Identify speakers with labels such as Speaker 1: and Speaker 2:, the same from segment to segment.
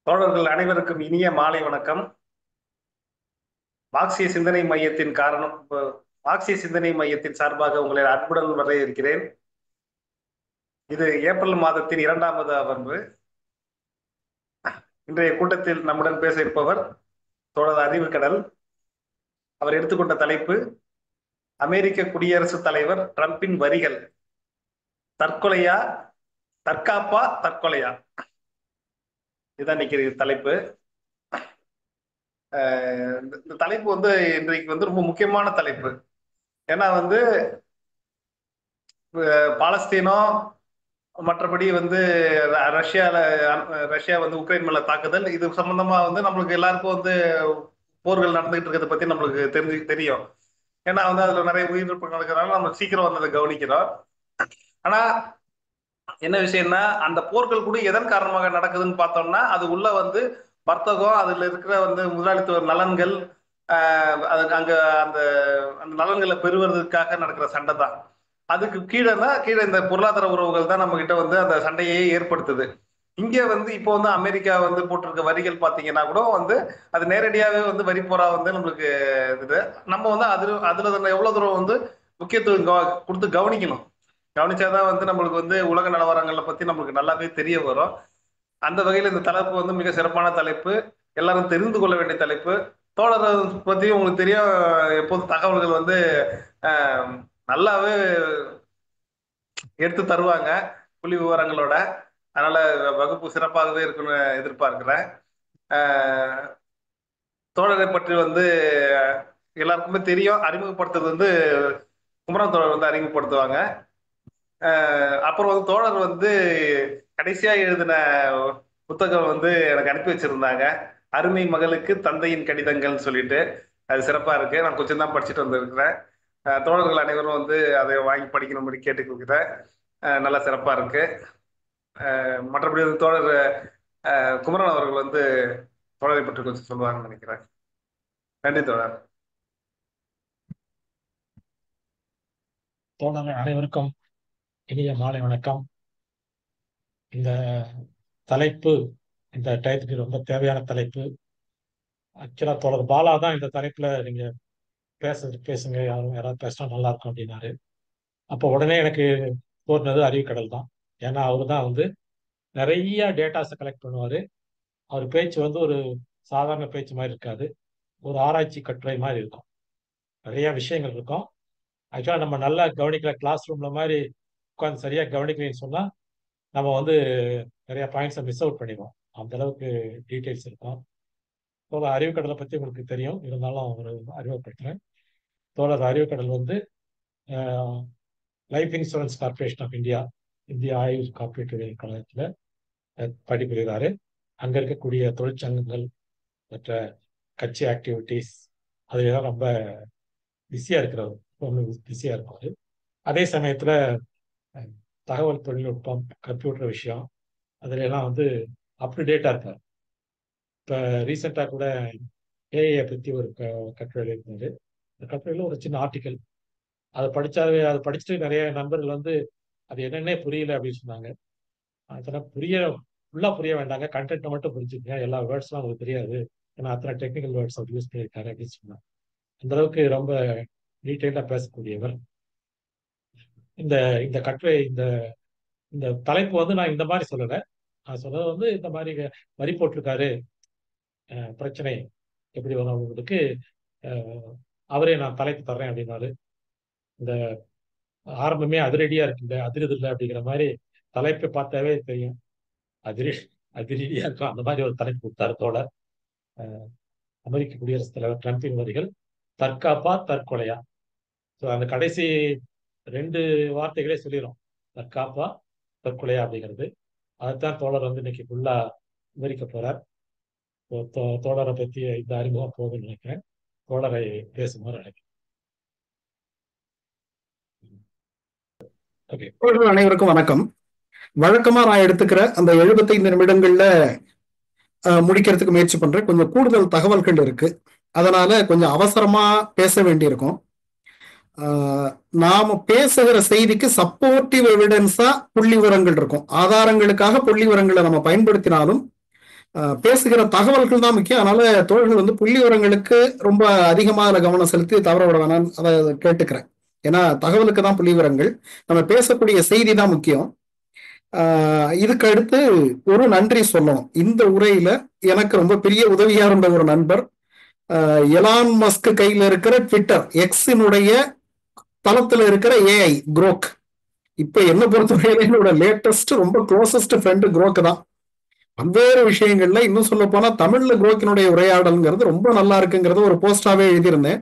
Speaker 1: தோழர்கள் அனைவருக்கும் இனிய மாலை வணக்கம். மார்க்சிய சிந்தனை மையத்தின் மார்க்சிய சிந்தனை மையத்தின் சார்பாக உங்களை அன்புடன் வரவேற்கிறேன். இது ஏப்ரல் மாதத்தின் 2வது அமர்வு. இன்றைய கூட்டத்தில் நம்முடன் பேச இருப்பவர் தோழர் அறிவுக்கடல். அவர் எடுத்துக்கொண்ட தலைப்பு அமெரிக்க குடியரசுத் தலைவர் டிரம்பின் வரிகள் தற்கொலையா, தற்காப்பா, தற்கொலையா? இதுதான் இன்னைக்கு தலைப்பு. இந்த தலைப்பு இன்றைக்கு ரொம்ப முக்கியமான தலைப்பு. ஏன்னா பாலஸ்தீனோ, மற்றபடி ரஷ்யா உக்ரைன் மேல தாக்குதல், இது சம்பந்தமா நம்மளுக்கு எல்லாருக்கும் போர்கள் நடந்துகிட்டு இருக்கிறத பத்தி நம்மளுக்கு தெரியும். ஏன்னா அதுல நிறைய உயிரிழப்பு நடக்கிறதுனால நம்ம சீக்கிரம் அதை கவனிக்கிறோம். ஆனா என்ன விஷயம்னா, அந்த போர்கள் கூட எதன் காரணமாக நடக்குதுன்னு பார்த்தோம்னா, அது உள்ள வர்த்தகம், அதுல இருக்கிற முதலாளித்துவ நலன்கள், அதுக்கு அங்க அந்த அந்த நலன்களை பெறுவதற்காக நடக்கிற சண்டை தான். அதுக்கு கீழே இந்த பொருளாதார உறவுகள் தான் நம்ம கிட்ட அந்த சண்டையே ஏற்படுத்துது. இங்க இப்போ அமெரிக்கா போட்டிருக்க வரிகள் பாத்தீங்கன்னா கூட அது நேரடியாவே வரி போரா நம்மளுக்கு இது. நம்ம அதுல எவ்வளவு தூரம் முக்கியத்துவம் கொடுத்து கவனிக்கணும். கவனிச்சாதான் நம்மளுக்கு உலக நிலவரங்களை பத்தி நம்மளுக்கு நல்லாவே தெரிய வரும். அந்த வகையில் இந்த தலைப்பு மிக சிறப்பான தலைப்பு, எல்லாரும் தெரிந்து கொள்ள வேண்டிய தலைப்பு. தோழர் பத்தி உங்களுக்கு தெரியும், எப்போது தகவல்கள் நல்லாவே எடுத்து தருவாங்க புள்ளி விவரங்களோட. அதனால வகுப்பு சிறப்பாகவே இருக்குன்னு எதிர்பார்க்கிறேன். தோழரை பற்றி எல்லாருக்குமே தெரியும். அறிமுகப்படுத்துறது குமரன் தோழர் அறிமுகப்படுத்துவாங்க. அப்புறம் தோழர் கடைசியா எழுதின புத்தகம் எனக்கு அனுப்பி வச்சிருந்தாங்க, அருமை மகளுக்கு தந்தையின் கடிதங்கள்னு சொல்லிட்டு. அது சிறப்பா இருக்கு. நான் கொஞ்சம் தான் படிச்சுட்டு வந்திருக்கிறேன். தோழர்கள் அனைவரும் அதை வாங்கி படிக்கணும்படி கேட்டுக்கொள்கிறேன். நல்லா சிறப்பா இருக்கு. மற்றபடி தோழர் குமரன் அவர்கள் தோழரை பற்றி கொஞ்சம் சொல்லுவாங்கன்னு நினைக்கிறேன். நன்றி தோழர்.
Speaker 2: தோழர் அனைவருக்கும் இனிய மாலை வணக்கம். இந்த தலைப்பு இந்த டயத்துக்கு ரொம்ப தேவையான தலைப்பு. ஆக்சுவலா தோழர் பாலா தான் இந்த தலைப்புல நீங்க பேசுங்க, யாராவது பேசினா நல்லா இருக்கும் அப்படின்னாரு. அப்போ உடனே எனக்கு தோன்றது அறிவுக்கடல் தான். ஏன்னா அவரு தான் நிறைய டேட்டாஸை கலெக்ட் பண்ணுவாரு. அவர் பேச்சு ஒரு சாதாரண பேச்சு மாதிரி இருக்காது, ஒரு ஆராய்ச்சி கட்டுரை மாதிரி இருக்கும். நிறைய விஷயங்கள் இருக்கும். ஆக்சுவலா நம்ம நல்லா கவனிக்கல, கிளாஸ் ரூம்ல மாதிரி உட்காந்து சரியா கவனிக்கலன்னு சொன்னா நம்ம நிறைய பாயிண்ட்ஸை மிஸ் அவுட் பண்ணிடுவோம். அந்த அளவுக்கு டீட்டெயில்ஸ் இருக்கும். தோழர் அறிவுக்கடலை பற்றி உங்களுக்கு தெரியும், இருந்தாலும் ஒரு அறிமுகப்படுத்துகிறேன். தோழர் Arivukkadal life insurance corporation of India, இந்திய ஆயுள் காப்பீட்டு கழகத்தில் பணிபுரிகிறாரு. அங்கே இருக்கக்கூடிய தொழிற்சங்கங்கள் மற்ற கட்சி ஆக்டிவிட்டீஸ் அதுலாம் ரொம்ப பிஸியாக இருக்கிறவர், ரொம்ப பிஸியாக இருப்பார். அதே சமயத்தில் தகவல் தொழில்நுட்பம், கம்ப்யூட்டர் விஷயம் அதுலாம் அப் டு டேட்டாக இருக்கார். இப்போ ரீசெண்டாக கூட ஏஐயை பற்றி ஒரு கட்டுரை இருந்தார். அந்த கட்டுரையில் ஒரு சின்ன ஆர்டிக்கல், அதை படிச்சுட்டு நிறைய நண்பர்கள் அது என்னன்னே புரியல அப்படின்னு சொன்னாங்க. அதெல்லாம் ஃபுல்லாக புரிய வேண்டாங்க, கண்டென்ட்டை மட்டும் புரிஞ்சுக்கங்க, எல்லா வேர்ட்ஸ்லாம் உங்களுக்கு தெரியாது, ஏன்னா அத்தனை டெக்னிக்கல் வேர்ட்ஸ் அவர் யூஸ் பண்ணியிருக்காரு அப்படின்னு சொன்னாங்க. அந்த அளவுக்கு ரொம்ப டீட்டெயிலாக பேசக்கூடியவர். இந்த இந்த கட்டுரை இந்த தலைப்பு நான் இந்த மாதிரி சொல்லலை. நான் சொன்னது இந்த மாதிரி வரி போட்டிருக்காரு, பிரச்சனை எப்படி வரும் அவங்களுக்கு, அவரே நான் தலைப்பு தர்றேன் அப்படின்னாரு. இந்த ஆரம்பமே அதிரடியா இருக்குல்ல, அதிரது இல்லை அப்படிங்கிற மாதிரி தலைப்பை பார்த்தாவே தெரியும் அதிரடியா இருக்கும். அந்த மாதிரி ஒரு தலைப்பு கொடுத்தாரு தோழர். அமெரிக்க குடியரசுத் தலைவர் டிரம்பின் வரிகள் தற்காப்பா, தற்கொலையா? ஸோ அந்த கடைசி 2 வார்த்தைகளே சொல்லிடும், தற்காப்பா, தற்கொலையா அப்படிங்கிறது. அதைத்தான் தோழர் இன்னைக்கு ஃபுல்லா விவரிக்க போறார். தோழரை பற்றி இந்த அறிமுகம் போகுதுன்னு நினைக்கிறேன். தோழரை பேசுமாறு நினைக்கிறேன்.
Speaker 3: அனைவருக்கும் வணக்கம். வழக்கமா நான் எடுத்துக்கிற அந்த 75 நிமிடங்கள்ல முடிக்கிறதுக்கு முயற்சி பண்றேன். கொஞ்சம் கூடுதல் தகவல்கள் இருக்கு, அதனால கொஞ்சம் அவசரமா பேச வேண்டியிருக்கும். நாம பேசுகிற செய்திக்கு சப்போர்ட்டிவ் எவிடன்ஸா புள்ளி விவரங்கள் இருக்கும். ஆதாரங்களுக்காக புள்ளி விவரங்களை நம்ம பயன்படுத்தினாலும் பேசுகிற தகவல்கள் தான் முக்கியம். அதனால தோழர்கள் வந்து புள்ளி விவரங்களுக்கு ரொம்ப அதிகமாக கவனம் செலுத்தி தவற விட வேணாம், அதை கேட்டுக்கிறேன். ஏன்னா தகவலுக்கு தான் புள்ளி விவரங்கள், நம்ம பேசக்கூடிய செய்தி தான் முக்கியம். இதுக்கு அடுத்து ஒரு நன்றி சொல்லணும். இந்த உரையில எனக்கு ரொம்ப பெரிய உதவியா இருந்த ஒரு நண்பர், எலான் மஸ்க் கையில இருக்கிற ட்விட்டர் எக்ஸினுடைய தளத்துல இருக்கிற ஏஐ குரோக். இப்ப என்ன பொறுத்தவரையில என்னோட லேட்டஸ்ட் ரொம்ப க்ளோசஸ்ட் ஃப்ரெண்டு குரோக் தான். பல்வேறு விஷயங்கள்ல, இன்னும் சொல்ல போனா தமிழ்ல குரோக்கினுடைய உரையாடல்ங்கிறது ரொம்ப நல்லா இருக்குங்கிறது ஒரு போஸ்டாவே எழுதியிருந்தேன்.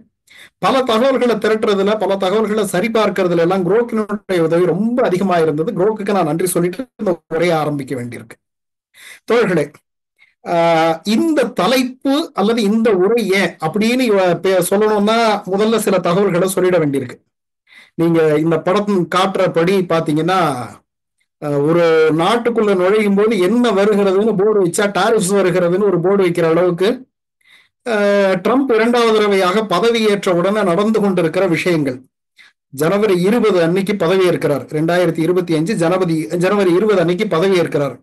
Speaker 3: பல தகவல்களை திரட்டுறதுல, பல தகவல்களை சரிபார்க்கறதுல எல்லாம் குரோக்கினுடைய உதவி ரொம்ப அதிகமா இருந்தது. குரோக்கு நான் நன்றி சொல்லிட்டு இந்த உரையை ஆரம்பிக்க வேண்டியிருக்கு. தோழர்களே, இந்த தலைப்பு அல்லது இந்த உரை ஏன் அப்படின்னு சொல்லணும்னா முதல்ல சில தகவல்களை சொல்லிட வேண்டியிருக்கு. நீங்க இந்த படம் காட்டுறபடி பாத்தீங்கன்னா, ஒரு நாட்டுக்குள்ள நுழையும் போது என்ன வருகிறதுன்னு போர்டு வச்சா டாரிஃப்ஸ் வருகிறதுன்னு ஒரு போர்டு வைக்கிற அளவுக்கு ட்ரம்ப் 2வது தடவையாக பதவியேற்ற உடனே நடந்து கொண்டிருக்கிற விஷயங்கள். ஜனவரி 20 அன்னைக்கு பதவி ஏற்கிறார். 2025 ஜனவரி 20 அன்னைக்கு பதவி ஏற்கிறார்.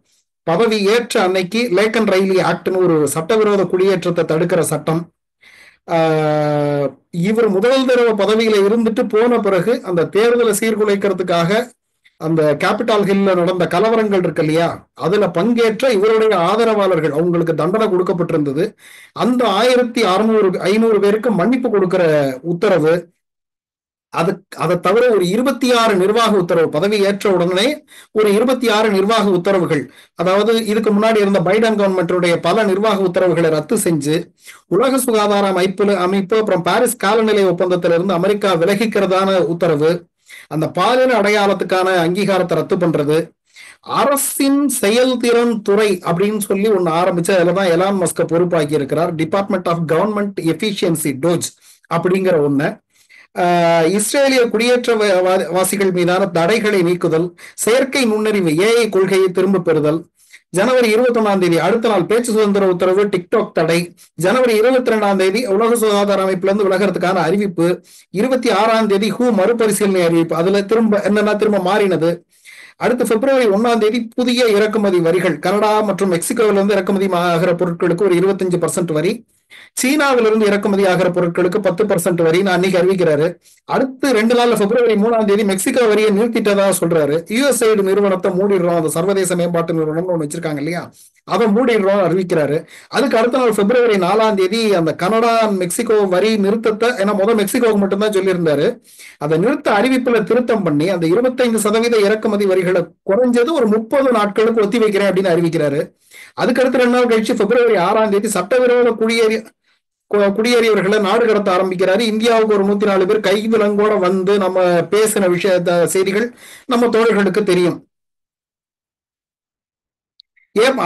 Speaker 3: பதவி ஏற்ற அன்னைக்கு லேக்கன் ரைலி ஆக்ட்னு ஒரு சட்டவிரோத குடியேற்றத்தை தடுக்கிற சட்டம். இவர் முதல் தடவை பதவியில இருந்துட்டு போன பிறகு அந்த தேர்தலை சீர்குலைக்கிறதுக்காக அந்த கேபிட்டல் ஹில்ல நடந்த கலவரங்கள் இருக்கு இல்லையா, அதுல பங்கேற்ற இவருடைய ஆதரவாளர்கள் அவங்களுக்கு தண்டனை கொடுக்கப்பட்டிருந்தது. அந்த 1600-500 பேருக்கு மன்னிப்பு கொடுக்கிற உத்தரவு. அதை தவிர ஒரு 26 நிர்வாக உத்தரவு, பதவி ஏற்ற உடனே ஒரு 26 நிர்வாக உத்தரவுகள், அதாவது இதுக்கு முன்னாடி இருந்த பைடன் கவர்மெண்ட்டுடைய பல நிர்வாக உத்தரவுகளை ரத்து செஞ்சு உலக சுகாதார அமைப்பு அப்புறம் பாரிஸ் காலநிலை ஒப்பந்தத்திலிருந்து அமெரிக்கா விலகிக்கிறதான உத்தரவு, அந்த பாலின அடையாளத்துக்கான அங்கீகாரத்தை ரத்து பண்றது, அரசின் செயல்திறன் துறை அப்படின்னு சொல்லி ஒன்னு ஆரம்பிச்சு அதுலதான் எலான் மஸ்க பொறுப்பாக்கி இருக்கிறார். Department of government efficiency, DOGE அப்படிங்கிற ஒண்ணு. இஸ்ரேலிய குடியேற்றவாசிகள் மீதான தடைகளை நீக்குதல், செயற்கை நுண்ணறிவு ஏஐ கொள்கையை திரும்ப பெறுதல். ஜனவரி 21 அடுத்த நாள் பேச்சு சுதந்திர உத்தரவு, டிக்டாக் தடை. ஜனவரி 22 உலக சுகாதார அமைப்புல இருந்து விலகிறதுக்கான அறிவிப்பு. 26 ஹூ மறுபரிசீலனை அறிவிப்பு, அதுல திரும்ப மாறினது. அடுத்து பிப்ரவரி 1 புதிய இறக்குமதி வரிகள், கனடா மற்றும் மெக்சிகோவிலிருந்து இறக்குமதி ஆகிற பொருட்களுக்கு ஒரு 25% வரி, சீனாவிலிருந்து இறக்குமதி ஆகிற பொருட்களுக்கு 10% வரி அன்னைக்கு அறிவிக்கிறாரு. அடுத்து 2 நாள்ல பிப்ரவரி 3 மெக்சிகோ வரியை நிறுத்திட்டதா சொல்றாரு. யுஎஸ்ஐடு நிறுவனத்தை மூடிடுறோம், அந்த சர்வதேச மேம்பாட்டு நிறுவனம் ஒண்ணு வச்சிருக்காங்க இல்லையா, அதை மூடிடுறோம் அறிவிக்கிறாரு. அதுக்கு அடுத்த நாள் பிப்ரவரி 4 அந்த கனடா மெக்சிகோ வரி நிறுத்தத்தை, ஏன்னா முதல் மெக்சிகோவுக்கு மட்டும்தான் சொல்லியிருந்தாரு, அதை நிறுத்த அறிவிப்புல திருத்தம் பண்ணி அந்த 25% இறக்குமதி வரிகளை குறைஞ்சது ஒரு 30 நாட்களுக்கு ஒத்தி வைக்கிறேன் அப்படின்னு அறிவிக்கிறாரு. அதுக்கடுத்து 2 நாள் கழிச்சு பிப்ரவரி 6 சட்டவிரோத குடியேறியவர்களை நாடு கடத்த ஆரம்பிக்கிறாரு. இந்தியாவுக்கு ஒரு 104 பேர் கைவிலங்கோட வந்து நம்ம பேசின செய்திகள் நம்ம தோழர்களுக்கு தெரியும்.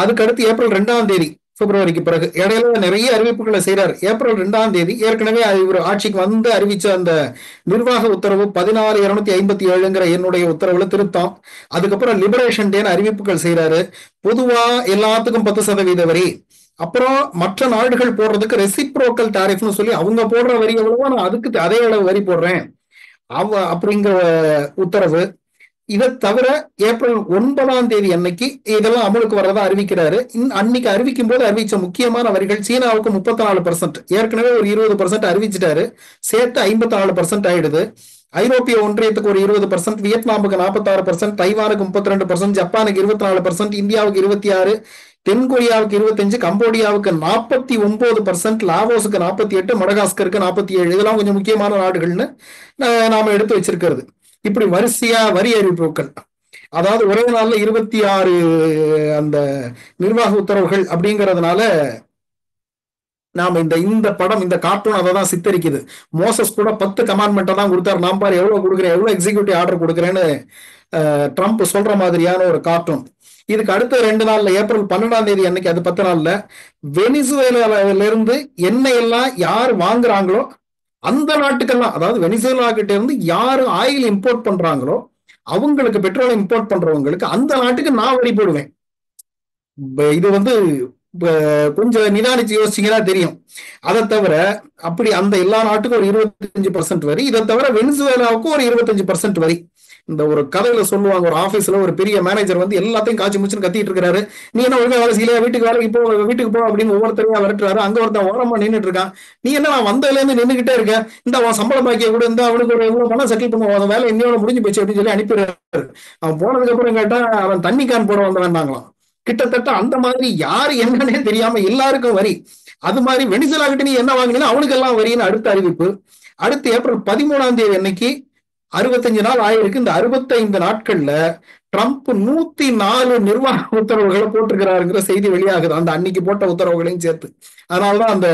Speaker 3: அதுக்கடுத்து ஏப்ரல் 2 பிப்ரவரிக்கு பிறகு இடையில நிறைய அறிவிப்புகளை செய்யறாரு. ஏப்ரல் 2 ஏற்கனவே இவர் ஆட்சிக்கு வந்து அறிவிச்ச அந்த நிர்வாக உத்தரவு 16257 என்னுடைய உத்தரவுல திருத்தம். அதுக்கப்புறம் லிபரேஷன் டேன்னு அறிவிப்புகள் செய்யறாரு. பொதுவா எல்லாத்துக்கும் 10% வரி, அப்புறம் மற்ற நாடுகள் போடுறதுக்கு ரெசிப்ரோக்கல் டாரிஃப்னு சொல்லி அவங்க போடுற வரி எவ்வளவோ நான் அதுக்கு அதே அளவு வரி போடுறேன் அப்படிங்கிற உத்தரவு. இதை தவிர ஏப்ரல் 9 அன்னைக்கு இதெல்லாம் அமலுக்கு வர்றதா அறிவிக்கிறாரு. அன்னைக்கு அறிவிக்கும் போது அறிவிச்ச முக்கியமான வரிகள், சீனாவுக்கு 34%, ஏற்கனவே ஒரு 20% அறிவிச்சிட்டாரு, சேர்த்து 54% ஆயிடுது. ஐரோப்பிய ஒன்றியத்துக்கு ஒரு 20%, வியட்நாமுக்கு 46%, தைவானுக்கு 32%, ஜப்பானுக்கு 24%, இந்தியாவுக்கு 26%, தென்கொரியாவுக்கு 25%, கம்போடியாவுக்கு 49%, லாவோஸுக்கு 48%, மடகாஸ்கருக்கு 47%. இதெல்லாம் கொஞ்சம் முக்கியமான நாடுகள்னு நாம எடுத்து வச்சிருக்கிறது. இப்படி வரிசையா வரி அறிவிப்புகள், அதாவது ஒரே நாள்ல 26 அந்த நிர்வாக உத்தரவுகள் அப்படிங்கிறதுனால நாம இந்த படம், இந்த கார்ட்டூன் அதை தான் சித்தரிக்குது. மோசஸ் கூட 10 கமாண்ட்மெண்ட்டை தான் கொடுத்தாரு, நான் பாரு எவ்வளவு கொடுக்குறேன், எவ்வளவு எக்ஸிக்யூட்டிவ் ஆர்டர் கொடுக்குறேன்னு ட்ரம்ப் சொல்ற மாதிரியான ஒரு கார்ட்டூன். இதுக்கு அடுத்த 2 நாள்ல ஏப்ரல் 12 அன்னைக்கு, அது 10 நாள்ல வெனிசுவேலாவில இருந்து எண்ணெய் எல்லாம் யார் வாங்குறாங்களோ அந்த நாட்டுக்கெல்லாம், அதாவது வெனிசுவேலா கிட்ட இருந்து யாரு ஆயில் இம்போர்ட் பண்றாங்களோ அவங்களுக்கு, பெட்ரோல் இம்போர்ட் பண்றவங்களுக்கு அந்த நாட்டுக்கு நான் வரி போடுவேன். இது கொஞ்சம் நிதானிச்சு யோசிச்சீங்கன்னா தெரியும். அதை தவிர அப்படி அந்த எல்லா நாட்டுக்கும் ஒரு 25% வரி, இதை தவிர வெனிசுவேலாவுக்கு ஒரு 25% வரி. இந்த ஒரு கதையில சொல்லுவாங்க, ஒரு ஆபீஸ்ல ஒரு பெரிய மேனேஜர் வந்து எல்லாத்தையும் காய்ச்சி முடிச்சுன்னு கத்திட்டு இருக்காரு. நீ என்ன ஒழுங்கா வேலை செய்யல, வீட்டுக்கு போ அப்படின்னு ஒவ்வொருத்தரையா விரட்டுறாரு. அங்க ஒருத்தன் ஓரமா நின்றுட்டு இருக்கான். நீ என்ன நான் வந்ததுல இருந்து நின்றுகிட்டே இருக்க, இந்த அவன் சம்பளம் பாக்கிய கூட, இந்த அவனுக்கு ஒரு எவ்வளவு பணம் செட்டில் பண்ணுவோம், அவன் வேலை இன்னையோட முடிஞ்சு போச்சு அப்படின்னு சொல்லி அனுப்பிடுறாரு. அவன் போனதுக்கு அப்புறம் கேட்டா அவன் தண்ணி கேன் போட வந்த வேண்டாங்களாம். கிட்டத்தட்ட அந்த மாதிரி யாரு என்னன்னே தெரியாம எல்லாருக்கும் வரி. அது மாதிரி வெனிசுலா கிட்ட நீ என்ன வாங்கினா அவனுக்கு எல்லாம் வரின்னு அடுத்த அறிவிப்பு. அடுத்து ஏப்ரல் 13 அன்னைக்கு 65 நாள் ஆயிருக்கு. இந்த 65 நாட்கள்ல ட்ரம்ப் 104 நிர்வாக உத்தரவுகளை போட்டிருக்கிறாருங்கிற செய்தி வெளியாகுது, அந்த அன்னைக்கு போட்ட உத்தரவுகளையும் சேர்த்து. அதனாலதான் அந்த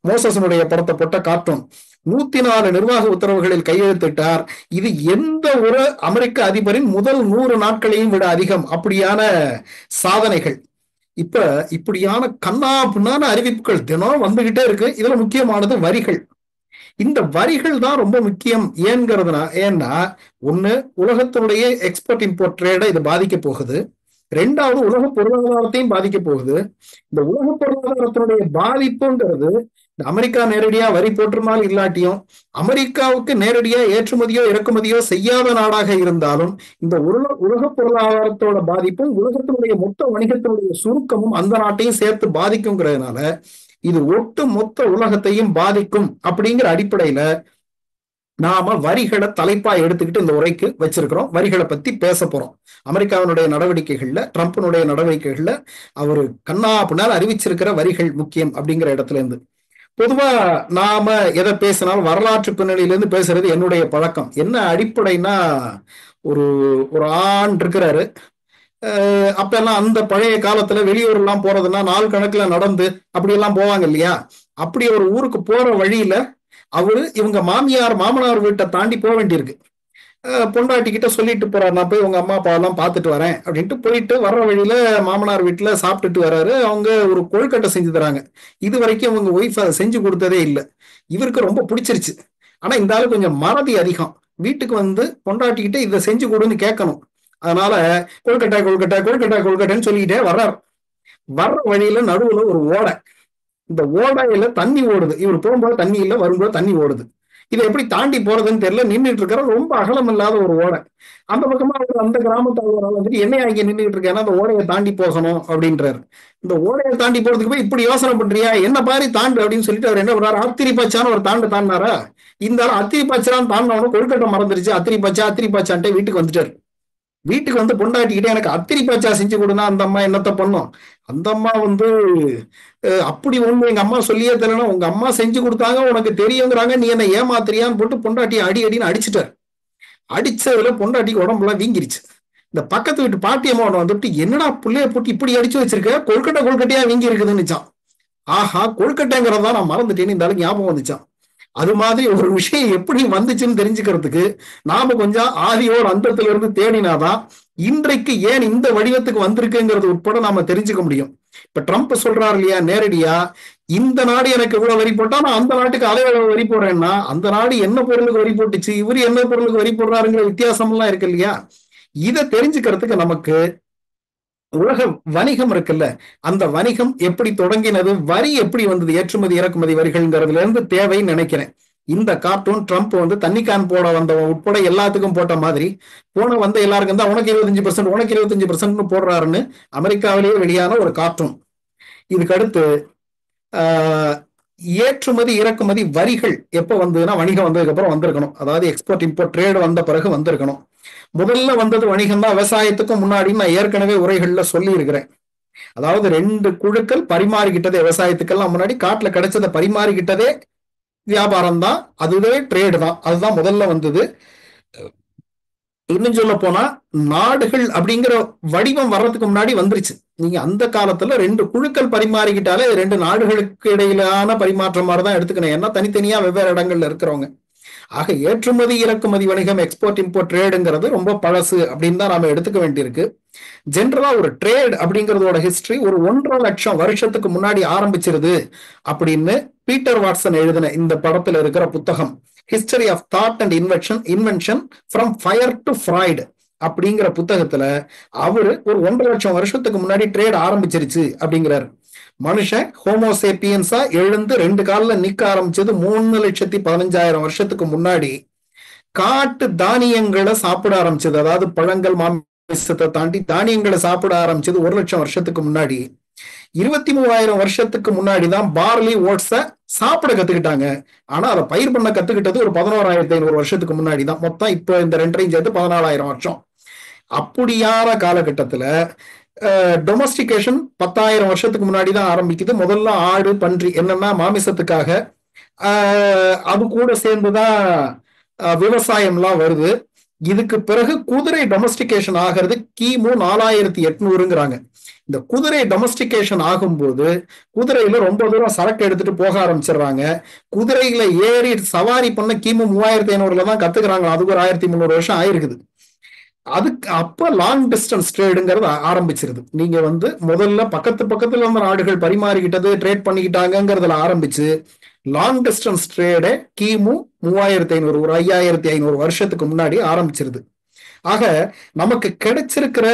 Speaker 3: மோசஸனுடைய படத்தை போட்ட கார்ட்டூன். 104 நிர்வாக உத்தரவுகளில் கையெழுத்திட்டார். இது எந்த ஒரு அமெரிக்க அதிபரின் முதல் 100 நாட்களையும் விட அதிகம். அப்படியான சாதனைகள். இப்படியான கண்ணா பின்னான அறிவிப்புகள் தினம் வந்துகிட்டே இருக்கு. இதுல முக்கியமானது வரிகள். இந்த வரிகள் தான் ரொம்ப முக்கியம். ஏன்னா ஒண்ணு, உலகத்தினுடைய எக்ஸ்போர்ட் இம்போர்ட் ட்ரேடை இது பாதிக்க போகுது. ரெண்டாவது, உலக பொருளாதாரத்தையும் பாதிக்க போகுது. இந்த உலக பொருளாதாரத்தினுடைய பாதிப்புங்கிறது அமெரிக்கா நேரடியா வரி போட்டிருந்தாலும் இல்லாட்டியும், அமெரிக்காவுக்கு நேரடியா ஏற்றுமதியோ இறக்குமதியோ செய்யாத நாடாக இருந்தாலும், இந்த உலக பொருளாதாரத்தோட பாதிப்பும் உலகத்தினுடைய மொத்த வணிகத்தினுடைய சுருக்கமும் அந்த நாட்டையும் சேர்த்து பாதிக்குங்கிறதுனால இது ஒட்டு மொத்த உலகத்தையும் பாதிக்கும். அப்படிங்கிற அடிப்படையில நாம வரிகளை தலைப்பா எடுத்துக்கிட்டு இந்த உரைக்கு வச்சிருக்கிறோம். வரிகளை பத்தி பேச போறோம். அமெரிக்காவினுடைய நடவடிக்கைகள்ல, ட்ரம்ப்னுடைய நடவடிக்கைகள்ல அவரு கண்ணா பின்னால் அறிவிச்சிருக்கிற வரிகள் முக்கியம் அப்படிங்கிற இடத்துல இருந்து. பொதுவா நாம எதை பேசினாலும் வரலாற்று பின்னணியிலிருந்து பேசுறது என்னுடைய பழக்கம். என்ன அடிப்படைனா, ஒரு ஆண் இருக்கிறாரு. அப்ப எல்லாம் அந்த பழைய காலத்துல வெளியூர் எல்லாம் போறதுன்னா நாள் கணக்குல நடந்து அப்படி எல்லாம் போவாங்க இல்லையா? அப்படி ஒரு ஊருக்கு போற வழியில இவங்க மாமனார் வீட்டை தாண்டி போக வேண்டியிருக்கு. பொண்டாட்டி கிட்ட சொல்லிட்டு போறாரு, நான் போய் உங்க அம்மா அப்பா எல்லாம் பாத்துட்டு வரேன் அப்படின்ட்டு போயிட்டு வர்ற வழியில மாமனார் வீட்டுல சாப்பிட்டுட்டு வர்றாரு. அவங்க ஒரு கொழுக்கட்டை செஞ்சு தராங்க. இது வரைக்கும் அவங்க ஒய்ஃப் அதை செஞ்சு கொடுத்ததே இல்லை. இவருக்கு ரொம்ப பிடிச்சிருச்சு. ஆனா இந்த ஆளு கொஞ்சம் மறதி அதிகம். வீட்டுக்கு வந்து பொண்டாட்டிக்கிட்ட இதை செஞ்சு கொடுன்னு கேட்கணும். அதனால கொழுக்கட்டைன்னு சொல்லிக்கிட்டே வர்றாரு. வர்ற வழியில நடுவுல ஒரு ஓடை. இந்த ஓடையில தண்ணி ஓடுது. இவர் போகும்போது தண்ணி இல்லை, வரும்போது தண்ணி ஓடுது. இதை எப்படி தாண்டி போறதுன்னு தெரியல. நின்றுட்டு இருக்கிற ரொம்ப அகலம் இல்லாத ஒரு ஓடை. அந்த பக்கமா அந்த கிராமத்தால் வந்துட்டு என்னையா இங்க நின்றுட்டு இருக்கேன்னா அந்த ஓடையை தாண்டி போகணும் அப்படின்றாரு. இந்த ஓடையை தாண்டி போறதுக்கு போய் இப்படி யோசனை பண்றியா, என்ன பாரி தாண்டு அப்படின்னு சொல்லிட்டு அவர் என்ன பண்றாரு, அத்திரி பச்சான்னு ஒரு தாண்டாரா. இந்த அத்திரி பச்சான்னு தாண்டவனும் கொழுக்கட்டை மறந்துருச்சு. அத்திரி பச்சான்ட்டு வீட்டுக்கு வந்துட்டாரு. வீட்டுக்கு வந்து பொண்டாட்டிக்கிட்டே எனக்கு அத்திரி பச்சா செஞ்சு கொடுனா அந்த அம்மா என்னத்த பண்ணும். அந்த அம்மா வந்து அப்படி ஒண்ணு எங்க அம்மா சொல்லியே தெரியல, உங்க அம்மா செஞ்சு கொடுத்தாங்க உனக்கு தெரியுங்கிறாங்க, நீ என்ன ஏமாத்திரியான்னு போட்டு பொண்டாட்டியை அடின்னு அடிச்சுட்டார். அடிச்சதுல பொண்டாட்டிக்கு உடம்புலாம் வீங்கிருச்சு. இந்த பக்கத்து வீட்டு பாட்டியம்மா வந்துட்டு, என்னடா புள்ளைய போட்டு இப்படி அடிச்சு வச்சிருக்க, கொழுக்கட்டையா வீங்கி இருக்குதுன்னுச்சான். ஆஹா, கொழுக்கட்டைங்கிறதா நான் மறந்துட்டேன்னு இந்த ஆளுக்கு ஞாபகம் வந்துச்சான். அது மாதிரி ஒரு விஷயம் எப்படி வந்துச்சுன்னு தெரிஞ்சுக்கிறதுக்கு நாம கொஞ்சம் ஆதியோர் அந்தத்துல இருந்து தேடினாதான் இன்றைக்கு ஏன் இந்த வடிவத்துக்கு வந்திருக்குங்கிறது உட்பட நாம தெரிஞ்சுக்க முடியும். இப்ப ட்ரம்ப் சொல்றாரு இல்லையா, நேரடியா இந்த நாடு எனக்கு இவ்வளவு வரி போட்டா நான் அந்த நாட்டுக்கு அளவு வரி போடுறேன்னா, அந்த நாடு என்ன பொருளுக்கு வரி போட்டுச்சு, இவரு என்ன பொருளுக்கு வரி போடுறாருங்கிற வித்தியாசம் எல்லாம் இருக்கு இல்லையா? இதை தெரிஞ்சுக்கிறதுக்கு நமக்கு உலக வணிகம் இருக்குல்ல, அந்த வணிகம் எப்படி தொடங்கினது, வரி எப்படி வந்தது, ஏற்றுமதி இறக்குமதி வரிகள்ங்கிறதுல இருந்து தேவைன்னு நினைக்கிறேன். இந்த கார்ட்டூன் ட்ரம்ப் வந்து தண்ணிக்கான் போட வந்தவன் உட்பட எல்லாத்துக்கும் போட்ட மாதிரி வந்த எல்லாருக்கும் தான் உனக்கு 25% உனக்கு 25% போடுறாருன்னு அமெரிக்காவிலேயே வெளியான ஒரு கார்ட்டூன். இதுக்கு அடுத்து ஏற்றுமதி இறக்குமதி வரிகள் எப்ப வந்ததுன்னா வணிகம் வந்ததுக்கு அப்புறம் வந்திருக்கணும். அதாவது எக்ஸ்போர்ட் இம்போர்ட் ட்ரேடு வந்த பிறகு வந்திருக்கணும். முதல்ல வந்தது வணிகம் தான். விவசாயத்துக்கும் முன்னாடி நான் ஏற்கனவே உரைகள்ல சொல்லி இருக்கிறேன். அதாவது 2 குழுக்கள் பரிமாறிக்கிட்டதே, விவசாயத்துக்கெல்லாம் முன்னாடி காட்டுல கிடைச்சதை பரிமாறிக்கிட்டதே வியாபாரம் தான், அதுவே ட்ரேடு தான். அதுதான் முதல்ல வந்தது. இன்னும் சொல்ல போனா நாடுகள் அப்படிங்கிற வடிவம் வர்றதுக்கு முன்னாடி வந்துருச்சு. நீங்க அந்த காலத்துல 2 குழுக்கள் பரிமாறிக்கிட்டாலே 2 நாடுகளுக்கு இடையிலான பரிமாற்றம் மாதிரிதான் எடுத்துக்கணும். ஏன்னா தனித்தனியா வெவ்வேறு இடங்கள்ல இருக்கிறவங்க. ஆக ஏற்றுமதி இறக்குமதி வணிகம், எக்ஸ்போர்ட் இம்போர்ட் ட்ரேடுங்கிறது ரொம்ப பழசு அப்படின்னு தான் நாம எடுத்துக்க வேண்டியிருக்கு. ஜென்ரலா ஒரு ட்ரேட் அப்படிங்கிறதோட ஹிஸ்டரி ஒரு 1.5 லட்சம் வருஷத்துக்கு முன்னாடி ஆரம்பிச்சிருது அப்படின்னு பீட்டர் வாட்சன் எழுதின இந்த படத்துல இருக்கிற புத்தகம் history of thought and invention from fire to Freud அப்படிங்கிற புத்தகத்துல அவரு ஒரு 1.5 லட்சம் வருஷத்துக்கு முன்னாடி ட்ரேட் ஆரம்பிச்சிருச்சு அப்படிங்கிறாரு. மனுஷன் ஹோமோசேப்பியன்ஸா எழுந்து 2 காலில் நிக்க ஆரம்பிச்சது 3,15,000 வருஷத்துக்கு முன்னாடி. காட்டு தானியங்களை சாப்பிட ஆரம்பிச்சது, அதாவது பழங்கள் மாமிசத்தை தாண்டி தானியங்களை சாப்பிட ஆரம்பிச்சது 1,00,000 வருஷத்துக்கு முன்னாடி. 23,000 வருஷத்துக்கு முன்னாடிதான் பார்லி ஓட்ஸ சாப்பிட கத்துக்கிட்டாங்க. ஆனா அதை பயிர் பண்ண கத்துக்கிட்டது ஒரு 11,500 வருஷத்துக்கு முன்னாடி தான். மொத்தம் இப்ப இந்த 2 சேர்த்து 14,000 வருஷம். அப்படியான காலகட்டத்துல டொமஸ்டிகேஷன் 10,000 வருஷத்துக்கு முன்னாடி தான் ஆரம்பிக்குது. முதல்ல ஆடு பன்றி என்னன்னா மாமிசத்துக்காக, அது கூட சேர்ந்துதான் விவசாயம்லாம் வருது. இதுக்கு பிறகு குதிரை டொமஸ்டிகேஷன் ஆகிறது கிமு 4800ங்கிறாங்க. இந்த குதிரை டொமஸ்டிகேஷன் ஆகும்போது குதிரையில ரொம்ப தூரம் சரக்கு எடுத்துட்டு போக ஆரம்பிச்சிடுறாங்க. குதிரையில ஏறி சவாரி பண்ண கிமு 3500ல தான் கத்துக்கிறாங்க. அதுக்கு ஒரு 1300 வருஷம் ஆயிருக்குது. அதுக்கு அப்ப லாங் டிஸ்டன்ஸ் ட்ரேடுங்கிறது ஆரம்பிச்சிருது. நீங்க முதல்ல பக்கத்துல இருந்த நாடுகள் பரிமாறிக்கிட்டது, ட்ரேட் பண்ணிக்கிட்டாங்கிறதுல ஆரம்பிச்சு லாங் டிஸ்டன்ஸ் ட்ரேடே கிமு 3500 ஒரு 5,500 வருஷத்துக்கு முன்னாடி ஆரம்பிச்சிருது. ஆக நமக்கு கிடைச்சிருக்கிற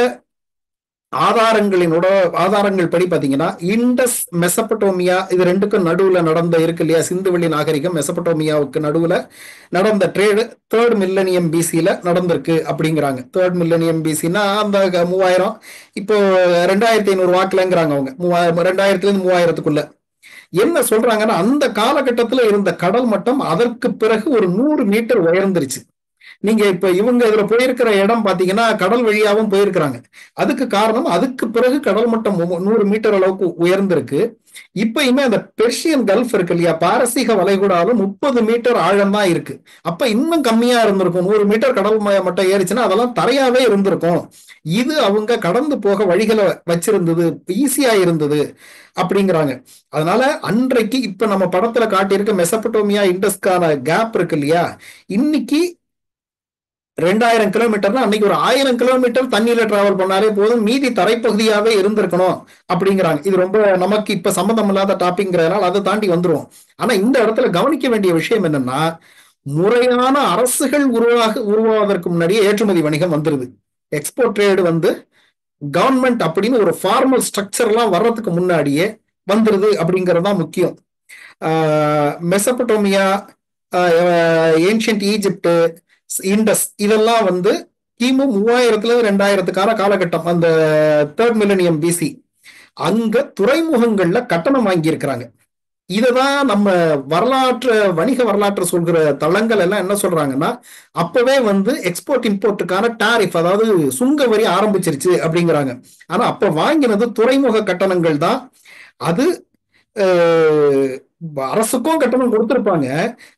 Speaker 3: ஆதாரங்கள் படி பாத்தீங்கன்னா இண்டஸ் மெசபடோமியா இது ரெண்டுக்கும் நடுவுல நடந்த இருக்கு இல்லையா, சிந்துவெளி நாகரிகம் மெசபடோமியாவுக்கு நடுவுல நடந்த ட்ரேடு 3rd மில்லனியம் பிசில நடந்திருக்கு அப்படிங்கிறாங்க. 3rd மில்லனியம் பிசினா அந்த 3000, இப்போ 2,500 வாக்குலங்கிறாங்க அவங்க. 2000 3000க்குள்ள என்ன சொல்றாங்கன்னா அந்த காலகட்டத்துல இருந்த கடல் மட்டம் அதற்கு பிறகு ஒரு 100 மீட்டர் உயர்ந்துருச்சு. நீங்க இப்ப இவங்க இதுல போயிருக்கிற இடம் பாத்தீங்கன்னா கடல் வழியாவும் போயிருக்கிறாங்க. அதுக்கு காரணம் அதுக்கு பிறகு கடல் மட்டம் 100 மீட்டர் அளவுக்கு உயர்ந்திருக்கு. இப்பயுமே அந்த பெர்ஷியன் கல்ஃப் இருக்கு இல்லையா, பாரசீக வளைகுடாலும் 30 மீட்டர் ஆழம் தான் இருக்கு. அப்ப இன்னும் கம்மியா இருந்திருக்கும். 100 மீட்டர் கடல் மட்டம் ஏறிச்சுன்னா அதெல்லாம் தரையாவே இருந்திருக்கும். இது அவங்க கடந்து போக வழிகளை வச்சிருந்தது, ஈஸியா இருந்தது அப்படிங்கிறாங்க. அதனால அன்றைக்கு இப்ப நம்ம படத்துல காட்டியிருக்க மெசபடோமியா இண்டஸ்கான கேப் இருக்கு இல்லையா, இன்னைக்கு 2000 கிலோமீட்டர்னா அன்னைக்கு ஒரு 1000 கிலோமீட்டர் தண்ணியில டிராவல் பண்ணாலே போதும், மீதி தரைப்பகுதியாவே இருந்திருக்கணும் அப்படிங்கிறாங்க. இது ரொம்ப நமக்கு இப்ப சம்பந்தம் இல்லாத டாபிக்ங்கிறதுனால அதை தாண்டி வந்துருவோம். ஆனா இந்த இடத்துல கவனிக்க வேண்டிய விஷயம் என்னன்னா, முறையான அரசுகள் உருவாவதற்கு முன்னாடியே ஏற்றுமதி வணிகம் வந்துருது. எக்ஸ்போர்ட் ட்ரேடு கவர்மெண்ட் அப்படின்னு ஒரு ஃபார்மல் ஸ்ட்ரக்சர் எல்லாம் வர்றதுக்கு முன்னாடியே வந்துருது அப்படிங்கிறது தான் முக்கியம். மெசபடோமியா, ஏன்ஷியன்ட் ஈஜிப்ட், இண்டஸ் இதெல்லாம் கிமு 3000-2000 காலகட்டம், அந்த 3rd மில்லனியம் பிசி. அங்க துறைமுகங்கள்ல கட்டணம் வாங்கி இருக்கிறாங்க. இததான் நம்ம வணிக வரலாற்று சொல்கிற தளங்கள் எல்லாம் என்ன சொல்றாங்கன்னா, அப்பவே எக்ஸ்போர்ட் இம்போர்ட்டுக்கான டாரிஃப், அதாவது சுங்க வரி ஆரம்பிச்சிருச்சு அப்படிங்கிறாங்க. ஆனா அப்ப வாங்கினது துறைமுக கட்டணங்கள் தான். அது அரசுக்கும் கட்டணம் கொடுத்திருப்பாங்க.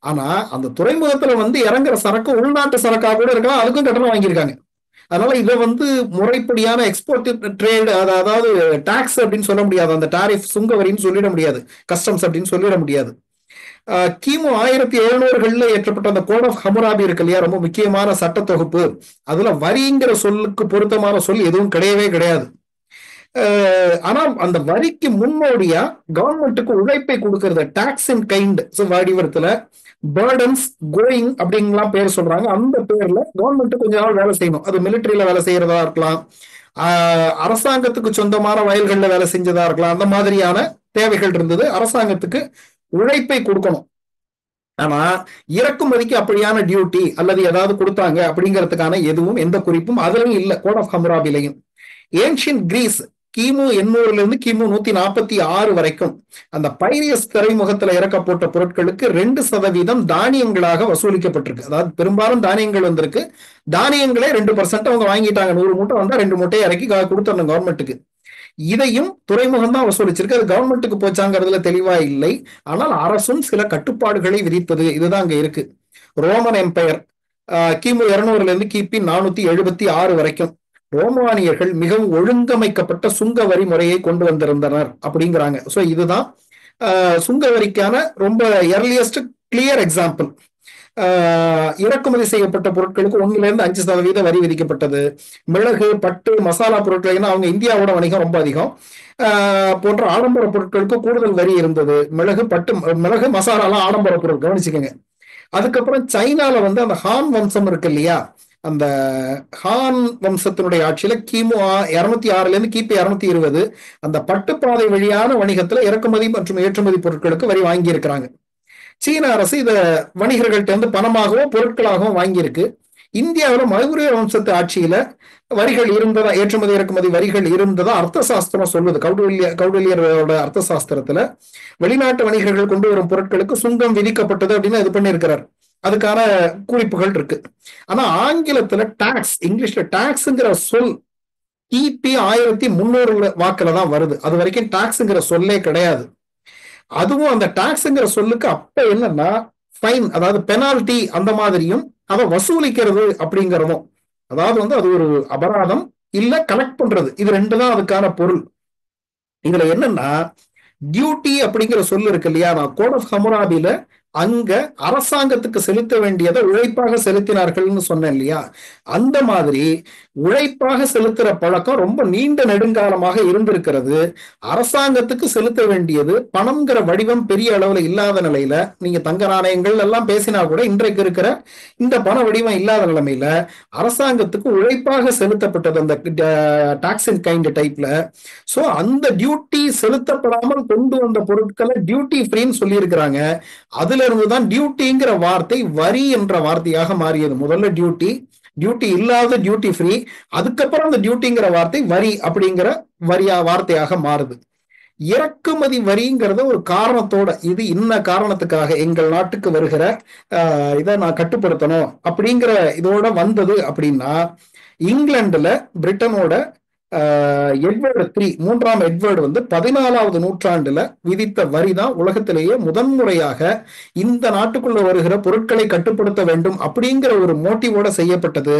Speaker 3: ஆனா அந்த துறைமுகத்துல இறங்குற சரக்கு உள்நாட்டு சரக்கா கூட இருக்கலாம், அதுக்கும் கட்டணம் வாங்கியிருக்காங்க. அதனால இதை முறைப்படியான எக்ஸ்போர்ட் ட்ரேட், அதாவது டாக்ஸ் அப்படின்னு சொல்ல முடியாது, அந்த டாரிஃப் சுங்க வரின்னு சொல்லிட முடியாது, கஸ்டம்ஸ் அப்படின்னு சொல்லிட முடியாது. கிமு 1700களில் ஏற்றப்பட்ட அந்த கோட் ஆஃப் ஹமுராபி இருக்கு இல்லையா, ரொம்ப முக்கியமான சட்ட தொகுப்பு. அதுல வரிங்கிற சொல்லுக்கு பொருத்தமான சொல் எதுவும் கிடையவே கிடையாது. ஆனா அந்த வரிக்கு முன்னோடியா கவர்மெண்ட்டுக்கு உழைப்பை கொடுக்கறது டாக்ஸ் இன் கைண்ட் வடிவத்துல பர்டன்ஸ் கோயிங் அப்படிங்கலாம் பேர் சொல்றாங்க. அந்த பேர்ல கவர்மெண்ட் கொஞ்ச நாள் வேலை செய்யணும். அது மிலிட்டரியில வேலை செய்யறதா இருக்கலாம், அரசாங்கத்துக்கு சொந்தமான வயல்கள்ல வேலை செஞ்சதா இருக்கலாம். அந்த மாதிரியான தேவைகள் இருந்தது. அரசாங்கத்துக்கு உழைப்பை கொடுக்கணும். ஆனா இறக்குமதிக்கு அப்படியான டியூட்டி அல்லது ஏதாவது கொடுத்தாங்க அப்படிங்கிறதுக்கான எதுவும் எந்த குறிப்பும் அதுலயும் இல்லை, கோட் ஆஃப் ஹமுராபிலையும். ஏன்ஷியன் கிரீஸ் கிமு 800 கிமு 146 வரைக்கும் அந்த பைரியஸ் துறைமுகத்துல இறக்கப்பட்ட பொருட்களுக்கு 2% தானியங்களாக வசூலிக்கப்பட்டிருக்கு. அதாவது பெரும்பாலும் தானியங்கள் வந்திருக்கு, தானியங்களே 2% அவங்க வாங்கிட்டாங்க. 100 மூட்டை வந்தா 2 மூட்டையை இறக்கி கொடுத்துடணும் கவர்மெண்ட்டுக்கு. இதையும் துறைமுகம் தான் வசூலிச்சிருக்கு. அது கவர்மெண்ட்டுக்கு போச்சாங்கிறதுல தெளிவா இல்லை. ஆனால் அரசும் சில கட்டுப்பாடுகளை விதிப்பது இதுதான் அங்க இருக்கு. ரோமன் எம்பையர் கிமு 200 கிபி 476 வரைக்கும் ரோமானியர்கள் மிகவும் ஒழுங்கமைக்கப்பட்ட சுங்க வரி முறையை கொண்டு வந்திருந்தனர் அப்படிங்கிறாங்க. சோ இதுதான் சுங்க வரிக்கான ரொம்ப எர்லியஸ்ட் கிளியர் எக்ஸாம்பிள். இறக்குமதி செய்யப்பட்ட பொருட்களுக்கு 1-5% வரி விதிக்கப்பட்டது. மிளகு, பட்டு, மசாலா பொருட்கள், அவங்க இந்தியாவோட வணிகம் ரொம்ப அதிகம், போன்ற ஆடம்பர பொருட்களுக்கு கூடுதல் வரி இருந்தது. மிளகு மசாலாலாம் ஆடம்பர பொருள், கவனிச்சுக்கோங்க. அதுக்கப்புறம் சைனால அந்த ஹான் வம்சம் இருக்கு இல்லையா, அந்த ஹான் வம்சத்தினுடைய ஆட்சியில கிமு 206 கிபி 220 அந்த பட்டுப்பாதை வழியான வணிகத்துல இறக்குமதி மற்றும் ஏற்றுமதி பொருட்களுக்கு வரி வாங்கி இருக்கிறாங்க. சீன அரசு இத வணிகர்கள்ட்ட இருந்து பணமாகவோ பொருட்களாகவும் வாங்கியிருக்கு. இந்தியாவில் மௌரிய வம்சத்து ஆட்சியில வரிகள் இருந்ததா, ஏற்றுமதி இறக்குமதி வரிகள் இருந்ததா அர்த்த சாஸ்திரம் சொல்லுது. கௌடில்யரோட அர்த்த சாஸ்திரத்துல வெளிநாட்டு வணிகர்கள் கொண்டு வரும் பொருட்களுக்கு சுங்கம் விதிக்கப்பட்டது அப்படின்னு இது பண்ணியிருக்கிறார். அதுக்கான குறிப்புகள் இருக்கு. ஆனா ஆங்கிலத்துல டாக்ஸ், இங்கிலீஷ்ல டாக்ஸ்ங்கிற சொல் கிபி 1300 வாக்குல தான் வருது. அது வரைக்கும் டாக்ஸ்ங்கிற சொல்லே கிடையாது. அதுவும் அந்த டாக்ஸ்ங்கிற சொல்லுக்கு அப்ப என்னன்னா ஃபைன், அதாவது பெனால்டி அந்த மாதிரியும் அதை வசூலிக்கிறது அப்படிங்கிறதும், அதாவது அது ஒரு அபராதம் இல்ல கலெக்ட் பண்றது, இது ரெண்டு தான் அதுக்கான பொருள். இதுல என்னன்னா டியூட்டி அப்படிங்கிற சொல்லு இருக்கு இல்லையா, நான் கோட் ஆஃப் ஹமுராபில அங்க அரசாங்கத்துக்கு செலுத்த வேண்டியதை உழைப்பாக செலுத்தினார்கள்னு சொன்னேன் இல்லையா, அந்த மாதிரி உழைப்பாக செலுத்துற பழக்கம் ரொம்ப நீண்ட நெடுங்காலமாக இருந்திருக்கிறது. அரசாங்கத்துக்கு செலுத்த வேண்டியது பணம்ங்கிற வடிவம் பெரிய அளவுல இல்லாத நிலையில, நீங்க தங்க நாணயங்கள் எல்லாம் பேசினா கூட இன்றைக்கு இருக்கிற இந்த பண வடிவம் இல்லாத நிலைமையில அரசாங்கத்துக்கு உழைப்பாக செலுத்தப்பட்டது அந்த டாக்ஸ் இன் கைண்ட் டைப்ல. சோ அந்த டியூட்டி செலுத்தப்படாமல் கொண்டு வந்த பொருட்களை டியூட்டி ஃப்ரீன்னு சொல்லி இருக்கிறாங்க. அதுல இருந்துதான் டியூட்டிங்கிற வார்த்தை வரி என்ற வார்த்தையாக மாறியது. முதல்ல டியூட்டி இல்லாத டியூட்டி ஃப்ரீ, அதுக்கப்புறம் அந்த டியூட்டிங்கிற வார்த்தை வரி அப்படிங்கிற வார்த்தையாக மாறுது. இறக்குமதி வரிங்கிறத ஒரு காரணத்தோட, இது இன்ன காரணத்துக்காக எங்கள் நாட்டுக்கு வருகிற இதை நான் கட்டுப்படுத்தணும் அப்படிங்கிற இதோட வந்தது அப்படின்னா, இங்கிலாந்துல பிரிட்டனோட எட்வர்டு 3 மூன்றாம் எட்வர்டு 14வது நூற்றாண்டுல விதித்த வரி தான் உலகத்திலேயே முதன்முறையாக இந்த நாட்டுக்குள்ள வருகிற பொருட்களை கட்டுப்படுத்த வேண்டும் அப்படிங்கிற ஒரு மோட்டிவோட செய்யப்பட்டது.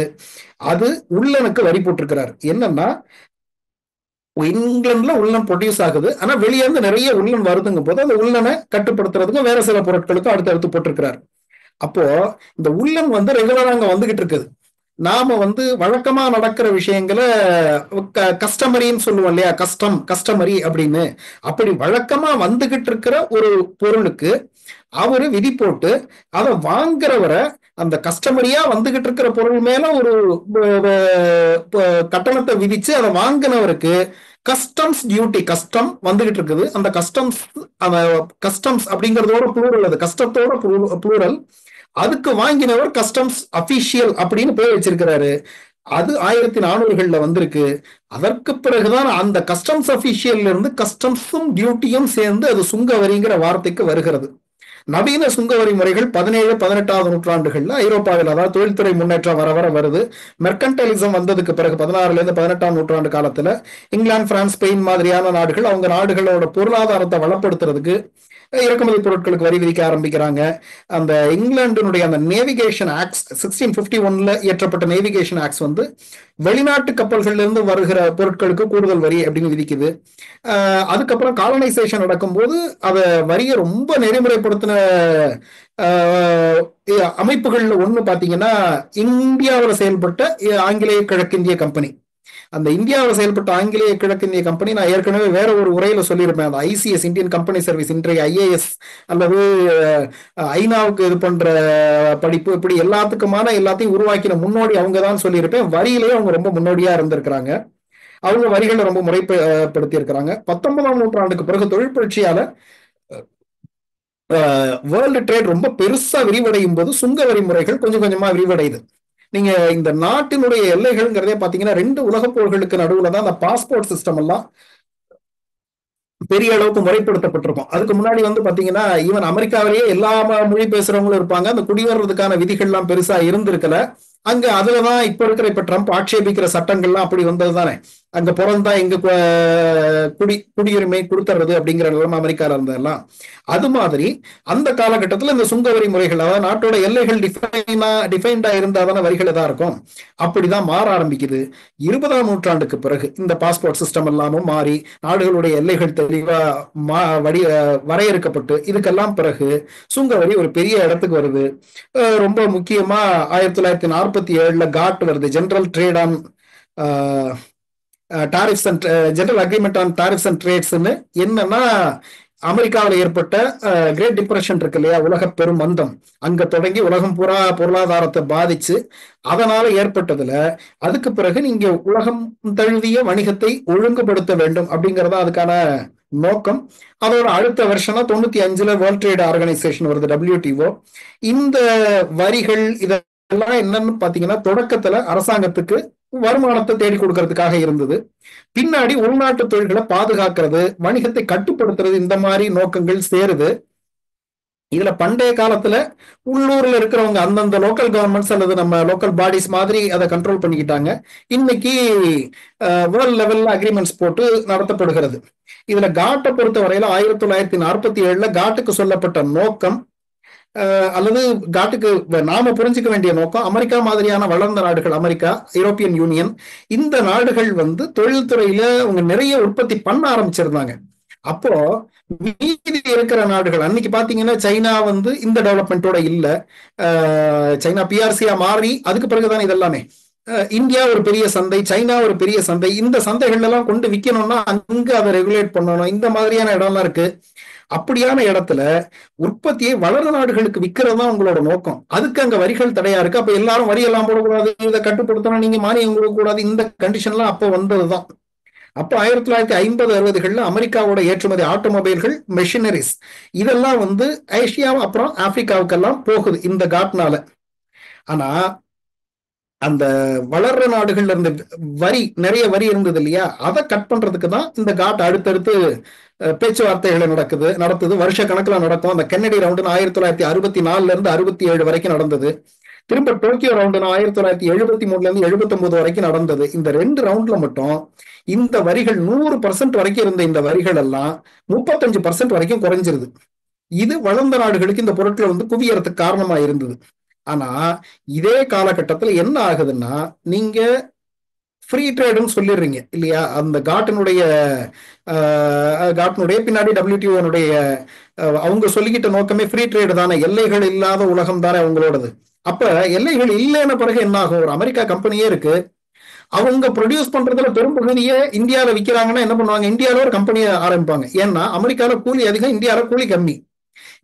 Speaker 3: அது உள்ளனுக்கு வரி போட்டிருக்கிறார். என்னன்னா இங்கிலாந்துல உள்ளன் ப்ரொடியூஸ் ஆகுது, ஆனா வெளியே இருந்து நிறைய உள்ளன் வருதுங்க போது அந்த உள்ளனை கட்டுப்படுத்துறதுக்கு வேற சில பொருட்களுக்கும் அடுத்தடுத்து போட்டிருக்கிறார். அப்போ இந்த உள்ளன் ரெகுலரா அங்க வந்துகிட்டு இருக்குது. நாம வழக்கமா நடக்கிற விஷயங்களை கஸ்டமரின்னு சொல்லுவோம் இல்லையா, கஸ்டமரி அப்படின்னு. அப்படி வழக்கமா வந்துகிட்டு இருக்கிற ஒரு பொருளுக்கு அவரு விதி போட்டு அதை வாங்குறவரை, அந்த கஸ்டமரியா வந்துகிட்டு இருக்கிற பொருள் மேல ஒரு கட்டணத்தை விதிச்சு அதை வாங்கினவருக்கு கஸ்டம்ஸ் டியூட்டி, கஸ்டம் வந்துகிட்டு இருக்குது. அந்த கஸ்டம்ஸ் அப்படிங்கறதோட ப்ளூரல், அது கஸ்டத்தோட ப்ளூரல். அதுக்கு வாங்கினவர் கஸ்டம்ஸ் அபிஷியல் அப்படின்னு பேர் வச்சிருக்கிறாரு. அது 1400கள்ல வந்திருக்கு. அதற்கு பிறகுதான் அந்த கஸ்டம்ஸ் அபிஷியல்ல இருந்து கஸ்டம்ஸும் டியூட்டியும் சேர்ந்து அது சுங்க வரிங்கிற வார்த்தைக்கு வருகிறது. நவீன சுங்கவரி முறைகள் 17, 18வது நூற்றாண்டுகள்ல ஐரோப்பாவில், அதாவது தொழில்துறை முன்னேற்றம் வர வர வருது. மெர்கன்டைலிசம் வந்ததுக்கு பிறகு 16ல இருந்து 18ஆம் நூற்றாண்டு காலத்துல இங்கிலாந்து, பிரான்ஸ், ஸ்பெயின் மாதிரியான நாடுகள் அவங்க நாடுகளோட பொருளாதாரத்தை வளப்படுத்துறதுக்கு இறக்குமதி பொருட்களுக்கு வரி விதிக்க ஆரம்பிக்கிறாங்க. அந்த இங்கிலாந்தினுடைய அந்த நேவிகேஷன் ஆக்ட்ஸ் 1651ல இயற்றப்பட்ட நேவிகேஷன் ஆக்ட்ஸ் வெளிநாட்டு கப்பல்கள்ல இருந்து வருகிற பொருட்களுக்கு கூடுதல் வரி அப்படின்னு விதிக்குது. அதுக்கப்புறம் காலனைசேஷன் நடக்கும்போது அதை வரியை ரொம்ப நெறிமுறைப்படுத்தின அமைப்புகள்ல ஒண்ணு பாத்தீங்கன்னா இந்தியாவில் செயல்பட்ட ஆங்கிலேய கிழக்கிந்திய கம்பெனி. அந்த இந்தியாவில் செயல்பட்ட ஆங்கிலேய கிழக்கிந்திய கம்பெனி நான் ஏற்கனவே வேற ஒரு உரையில சொல்லியிருப்பேன். அந்த ICS, இந்தியன் கம்பெனி சர்வீஸ், இன்றைய IAS அல்லது ஐநாவுக்கு இது பண்ற படிப்பு, இப்படி எல்லாத்தையும் உருவாக்கின முன்னோடி அவங்க தான் சொல்லியிருப்பேன். வரியிலேயே அவங்க ரொம்ப முன்னோடியா இருந்திருக்கிறாங்க. அவங்க வரிகளை ரொம்ப முறைப்படுத்தி இருக்கிறாங்க. 19ஆம் நூற்றாண்டுக்கு பிறகு தொழில் புரட்சியால வேர்ல்டு ட்ரேட் ரொம்ப பெருசா விரிவடையும் போது சுங்க வரி முறைகள் கொஞ்சம் கொஞ்சமா விரிவடையுது. நீங்க இந்த நாட்டினுடைய எல்லைகள்ங்கிறதே பாத்தீங்கன்னா 2 உலகப் போர்களுக்கு நடுவுல தான் அந்த பாஸ்போர்ட் சிஸ்டம் எல்லாம் பெரிய அளவுக்கு முறைப்படுத்தப்பட்டிருக்கும். அதுக்கு முன்னாடி பாத்தீங்கன்னா ஈவன் அமெரிக்காவிலேயே எல்லா மொழி பேசுறவங்களும் இருப்பாங்க. அந்த குடிவர்றதுக்கான விதிகள்லாம் பெருசா இருந்திருக்கல அங்க. அதுலதான் இப்ப ட்ரம்ப் ஆட்சேபிக்கிற சட்டங்கள்லாம் அப்படி வந்தது தானே. அங்க பிறந்தா எங்க குடியுரிமை கொடுத்துறது அப்படிங்கிற நிலைமை அமெரிக்கால இருந்ததெல்லாம். அது மாதிரி அந்த காலகட்டத்தில் இந்த சுங்கவரி முறைகள், அதாவது நாட்டோட எல்லைகள் டிஃபைன்டா இருந்தாதான வரிகள் தான் இருக்கும். அப்படிதான் மாற ஆரம்பிக்குது. 20ஆம் நூற்றாண்டுக்கு பிறகு இந்த பாஸ்போர்ட் சிஸ்டம் எல்லாமும் மாறி நாடுகளுடைய எல்லைகள் தெளிவா வரையறுக்கப்பட்டு இதுக்கெல்லாம் பிறகு சுங்கவரி ஒரு பெரிய இடத்துக்கு வருது. ரொம்ப முக்கியமா 1947ல காட் வருது, general trade on tariffs and general agreement on tariffs and ட்ரேட்ஸ்ன்னு. என்னன்னா அமெரிக்காவில் ஏற்பட்ட கிரேட் டிப்ரெஷன் இருக்கு இல்லையா, உலக பெரும் மந்தம், அங்க தொடங்கி உலகம் பூரா பொருளாதாரத்தை பாதிச்சு அதனால ஏற்பட்டதுல அதுக்கு பிறகு நீங்க உலகம் தழுவிய வணிகத்தை ஒழுங்குபடுத்த வேண்டும் அப்படிங்கறதா அதுக்கான நோக்கம். அதோட அடுத்த வருஷனா 95ல வேர்ல்ட் ட்ரேட் ஆர்கனைசேஷன் வருது, WTO. இந்த வரிகள் இதெல்லாம் என்னன்னு பாத்தீங்கன்னா தொடக்கத்துல அரசாங்கத்துக்கு வருமானத்தை தேடி கொடுக்கறதுக்காக இருந்தது. பின்னாடி உள்நாட்டு தொழில்களை பாதுகாக்கிறது, வணிகத்தை கட்டுப்படுத்துறது, இந்த மாதிரி நோக்கங்கள் சேருது. இதுல பண்டைய காலத்துல உள்ளூர்ல இருக்கிறவங்க அந்தந்த லோக்கல் கவர்மெண்ட்ஸ் அல்லது நம்ம லோக்கல் பாடிஸ் மாதிரி அதை கண்ட்ரோல் பண்ணிக்கிட்டாங்க. இன்னைக்கு வேர்ல்ட் லெவல்ல அக்ரிமெண்ட்ஸ் போட்டு நடத்தப்படுகிறது. இதுல காட்டை பொறுத்த வரையில 1947ல காட்டுக்கு சொல்லப்பட்ட நோக்கம் அல்லது காட்டுக்கு நாம புரிஞ்சுக்க வேண்டிய நோக்கம், அமெரிக்கா மாதிரியான வளர்ந்த நாடுகள், அமெரிக்கா, யூரோப்பியன் யூனியன், இந்த நாடுகள் தொழில்துறையில அவங்க நிறைய உற்பத்தி பண்ண ஆரம்பிச்சிருந்தாங்க. அப்போ மீதி இருக்கிற நாடுகள் அன்னைக்கு பாத்தீங்கன்னா சைனா இந்த டெவலப்மெண்ட்டோட இல்ல. சைனா பிஆர்சியா மாறி அதுக்கு பிறகுதான் இதெல்லாமே. இந்தியா ஒரு பெரிய சந்தை, சைனா ஒரு பெரிய சந்தை. இந்த சந்தைகள் எல்லாம் கொண்டு விற்கணும்னா அங்க அதை ரெகுலேட் பண்ணணும். இந்த மாதிரியான இடம்லாம் இருக்கு. அப்படியான இடத்துல உற்பத்தியை வளர்ந்த நாடுகளுக்கு விற்கிறது தான் உங்களோட நோக்கம். அதுக்கு அங்க வரிகள் தடையா இருக்கு. அப்ப எல்லாரும் வரி எல்லாம் போடக்கூடாது, இதை கட்டுப்படுத்தணும், நீங்க மானியம் கொடுக்க கூடாது. இந்த கண்டிஷன்லாம் அப்ப வந்ததுதான். அப்போ 1950-60களில் அமெரிக்காவோட ஏற்றுமதி ஆட்டோமொபைல்கள், மெஷினரிஸ் இதெல்லாம் ஏசியா அப்புறம் ஆப்பிரிக்காவுக்கெல்லாம் போகுது இந்த காட்னால. ஆனா அந்த வளர்ற நாடுகள்ல இருந்த நிறைய வரி இருந்தது இல்லையா, அதை கட் பண்றதுக்கு தான் இந்த காட் அடுத்தடுத்து பேச்சுவார்த்தைகளை நடத்துது. வருஷ கணக்கில் நடக்கும். அந்த கென்னடி ரவுண்டு 1964 இருந்து 67 வரைக்கும் நடந்தது. திரும்ப டோக்கியோ ரவுண்டு 1973 இருந்து 79 வரைக்கும் நடந்தது. இந்த 2 ரவுண்ட்ல மட்டும் இந்த வரிகள் 100% வரைக்கும் இருந்த இந்த வரிகள் எல்லாம் 35% வரைக்கும் குறைஞ்சிருது. இது வளர்ந்த நாடுகளுக்கு இந்த பொருட்கள் குவியறதுக்கு காரணமா இருந்தது. ஆனா இதே காலகட்டத்தில் என்ன ஆகுதுன்னா, நீங்க ஃப்ரீ ட்ரேடுன்னு சொல்லிடுறீங்க இல்லையா, அந்த காட்டினுடைய பின்னாடி WTO அவங்க சொல்லிக்கிட்ட நோக்கமே ஃப்ரீ ட்ரேடு தானே, எல்லைகள் இல்லாத உலகம் தானே அவங்களோடது. அப்ப எல்லைகள் இல்லைன்னு பிறகு என்ன ஆகும்? ஒரு அமெரிக்கா கம்பெனியே இருக்கு, அவங்க ப்ரொடியூஸ் பண்றதுல பெரும்பகுதியே இந்தியாவில விற்கிறாங்கன்னா என்ன பண்ணுவாங்க? இந்தியாவில ஒரு கம்பெனியை ஆரம்பிப்பாங்க. ஏன்னா அமெரிக்கால கூலி அதிகம், இந்தியாவில கூலி கம்மி.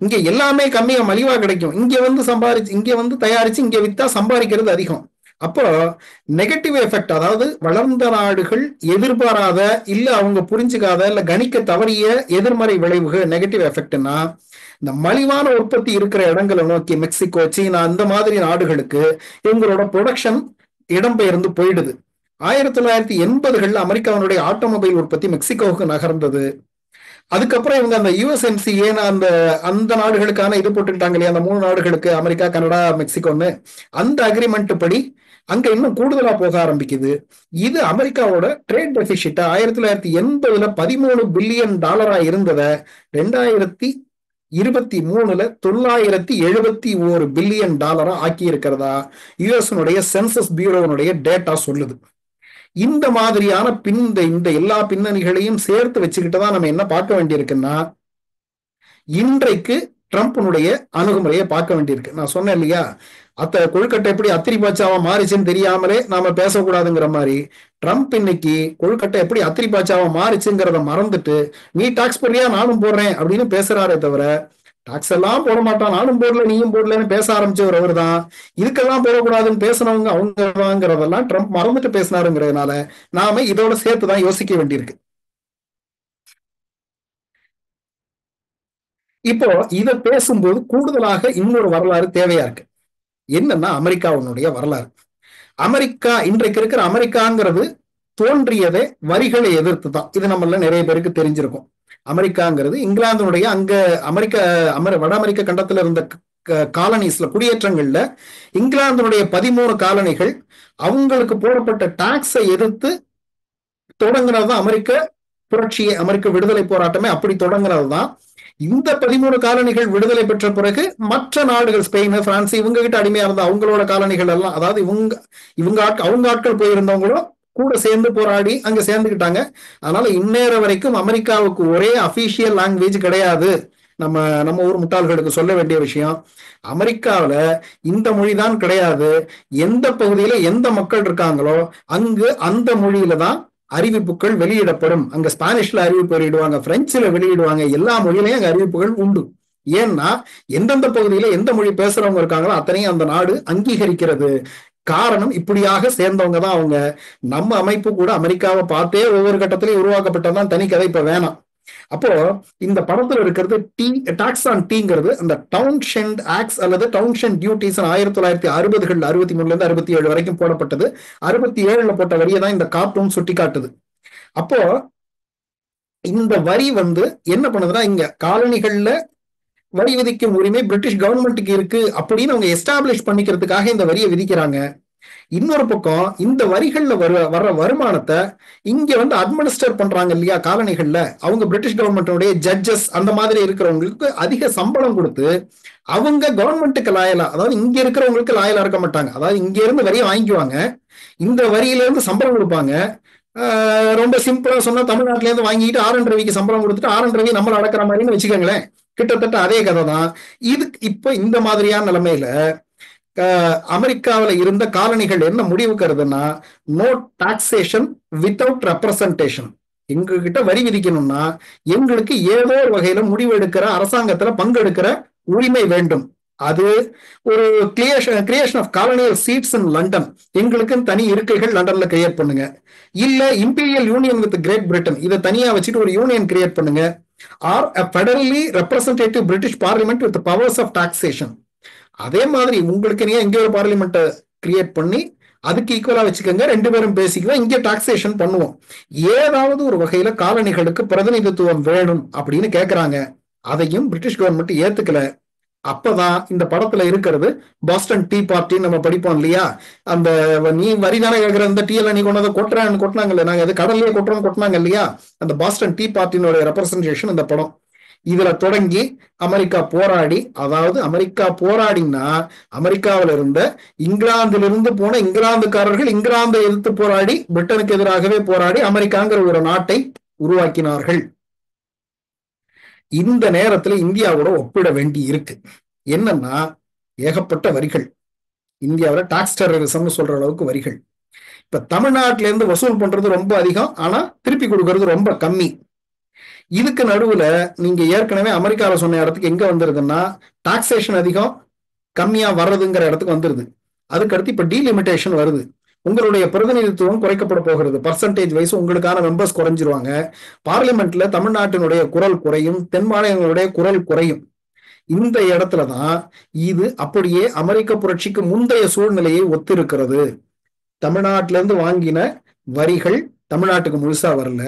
Speaker 3: இங்க எல்லாமே கம்மியா மலிவா கிடைக்கும். இங்க சம்பாரிச்சு இங்க தயாரிச்சு இங்க வித்தா சம்பாதிக்கிறது அதிகம். அப்போ நெகட்டிவ் எஃபெக்ட், அதாவது வளர்ந்த நாடுகள் எதிர்பாராத, இல்ல அவங்க புரிஞ்சுக்காத, இல்ல கணிக்க தவறிய எதிர்மறை விளைவுகள் நெகட்டிவ் எஃபெக்ட்னா, இந்த மலிவான உற்பத்தி இருக்கிற இடங்களை நோக்கி மெக்சிகோ, சீனா இந்த மாதிரி நாடுகளுக்கு இவங்களோட ப்ரொடக்ஷன் இடம்பெயர்ந்து போயிடுது. 1980களில் அமெரிக்காவினுடைய ஆட்டோமொபைல் உற்பத்தி மெக்சிகோவுக்கு நகர்ந்தது. அதுக்கப்புறம் இவங்க அந்த USMCA அந்த நாடுகளுக்கான இது போட்டுக்கிட்டாங்க இல்லையா, அந்த 3 நாடுகளுக்கு, அமெரிக்கா, கனடா, மெக்சிகோன்னு. அந்த அக்ரிமெண்ட் படி அங்க இன்னும் கூடுதலா போக ஆரம்பிக்குது. இது அமெரிக்காவோட ட்ரேட் டெபிசிட் 1980ல $13 பில்லியன் இருந்ததை 2023ல $971 பில்லியன் ஆக்கி இருக்கிறதா யுஎஸ்னுடைய சென்சஸ் பியூரோனுடைய டேட்டா சொல்லுது. இந்த மாதிரியான இந்த எல்லா பின்னணிகளையும் சேர்த்து வச்சுக்கிட்டுதான் நம்ம என்ன பார்க்க வேண்டியிருக்குன்னா, இன்றைக்கு ட்ரம்ப்னுடைய அணுகுமுறையை பார்க்க வேண்டியிருக்கு. நான் சொன்னேன் இல்லையா, கொழுக்கட்டை எப்படி அத்திரி பாச்சாவா மாறிச்சுன்னு தெரியாமலே நாம பேசக்கூடாதுங்கிற மாதிரி, ட்ரம்ப் இன்னைக்கு கொழுக்கட்டை எப்படி அத்திரி பாச்சாவா மாறிச்சுங்கிறத மறந்துட்டு, நீ டாக்ஸ் போடுறியா நானும் போடுறேன் அப்படின்னு பேசுறாரே தவிர, டாக்ஸ் எல்லாம் போட மாட்டான், நானும் போடல நீயும் போடலன்னு பேச ஆரம்பிச்சவர் அவர் தான். இதுக்கெல்லாம் போடக்கூடாதுன்னு பேசினவங்க அவங்க தாங்கிறதெல்லாம் ட்ரம்ப் மறந்துட்டு பேசினாருங்கிறதுனால நாம இதோட சேர்த்துதான் யோசிக்க வேண்டியிருக்கு. இப்போ இதை பேசும்போது கூடுதலாக இன்னொரு வரலாறு தேவையா இருக்கு. என்னன்னா அமெரிக்காவுடைய வரலாறு. அமெரிக்கா, இன்றைக்கு இருக்கிற அமெரிக்காங்கிறது தோன்றியதே வரிகளை எதிர்த்து தான். இது நம்மள நிறைய பேருக்கு தெரிஞ்சிருக்கும். அமெரிக்காங்கிறது இங்கிலாந்தினுடைய வட அமெரிக்க கண்டத்துல இருந்த காலனிஸ்ல, குடியேற்றங்கள்ல இங்கிலாந்தினுடைய 13 காலனிகள் அவங்களுக்கு போடப்பட்ட டாக்ஸை எதிர்த்து தொடங்குனதுதான் அமெரிக்க புரட்சியை, அமெரிக்க விடுதலை போராட்டமே அப்படி தொடங்குனதுதான். இந்த 13 காலனிகள் விடுதலை பெற்ற பிறகு மற்ற நாடுகள், ஸ்பெயின், பிரான்ஸ், இவங்க கிட்ட அடிமையா இருந்த அவங்களோட காலனிகள் எல்லாம், அதாவது அவங்க ஆட்கள் போயிருந்தவங்களும் கூட சேர்ந்து போராடி அங்க சேர்ந்துக்கிட்டாங்க. அதனால இந்நேர வரைக்கும் அமெரிக்காவுக்கு ஒரே அபிஷியல் லாங்குவேஜ் கிடையாது. நம்ம ஊர் முட்டாள்களுக்கு சொல்ல வேண்டிய விஷயம், அமெரிக்காவில இந்த மொழிதான் கிடையாது. எந்த பகுதியில எந்த மக்கள் இருக்காங்களோ அங்கு அந்த மொழியில தான் அறிவிப்புகள் வெளியிடப்படும். அங்க ஸ்பானிஷ்ல அறிவிப்பு வெளியிடுவாங்க, பிரெஞ்சுல வெளியிடுவாங்க, எல்லா மொழியிலையும் அங்க அறிவிப்புகள் உண்டு. ஏன்னா எந்தெந்த பகுதியில எந்த மொழி பேசுறவங்க இருக்காங்களோ அத்தனையும் அந்த நாடு அங்கீகரிக்கிறது. காரணம், இப்படியாக சேர்ந்தவங்க தான் அவங்க. நம்ம அமைப்பு கூட அமெரிக்காவை பார்த்தே ஒவ்வொரு கட்டத்திலையும் உருவாக்கப்பட்டதான், தனி கதை இப்ப வேணாம். அப்போ இந்த படத்துல இருக்கிறது டாக்ஸ் ஆன் டீங்கிறது அந்த டவுன்ஷெண்ட் ஆக்ட்ஸ் அல்லது டவுன்ஷெண்ட் டியூட்டிஸ் 1960 63 இருந்து 67 வரைக்கும் போடப்பட்டது. 67 போட்ட வரியை தான் இந்த கார்ட்டூன் சுட்டி காட்டுது. அப்போ இந்த வரி என்ன பண்ணுதுன்னா, இங்க காலனிகள்ல வரி விதிக்கும் உரிமை பிரிட்டிஷ் கவர்மெண்ட்டுக்கு இருக்கு அப்படின்னு அவங்க எஸ்டாப்ளிஷ் பண்ணிக்கிறதுக்காக இந்த வரியை விதிக்கிறாங்க. இன்னொரு பக்கம் இந்த வரிகள்ல வர்ற வருமானத்தை இங்க அட்மினிஸ்டர் பண்றாங்க இல்லையா காலனிகள்ல, அவங்க பிரிட்டிஷ் கவர்மெண்டோடைய ஜட்ஜஸ் அந்த மாதிரி இருக்கிறவங்களுக்கு அதிக சம்பளம் கொடுத்து அவங்க கவர்மெண்ட்டுக்கு லாயலா, அதாவது இங்க இருக்கிறவங்களுக்கு லாயலா இருக்க மாட்டாங்க. அதாவது இங்க இருந்து வரியை வாங்கிக்குவாங்க, இந்த வரியில இருந்து சம்பளம் கொடுப்பாங்க. ரொம்ப சிம்பிளா சொன்னா தமிழ்நாட்டில இருந்து வாங்கிட்டு R.N. ரவிக்கு சம்பளம் கொடுத்துட்டு R.N. ரவி நம்மள அடக்கிற மாதிரின்னு வச்சுக்கோங்களேன். கிட்டத்தட்ட அதே கதை தான் இது. இப்ப இந்த மாதிரியான நிலைமையில அமெரிக்காவில் இருந்த காலனிகள் என்ன முடிவுக்கிறதுனா, நோ டாக்ஸேஷன் வித்தவுட் ரெப்ரசன்டேஷன். எங்ககிட்ட வரி விதிக்கணும்னா எங்களுக்கு ஏதோ ஒரு வகையில முடிவு எடுக்கிற, அரசாங்கத்துல பங்கெடுக்கிற உரிமை வேண்டும். அது ஒரு creation of colonial seats in London, எங்களுக்கு தனி இருக்கைகள் லண்டன்ல கிரியேட் பண்ணுங்க. இல்ல imperial union with Great Britain, இதை தனியா வச்சுட்டு ஒரு யூனியன் கிரியேட் பண்ணுங்க. Or federally representative British parliament with powers of taxation. அதே மாதிரி உங்களுக்கு நீங்க இங்க ஒரு பார்லிமெண்ட்டை கிரியேட் பண்ணி அதுக்கு ஈக்குவலா வச்சுக்கோங்க, ரெண்டு பேரும் பேசிக்குவோம், இங்க டாக்ஸேஷன் பண்ணுவோம். ஏதாவது ஒரு வகையில காலனிகளுக்கு பிரதிநிதித்துவம் வேணும் அப்படின்னு கேட்கிறாங்க. அதையும் பிரிட்டிஷ் கவர்மெண்ட் ஏத்துக்கல. அப்பதான் இந்த படத்துல இருக்கிறது பாஸ்டன் டீ பார்ட்டின்னு நம்ம படிப்போம் இல்லையா, அந்த நீ வரி தானே கேட்கிற, இந்த டீ எல்லாம் நீ கொண்டதை கொட்டுறான்னு நாங்க அது கடல்லையே கொட்டுறாங்க இல்லையா, அந்த பாஸ்டன் டீ பார்ட்டினுடைய ரெப்ரசன்டேஷன் இந்த படம். இதுல தொடங்கி அமெரிக்கா போராடி, அதாவது அமெரிக்கா போராடினா அமெரிக்காவில இருந்த இங்கிலாந்திலிருந்து போன இங்கிலாந்துக்காரர்கள் இங்கிலாந்தை எதிர்த்து போராடி பிரிட்டனுக்கு எதிராகவே போராடி அமெரிக்காங்கிற ஒரு நாட்டை உருவாக்கினார்கள். இந்த நேரத்துல இந்தியாவோட ஒப்பிட வேண்டி இருக்கு. என்னன்னா, ஏகப்பட்ட வரிகள், இந்தியாவில் டாக்ஸ் டெரரிசம்னு சொல்ற அளவுக்கு வரிகள். இப்ப தமிழ்நாட்டில இருந்து வசூல் பண்றது ரொம்ப அதிகம், ஆனா திருப்பி கொடுக்கறது ரொம்ப கம்மி. இதுக்கு நடுவுல நீங்க ஏற்கனவே அமெரிக்காவில் சொன்ன இடத்துக்கு எங்க வந்துருதுன்னா, டாக்ஸேஷன் அதிகம் கம்மியா வர்றதுங்கிற இடத்துக்கு வந்துருது. அதுக்கடுத்து இப்ப டீலிமிட்டேஷன் வருது. உங்களுடைய பிரதிநிதித்துவம் குறைக்கப்பட போகிறது. பர்சன்டேஜ் வைஸ் உங்களுக்கான மெம்பர்ஸ் குறைஞ்சிருவாங்க. பார்லிமெண்ட்ல தமிழ்நாட்டினுடைய குரல் குறையும், தென் மாநிலங்களுடைய குரல் குறையும். இந்த இடத்துலதான் இது அப்படியே அமெரிக்க புரட்சிக்கு முந்தைய சூழ்நிலையை ஒத்திருக்கிறது. தமிழ்நாட்டில இருந்து வாங்கின வரிகள் தமிழ்நாட்டுக்கு முழுசா வரல,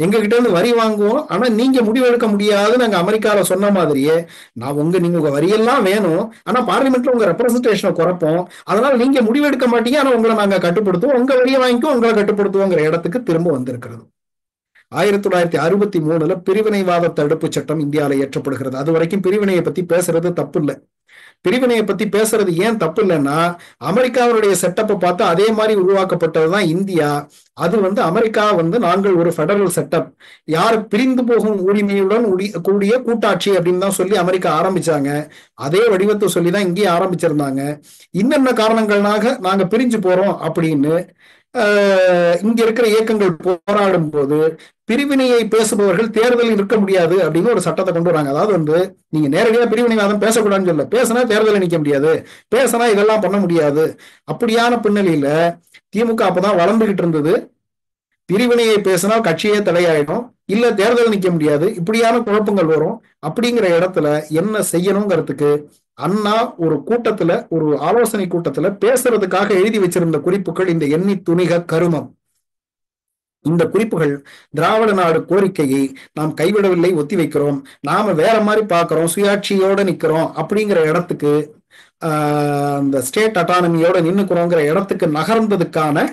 Speaker 3: எங்க கிட்ட இருந்து வரி வாங்குவோம், ஆனா நீங்க முடிவெடுக்க முடியாது. நாங்க அமெரிக்கால சொன்ன மாதிரியே நீங்க உங்க வரியெல்லாம் வேணும், ஆனா பார்லிமெண்ட்ல உங்க ரெப்ரசன்டேஷனை குறைப்போம், அதனால நீங்க முடிவெடுக்க மாட்டீங்க, ஆனா உங்களை நாங்க கட்டுப்படுத்துவோம், உங்க வரியை வாங்கிக்கோ, உங்களை கட்டுப்படுத்துவோங்கிற இடத்துக்கு திரும்ப வந்திருக்கிறது. 1963 பிரிவினைவாத தடுப்பு சட்டம் இந்தியாவில இயற்றப்படுகிறது. அது வரைக்கும் பிரிவினையை பத்தி பேசுறது தப்பு இல்லை. பிரிவினையை பத்தி பேசுறது ஏன் தப்பு இல்லைன்னா, அமெரிக்காவுடைய செட்டப்பை பார்த்து அதே மாதிரி உருவாக்கப்பட்டதுதான் இந்தியா. அது அமெரிக்கா நாங்கள் ஒரு ஃபெடரல் செட்டப், யார் பிரிந்து போகும் உரிமையுடன் கூடிய கூட்டாட்சி அப்படின்னு தான் சொல்லி அமெரிக்கா ஆரம்பிச்சாங்க. அதே வடிவத்தை சொல்லிதான் இங்கேயே ஆரம்பிச்சிருந்தாங்க. இன்னென்ன காரணங்கள்னாக நாங்க பிரிஞ்சு போறோம் அப்படின்னு இங்க இருக்கிற இயக்கங்கள் போராடும் போது பிரிவினையை பேசுபவர்கள் தேர்தலில் இருக்க முடியாது அப்படின்னு ஒரு சட்டத்தை கொண்டு வராங்க. அதாவது நீங்க நேரடியா பிரிவினைவாதம் பேசக்கூடாதுன்னு சொல்ல, பேசினா தேர்தலில் நிக்க முடியாது, பேசினா இதெல்லாம் பண்ண முடியாது. அப்படியான பின்னணியில திமுக அப்பதான் வளர்ந்துகிட்டு இருந்தது. பிரிவினையை பேசினா கட்சியே தலையாயிடும், இல்ல தேர்தல் நிக்க முடியாது, இப்படியான குழப்பங்கள் வரும். அப்படிங்கிற இடத்துல என்ன செய்யணுங்கிறதுக்கு அண்ணா ஒரு கூட்டத்துல, ஒரு ஆலோசனை கூட்டத்துல பேசுறதுக்காக எழுதி வச்சிருந்த குறிப்புகள் இந்த எண்ணி துணிக கருமம். இந்த குறிப்புகள் திராவிட நாடு கோரிக்கையை நாம் கைவிடவில்லை, ஒத்தி வைக்கிறோம், நாம வேற மாதிரி பாக்குறோம், சுயாட்சியோட நிக்கிறோம் அப்படிங்கிற இடத்துக்கு, அந்த ஸ்டேட் அட்டானமியோட நின்னுக்கிறோங்கிற இடத்துக்கு நகர்ந்ததுக்கான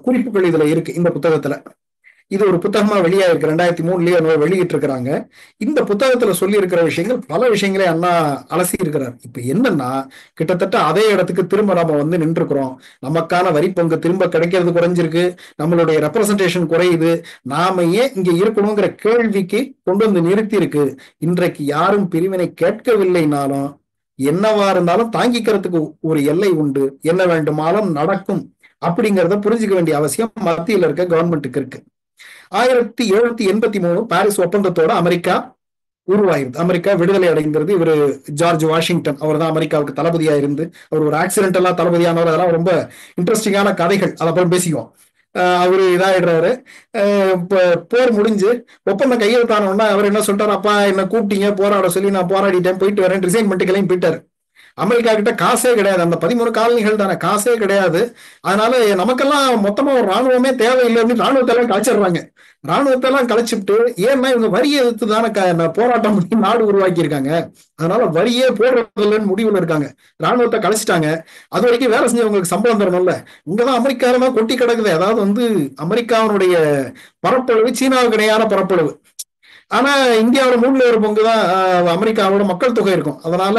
Speaker 3: குறிப்புகள் இதுல இருக்கு இந்த புத்தகத்துல. இது ஒரு புத்தகமா வெளியாயிருக்கு, 2003 வெளியிட்டு இருக்கிறாங்க. இந்த புத்தகத்துல சொல்லி இருக்கிற விஷயங்கள் பல விஷயங்களே அண்ணா அலசி இருக்கிறார். இப்ப என்னன்னா, கிட்டத்தட்ட அதே இடத்துக்கு திரும்ப நாம நின்றுக்கிறோம். நமக்கான வரி பங்கு திரும்ப கிடைக்கிறது குறைஞ்சிருக்கு, நம்மளுடைய ரெப்ரசன்டேஷன் குறையுது, நாம ஏன் இங்க இருக்கணுங்கிற கேள்விக்கு கொண்டு வந்து நிறுத்தி இருக்கு. இன்றைக்கு யாரும் பிரிவினை கேட்கவில்லைனாலும் என்னவா இருந்தாலும் தாங்கிக்கிறதுக்கு ஒரு எல்லை உண்டு, என்ன வேண்டுமானாலும் நடக்கும் அப்படிங்கிறத புரிஞ்சுக்க வேண்டிய அவசியம் மத்தியில் இருக்க கவர்மெண்ட்டுக்கு இருக்கு. 1783 பாரிஸ் ஒப்பந்தத்தோட அமெரிக்கா உருவாயிருது, அமெரிக்கா விடுதலை அடைங்கிறது. இவரு ஜார்ஜ் வாஷிங்டன், அவர் தான் அமெரிக்காவுக்கு தளபதியா இருந்து, அவர் ஒரு ஆக்சிடென்டலா தளபதியானவர். அதெல்லாம் ரொம்ப இன்ட்ரெஸ்டிங்கான கதைகள், அதை அப்புறம் பேசிக்குவோம். அவரு இதாயிடுறாரு. போர் முடிஞ்சு ஒப்பந்தம் கையெழுத்தானோன்னா அவர் என்ன சொல்லிட்டாரு, அப்பா என்ன கூப்பிட்டீங்க போராட சொல்லி நான் போராடிட்டேன், போயிட்டு வரேன், ரிசைன் பண்ணிட்டு கிளம்பி போயிட்டாரு. அமெரிக்கா கிட்ட காசே கிடையாது, அந்த 13 காலனிகள் தானே, காசே கிடையாது. அதனால நமக்கெல்லாம் மொத்தமா ஒரு ராணுவமே தேவையில்லை அப்படின்னு ராணுவத்தை எல்லாம் கலைச்சிடுறாங்க. ராணுவத்தை எல்லாம் கலைச்சிட்டு, ஏன்னா இவங்க வரியை எதிர்த்து தானே போராட்டம் பண்ணி நாடு உருவாக்கி இருக்காங்க, அதனால வரியே போடுறதில்லைன்னு முடிவுல இருக்காங்க. ராணுவத்தை கலைச்சிட்டாங்க. அது வரைக்கும் வேலை செஞ்சவங்களுக்கு சம்பளம் தரணும்ல. இங்கதான் அமெரிக்காரமா கொட்டி கிடக்குது. அதாவது அமெரிக்காவுடைய பரப்பளவு சீனாவுக்கு இணையான பரப்பளவு. ஆனா இந்தியாவோட 3 பங்கு தான் அமெரிக்காவோட மக்கள் தொகை இருக்கும். அதனால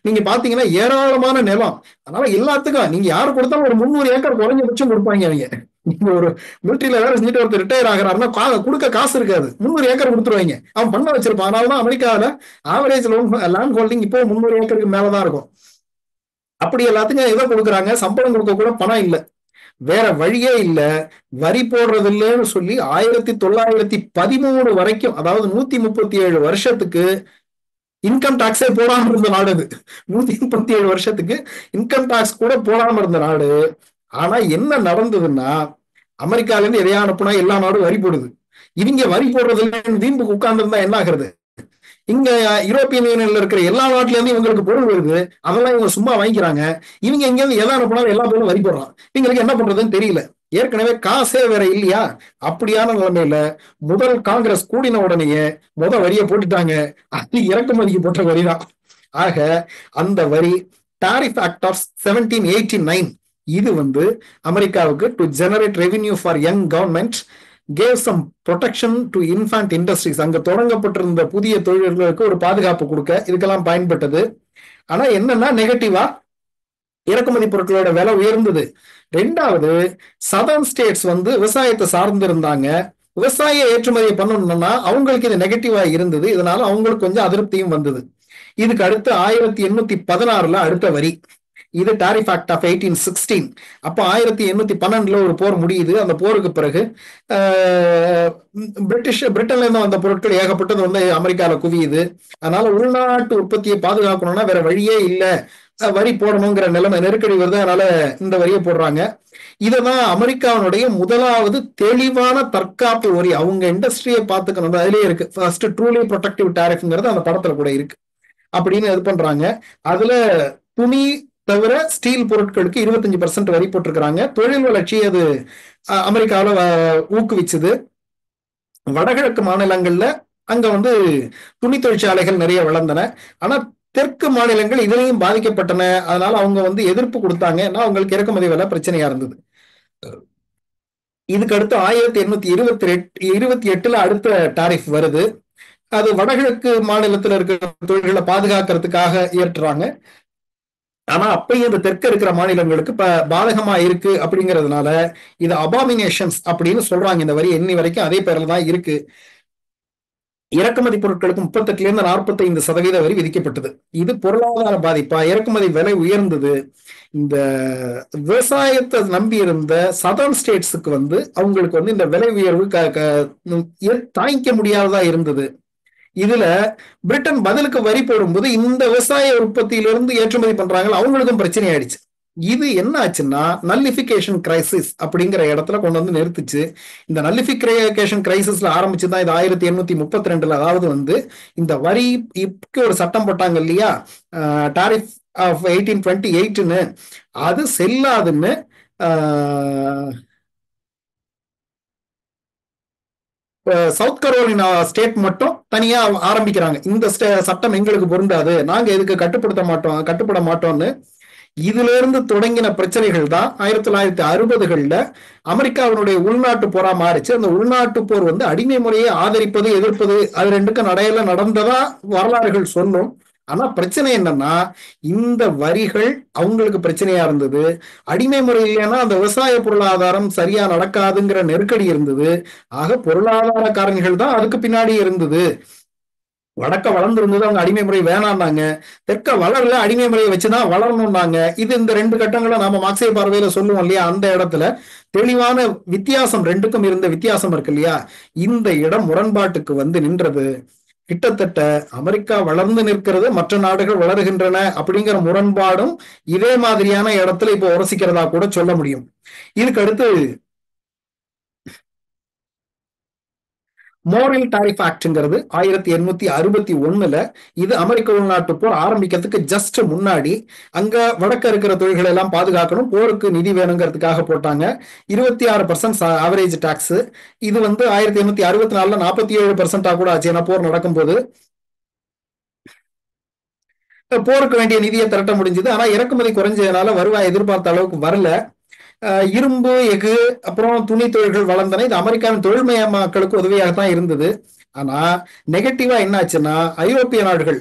Speaker 3: நீங்க பாத்தீங்கன்னா ஏராளமான நிலம். அதனால எல்லாத்துக்கும் நீங்க யாரு கொடுத்தாலும் ஒரு 300 ஏக்கர் குறைஞ்சபட்சம் கொடுப்பாங்க அவங்க. நீங்க ஒரு மிலிட்டரியில வேலை செஞ்சுட்டு ஒருத்தர் ரிட்டையர் ஆகிறாருன்னா கொடுக்க காசு இருக்காது, 300 ஏக்கர் கொடுத்துருவாங்க. அவன் பண்ண வச்சிருப்பான். அதனாலதான் அமெரிக்காவில ஆவரேஜ் லேண்ட் ஹோல்டிங் இப்போ 300 ஏக்கருக்கு மேலதான் இருக்கும். அப்படி எல்லாத்துக்கும் எதை கொடுக்குறாங்க, சம்பளம் கொடுக்க கூட பணம் இல்லை, வேற வழியே இல்ல, வரி போடுறது இல்லைன்னு சொல்லி 1913 வரைக்கும், அதாவது 137 வருஷத்துக்கு இன்கம் டாக்ஸே போடாம இருந்த நாடு அது. 137 வருஷத்துக்கு இன்கம் டாக்ஸ் கூட போடாம இருந்த நாடு. ஆனா என்ன நடந்ததுன்னா, அமெரிக்கால இருந்து எதையா அனுப்புனா எல்லா நாடும் வரி போடுது. இவங்க வரி போடுறது இல்லைன்னு வீம்புக்கு உட்கார்ந்து இருந்தா என்ன ஆகுறது? இங்க யூரோப்பியன் யூனியன்ல இருக்கிற எல்லா நாட்டுல இருந்து இவங்களுக்கு பொருள் வருது, அதெல்லாம் இவங்க சும்மா வாங்கிக்கிறாங்க. இவங்க எங்க இருந்து எதா அனுப்பினாலும் எல்லா பொருளும் வரி போடுறான். இவங்களுக்கு என்ன பண்றதுன்னு தெரியல. ஏற்கனவே காசே வேற இல்லையா? அப்படியான நிலைமையில முதல் காங்கிரஸ் கூடின உடனேயே வரியை போட்டுட்டாங்க. அது இறக்குமதிக்கு போட்ட வரிதான். ஆக அந்த வரி டாரிஃப் ஆக்ட் ஆஃப் 1789 இது அமெரிக்காவுக்கு to generate revenue for young government gave some protection to infant industries. அங்க தொடங்கப்பட்டிருந்த புதிய தொழில்களுக்கு ஒரு பாதுகாப்பு கொடுக்க இதுக்கெல்லாம் பயன்பட்டது. ஆனா என்னன்னா நெகட்டிவா இறக்குமதி பொருட்களோட விலை உயர்ந்தது. ரெண்டாவது, சதர்ன் ஸ்டேட்ஸ் விவசாயத்தை சார்ந்து இருந்தாங்க. விவசாய ஏற்றுமதியை பண்ணணும்னா அவங்களுக்கு இது நெகட்டிவா இருந்தது. இதனால அவங்களுக்கு கொஞ்சம் அதிருப்தியும் வந்தது. இதுக்கு அடுத்து 1816 அடுத்த வரி, இது டாரிஃப் ஆக்ட் ஆஃப் 1816. அப்போ 1812 ஒரு போர் முடியுது. அந்த போருக்கு பிறகு பிரிட்டன்ல இருந்து வந்த பொருட்கள் ஏகப்பட்டது அமெரிக்கால குவியுது. அதனால உள்நாட்டு உற்பத்தியை பாதுகாக்கணும்னா வேற வழியே இல்லை, வரி போடணுங்கிற நிலைமை நெருக்கடி வருது. அதனால இந்த வரியை போடுறாங்க. இததான் அமெரிக்காவுடைய முதலாவது தெளிவான தற்காப்பு வரி. அவங்க இண்டஸ்ட்ரியை பார்த்துக்கணும், அதுலயே இருக்கு. ஃபர்ஸ்ட் ட்ரூலி ப்ரொடெக்டிவ் டாரிஃப்ங்கிறது அந்த படத்துல கூட இருக்கு. அப்படின்னு இது பண்றாங்க. அதுல துணி தவிர ஸ்டீல் பொருட்களுக்கு 25% வரி போட்டிருக்கிறாங்க. தொழில் வளர்ச்சி அது அமெரிக்காவில் ஊக்குவிச்சது. வடகிழக்கு மாநிலங்கள்ல அங்க துணி தொழிற்சாலைகள் நிறைய வளர்ந்தன. ஆனா தெற்கு மாநிலங்கள் இதுலையும் பாதிக்கப்பட்டன. அதனால அவங்க எதிர்ப்பு கொடுத்தாங்க. அவங்களுக்கு இறக்குமதி விலை பிரச்சனையா இருந்தது. இதுக்கு அடுத்து 1828 அடுத்த டாரிஃப் வருது. அது வடகிழக்கு மாநிலத்தில் இருக்கிற தொழில்களை பாதுகாக்கிறதுக்காக ஏற்றுறாங்க. ஆனா அப்பயும் இந்த தெற்க இருக்கிற மாநிலங்களுக்கு பாதகமா இருக்கு. அப்படிங்கிறதுனால இது அபாமினேஷன்ஸ் அப்படின்னு சொல்றாங்க. இந்த வரி எண்ணி வரைக்கும் அதே பேர்ல தான் இருக்கு. இறக்குமதி பொருட்களுக்கு 38 45% வரி விதிக்கப்பட்டது. இது பொருளாதார பாதிப்பா? இறக்குமதி விலை உயர்ந்தது. இந்த விவசாயத்தை நம்பி இருந்த சதர்ன் ஸ்டேட்ஸுக்கு அவங்களுக்கு இந்த விலை உயர்வு தாங்கிக்க முடியாததா இருந்தது. இதுல பிரிட்டன் பதிலுக்கு வரி போடும்போது இந்த விவசாய உற்பத்தியிலிருந்து ஏற்றுமதி பண்றாங்க, அவங்களுக்கும் பிரச்சனை ஆயிடுச்சு. இது என்ன ஆச்சுன்னா நல்லிபிகேஷன் கிரைசிஸ் அப்படிங்கிற இடத்துல கொண்டு நிறுத்துச்சு. இந்த நல்லிபிகேஷன் கிரைசிஸ்ல ஆரம்பிச்சுதான் இது 1832. அதாவது இந்த வரிக்கு ஒரு சட்டம் போட்டாங்க இல்லையா, டாரிஃப் ஆஃப் 1828ன்னு, அது செல்லாதுன்னு சவுத் கரோலினா ஸ்டேட் மட்டும் தனியா ஆரம்பிக்கிறாங்க. இந்த சட்டம் எங்களுக்கு பொருந்தாது, நாங்க எதுக்கு கட்டுப்பட மாட்டோம்னு. இதுல இருந்து தொடங்கின பிரச்சனைகள் தான் 1960களில் அமெரிக்காவினுடைய உள்நாட்டு போரா மாறிச்சு. அந்த உள்நாட்டு போர் அடிமை முறையை ஆதரிப்பது எதிர்ப்பது அது ரெண்டுக்கும் நடையில நடந்ததா வரலாறுகள் சொல்லும். ஆனா பிரச்சனை என்னன்னா இந்த வரிகள் அவங்களுக்கு பிரச்சனையா இருந்தது. அடிமை முறை இல்லைன்னா அந்த விவசாய பொருளாதாரம் சரியா நடக்காதுங்கிற நெருக்கடி இருந்தது. ஆக பொருளாதார காரணிகள் தான் அதுக்கு பின்னாடி இருந்தது. வடக்க வளர்ந்துருந்தது, அவங்க அடிமை முறை வேணான்னாங்க. தெற்க வளரல, அடிமை முறையை வச்சுதான் வளரணும்னாங்க. இது இந்த 2 கட்டங்களும் நாம மார்க்சிய பார்வையில சொல்லுவோம் இல்லையா, அந்த இடத்துல தெளிவான வித்தியாசம், ரெண்டுக்கும் இருந்த வித்தியாசம் இருக்கு இல்லையா. இந்த இடம் முரண்பாட்டுக்கு நின்றது. கிட்டத்தட்ட அமெரிக்கா வளர்ந்து நிற்கிறது, மற்ற நாடுகள் வளருகின்றன அப்படிங்கிற முரண்பாடும் இதே மாதிரியான இடத்துல இப்போ உரசிக்கிறதா கூட சொல்ல முடியும். இதுக்கு அடுத்து மோரல் டாரிஃப் ஆக்ட்ங்கிறது 1861 இது அமெரிக்க உள்நாட்டு போர் ஆரம்பிக்கிறதுக்கு ஜஸ்ட் முன்னாடி அங்க வடக்க இருக்கிற தொழில்களை எல்லாம் பாதுகாக்கணும், போருக்கு நிதி வேணுங்கிறதுக்காக போட்டாங்க. 26% ஆவரேஜ் டாக்ஸ். இது 1864 47% கூட ஆச்சு. ஏன்னா போர் நடக்கும்போது போருக்கு வேண்டிய நிதியை திரட்ட முடிஞ்சது. ஆனா இறக்குமதி குறைஞ்சதுனால வருவாய் எதிர்பார்த்த அளவுக்கு வரல. இரும்பு, எஃகு, அப்புறம் துணி தொழில்கள் வளர்ந்தன. இது அமெரிக்காவின் தொழில்மயமாக்களுக்கு உதவியாகத்தான் இருந்தது. ஆனா நெகட்டிவா என்ன ஆச்சுன்னா, ஐரோப்பிய நாடுகள்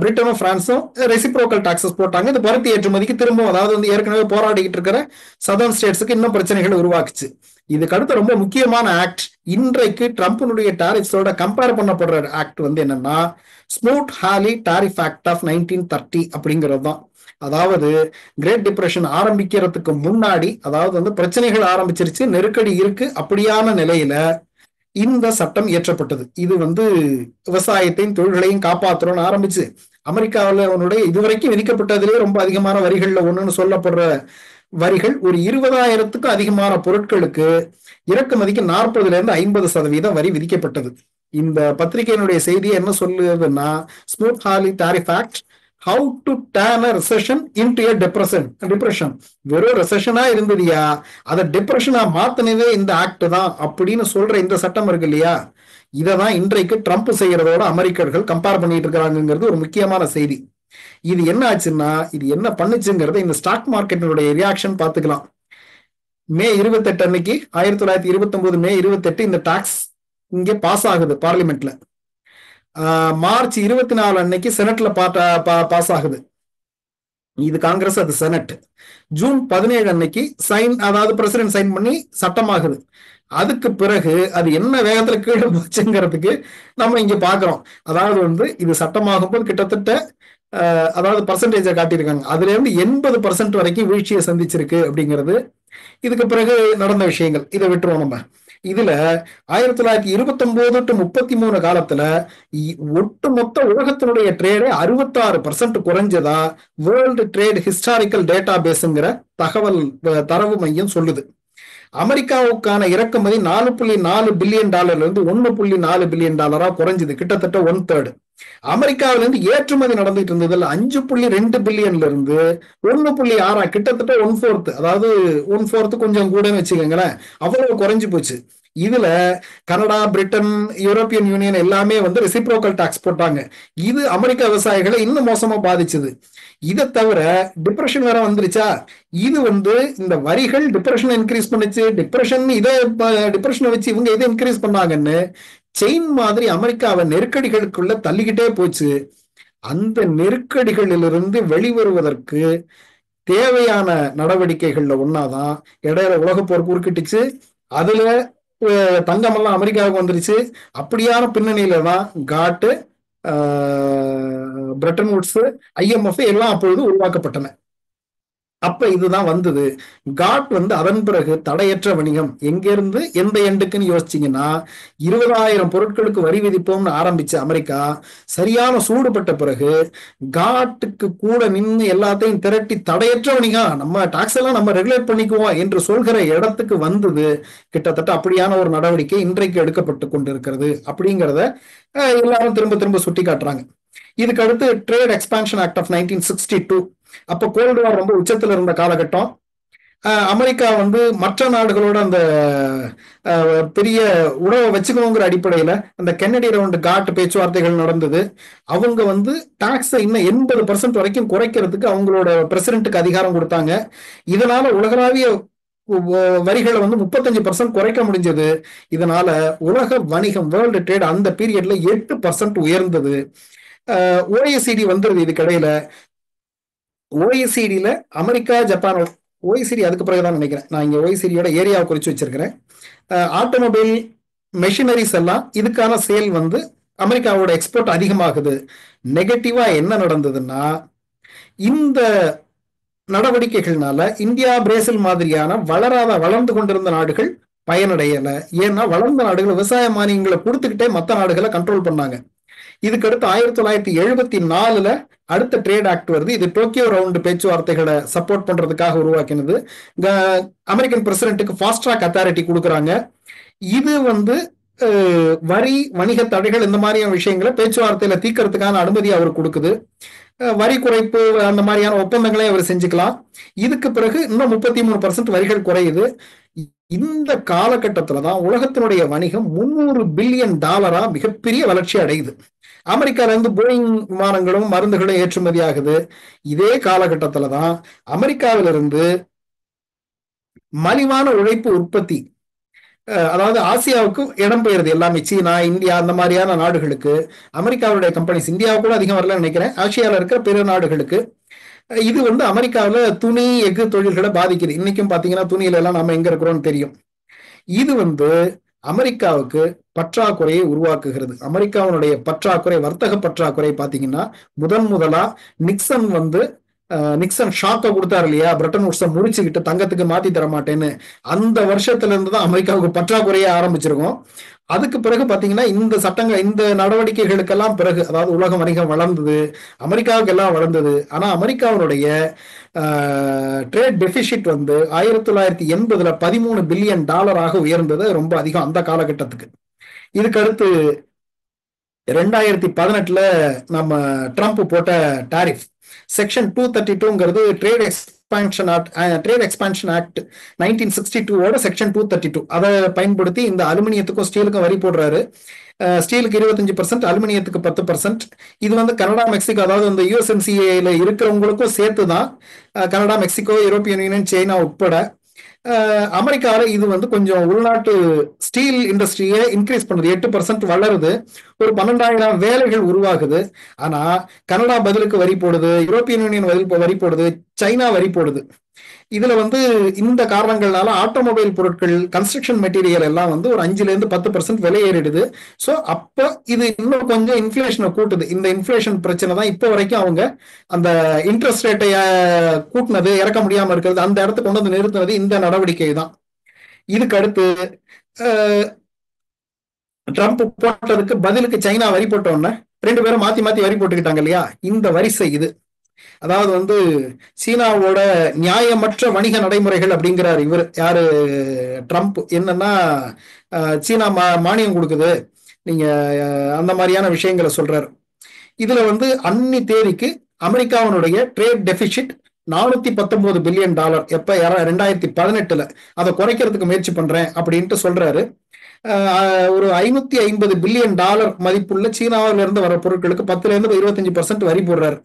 Speaker 3: பிரிட்டனும் பிரான்சும் ரெசிப்ரோக்கல் டாக்ஸஸ் போட்டாங்க. இது பருத்தி ஏற்றுமதிக்கு திரும்பவும், அதாவது ஏற்கனவே போராடிக்கிட்டு இருக்கிற சதர்ன் ஸ்டேட்ஸுக்கு இன்னும் பிரச்சனைகள் உருவாக்குச்சு. இதுக்கு அடுத்த ரொம்ப முக்கியமான ஆக்ட், இன்றைக்கு ட்ரம்ப்னுடைய டாரிஃப்ஸோட கம்பேர் பண்ணப்படுற ஆக்ட் என்னன்னா ஸ்மூத்-ஹார்லி டாரிஃப் ஆக்ட் ஆஃப் 1930 அப்படிங்கிறது தான். அதாவது கிரேட் டிப்ரெஷன் ஆரம்பிக்கிறதுக்கு முன்னாடி, அதாவது பிரச்சனைகள் ஆரம்பிச்சிருச்சு, நெருக்கடி இருக்கு, அப்படியான நிலையில இந்த சட்டம் இயற்றப்பட்டது. இது விவசாயத்தையும் தொழில்களையும் காப்பாற்றணும்னு ஆரம்பிச்சு அமெரிக்காவில் அவனுடைய இதுவரைக்கும் விதிக்கப்பட்டதிலேயே ரொம்ப அதிகமான வரிகள்ல ஒண்ணுன்னு சொல்லப்படுற வரிகள் ஒரு 20,000க்கும் அதிகமான பொருட்களுக்கு இறக்குமதிக்கு 40% வரி விதிக்கப்பட்டது. இந்த பத்திரிகையினுடைய செய்தி என்ன சொல்லுதுன்னா, smooth-Harley tariff act, how to turn a recession into a depression. வெறும் ரெசஷனா இருந்ததுயா, அதை டிப்ரெஷனா மாத்தினதே இந்த ஆக்ட் தான் அப்படின்னு சொல்ற இந்த சட்டம் இருக்கு இல்லையா, இததான் இன்றைக்கு ட்ரம்ப் செய்யறதோட அமெரிக்கர்கள் கம்பேர் பண்ணிட்டு இருக்கிறாங்கிறது ஒரு முக்கியமான செய்தி. இது என்ன ஆச்சுன்னா, இது என்ன பண்ணுச்சுங்கிறத இந்த ஸ்டாக் மார்க்கெட்டினுடைய ரியாக்ஷன் பார்த்துக்கலாம். மே 28 அன்னைக்கு 1929 மே 28 இந்த டாக்ஸ் இங்கே பாஸ் ஆகுது பார்லிமெண்ட்ல. மார்ச் 24 அன்னைக்கு செனட்ல பாஸ் ஆகுது. இது காங்கிரஸ், அது செனட். ஜூன் 17 அன்னைக்கு அதாவது பிரசிடென்ட் சைன் பண்ணி சட்டமாகுது. அதுக்கு பிறகு அது என்ன வேகத்துல கீழே போச்சுங்கிறதுக்கு நம்ம இங்க பாக்குறோம். அதாவது இது சட்டமாகும் போது கிட்டத்தட்ட அதாவது பர்சன்டேஜை காட்டியிருக்காங்க, அதுல இருந்து 80% வரைக்கும் வீழ்ச்சியை சந்திச்சிருக்கு அப்படிங்கிறது. இதுக்கு பிறகு நடந்த விஷயங்கள் இதை விட்டுருவோம் நம்ம. இதுல 1929 to 33 காலத்துல ஒட்டுமொத்த உலகத்தினுடைய ட்ரேடே 66% குறைஞ்சதா வேர்ல்டு ட்ரேட் ஹிஸ்டாரிக்கல் டேட்டா பேஸ்ங்கிற தரவு மையம் சொல்லுது. அமெரிக்காவுக்கான இறக்குமதி $4.4 பில்லியன் இருந்து $1.4 பில்லியன் குறைஞ்சது, கிட்டத்தட்ட 1/3. அமெரிக்காவிலிருந்து ஏற்றுமதி நடந்துட்டு இருந்ததுல 5.2 பில்லியன்ல இருந்து 1.6, கிட்டத்தட்ட 1/4, அதாவது 1/4 கொஞ்சம் கூடன்னு வச்சுக்கோங்களேன், அவ்வளவு குறைஞ்சு போச்சு. இதுல கனடா, பிரிட்டன், யூரோப்பியன் யூனியன் எல்லாமே ரெசிப்ரோக்கல் டாக்ஸ் போட்டாங்க. இது அமெரிக்க விவசாயிகளை இன்னும் மோசமா பாதிச்சது. இதை தவிர டிப்ரெஷன் வேற வந்துருச்சா, இது இந்த வரிகள் டிப்ரெஷன் இன்க்ரீஸ் பண்ணுச்சு. டிப்ரெஷனை வச்சு இவங்க இதை இன்க்ரீஸ் பண்ணாங்கன்னு செயின் மாதிரி அமெரிக்காவை நெருக்கடிகளுக்குள்ள தள்ளிக்கிட்டே போச்சு. அந்த நெருக்கடிகளிலிருந்து வெளிவருவதற்கு தேவையான நடவடிக்கைகள்ல ஒன்னாதான் இடையில உலகப்போர் குறுக்கிட்டுச்சு. அதுல தங்கமெல்லாம் அமெரிக்காவுக்கு வந்துருச்சு. அப்படியான பின்னணியில தான் காட்டு, பிரெட்டன் வுட்ஸ், IMF எல்லாம் அப்பொழுது உருவாக்கப்பட்டன. அப்ப இதுதான் வந்தது. காட் அதன் பிறகு தடையற்ற வணிகம் எங்கிருந்து எந்த எண்டுக்குன்னு யோசிச்சீங்கன்னா 20,000 பொருட்களுக்கு வரி விதிப்போம்னு ஆரம்பிச்ச அமெரிக்கா சரியான சூடுபட்ட பிறகு காட்டுக்கு கூட நின்று எல்லாத்தையும் திரட்டி தடையற்ற வணிகம், நம்ம டாக்ஸ் எல்லாம் நம்ம ரெகுலேட் பண்ணிக்குவோம் என்று சொல்கிற இடத்துக்கு வந்தது. கிட்டத்தட்ட அப்படியான ஒரு நடவடிக்கை இன்றைக்கு எடுக்கப்பட்டு கொண்டிருக்கிறது அப்படிங்கிறத எல்லாரும் திரும்ப திரும்ப சுட்டி காட்டுறாங்க. இதுக்கு அடுத்து ட்ரேட் எக்ஸ்பான்ஷன் ஆக்ட் ஆஃப் 1962. அப்ப கோல்டு வார் ரொம்ப உச்சத்துல இருந்த காலகட்டம். அமெரிக்கா மற்ற நாடுகளோட அந்த பெரிய உறவை வச்சுக்கணுங்கிற அடிப்படையில அந்த கென்னடி ரவுண்ட் காட் பேச்சுவார்த்தைகள் நடந்தது. அவங்க டாக்ஸை இன்னும் 80% வரைக்கும் குறைக்கிறதுக்கு அவங்களோட பிரசிடென்ட்டுக்கு அதிகாரம் கொடுத்தாங்க. இதனால உலகளாவிய வரிகளை 35% குறைக்க முடிஞ்சது. இதனால உலக வணிகம், வேர்ல்டு ட்ரேட் அந்த பீரியட்ல 8% உயர்ந்தது. OECD வந்துருது. இதுக்கிடையில OECD அமெரிக்கா, ஜப்பான், OECD அதுக்கு பிறகுதான் நினைக்கிறேன். நான் இங்க OECD ஏரியாவை குறிச்சு வச்சிருக்கிறேன். ஆட்டோமொபைல் மெஷினரிஸ் எல்லாம் இதுக்கான சேல் அமெரிக்காவோட எக்ஸ்போர்ட் அதிகமாகுது. நெகட்டிவா என்ன நடந்ததுன்னா, இந்த நடவடிக்கைகள்னால இந்தியா, பிரேசில் மாதிரியான வளர்ந்து கொண்டிருந்த நாடுகள் பயனடையல. ஏன்னா வளர்ந்த நாடுகள் விவசாய மானியங்களை கொடுத்துக்கிட்டே மற்ற நாடுகளை கண்ட்ரோல் பண்ணாங்க. இதுக்கடுத்து 1974 அடுத்த ட்ரேட் ஆக்ட் வருது. இது டோக்கியோ ரவுண்ட் பேச்சுவார்த்தைகளை சப்போர்ட் பண்றதுக்காக உருவாக்கினது. அமெரிக்கன் பிரசிடென்ட்டுக்கு ஃபாஸ்ட் ட்ராக் அத்தாரிட்டி கொடுக்குறாங்க. இது வரி வணிக தடைகள் இந்த மாதிரியான விஷயங்களை பேச்சுவார்த்தையில தீர்க்கறதுக்கான அனுமதி அவர் கொடுக்குது. வரி குறைப்பு அந்த மாதிரியான ஒப்பந்தங்களை அவர் செஞ்சுக்கலாம். இதுக்கு பிறகு இன்னும் 33% வரிகள் குறையுது. இந்த காலகட்டத்துலதான் உலகத்தினுடைய வணிகம் $300 பில்லியன் மிகப்பெரிய வளர்ச்சி அடையுது. அமெரிக்கால இருந்து போயிங் விமானங்களும் மருந்துகளும் ஏற்றுமதி ஆகுது. இதே காலகட்டத்துலதான் அமெரிக்காவிலிருந்து மலிவான உழைப்பு உற்பத்தி, அதாவது ஆசியாவுக்கு இடம்பெயருது எல்லாமே. சீனா, இந்தியா அந்த மாதிரியான நாடுகளுக்கு அமெரிக்காவுடைய கம்பெனிஸ், இந்தியாவுக்கு கூட அதிகம் வரலன்னு நினைக்கிறேன், ஆசியாவில் இருக்கிற பிற நாடுகளுக்கு. இது அமெரிக்காவில் துணி எஃகு தொழில்களை பாதிக்குது. இன்னைக்கும் பாத்தீங்கன்னா துணியில எல்லாம் நம்ம எங்க இருக்கிறோம்னு தெரியும். இது அமெரிக்காவுக்கு பற்றாக்குறையை உருவாக்குகிறது. அமெரிக்காவுடைய பற்றாக்குறை, வர்த்தக பற்றாக்குறை பாத்தீங்கன்னா முதலா நிக்சன் ஷாக்கை கொடுத்தாரு இல்லையா, பிரெட்டன் வூட்ஸை முடிச்சுக்கிட்டு தங்கத்துக்கு மாத்தி தர மாட்டேன்னு, அந்த வருஷத்துல இருந்து தான் அமெரிக்காவுக்கு பற்றாக்குறையே ஆரம்பிச்சிருக்கும். அதுக்கு பிறகு பாத்தீங்கன்னா இந்த சட்டங்கள், இந்த நடவடிக்கைகளுக்கெல்லாம் பிறகு, அதாவது உலக வணிகம் வளர்ந்தது, அமெரிக்காவுக்கு எல்லாம் வளர்ந்தது. ஆனா அமெரிக்காவுடைய ட்ரேட் டெபிசிட் 1980 $13 பில்லியன் உயர்ந்தது, ரொம்ப அதிகம் அந்த காலகட்டத்துக்கு. இதுக்கு அடுத்து 2018 நம்ம ட்ரம்ப் போட்ட டாரிஃப் செக்ஷன் 232ங்கிறது ட்ரேட் எக்ஸ்பான்ஷன் ஆக்ட் 1962 செக்ஷன் 232. அதை பயன்படுத்தி இந்த அலுமினியத்துக்கும் ஸ்டீலுக்கும் வரி போடுறாரு. ஸ்டீலுக்கு 25%, அலுமினியத்துக்கு 10%. இது கனடா, மெக்சிகோ, அதாவது இந்த USMCA இருக்கிறவங்களுக்கும் சேர்த்துதான். Canada, Mexico, European union, China உட்பட. அமெரிக்காவில் இது கொஞ்சம் உள்நாட்டு ஸ்டீல் இண்டஸ்ட்ரியை இன்க்ரீஸ் பண்ணுது, 8% வளருது, ஒரு 12,000 வேலைகள் உருவாகுது. ஆனா கனடா பதிலுக்கு வரி போடுது, யூரோப்பியன் யூனியன் வரி போடுது, சைனா வரி போடுது. இதுல இந்த காரணங்கள்னால ஆட்டோமொபைல் பொருட்கள், கன்ஸ்ட்ரக்ஷன் மெட்டீரியல் எல்லாம் ஒரு 5-10% விலை ஏறிடுது. ஸோ அப்ப இது இன்னும் கொஞ்சம் இன்ஃபிளேஷனை கூட்டுது. இந்த இன்ஃபிளேஷன் பிரச்சனை தான் இப்போ வரைக்கும் அவங்க அந்த இன்ட்ரெஸ்ட் ரேட்டை கூட்டினது, இறக்க முடியாம இருக்கிறது, அந்த இடத்துக்கு கொண்டு நிறுத்தினது இந்த நடவடிக்கை தான். இதுக்கு அடுத்து ட்ரம்ப் போட்டதுக்கு பதிலுக்கு சைனா வரி போட்டோன்னு 2 பேரும் மாத்தி மாத்தி வரி போட்டுக்கிட்டாங்க இல்லையா. இந்த வரிசை இது, அதாவது சீனாவோட நியாயமற்ற வணிக நடைமுறைகள் அப்படிங்கிறார் இவர், யாரு, ட்ரம்ப். என்னன்னா சீனா மானியம் கொடுக்குது, நீங்க அந்த மாதிரியான விஷயங்களை சொல்றாரு. இதுல அன்னி தேதிக்கு அமெரிக்காவினுடைய ட்ரேட் டெபிசிட் $419 பில்லியன். எப்ப 2018 அதை குறைக்கிறதுக்கு முயற்சி பண்றேன் அப்படின்ட்டு சொல்றாரு. ஒரு $550 பில்லியன் மதிப்புள்ள சீனாவில இருந்து வர பொருட்களுக்கு 10-25% வரி போடுறாரு.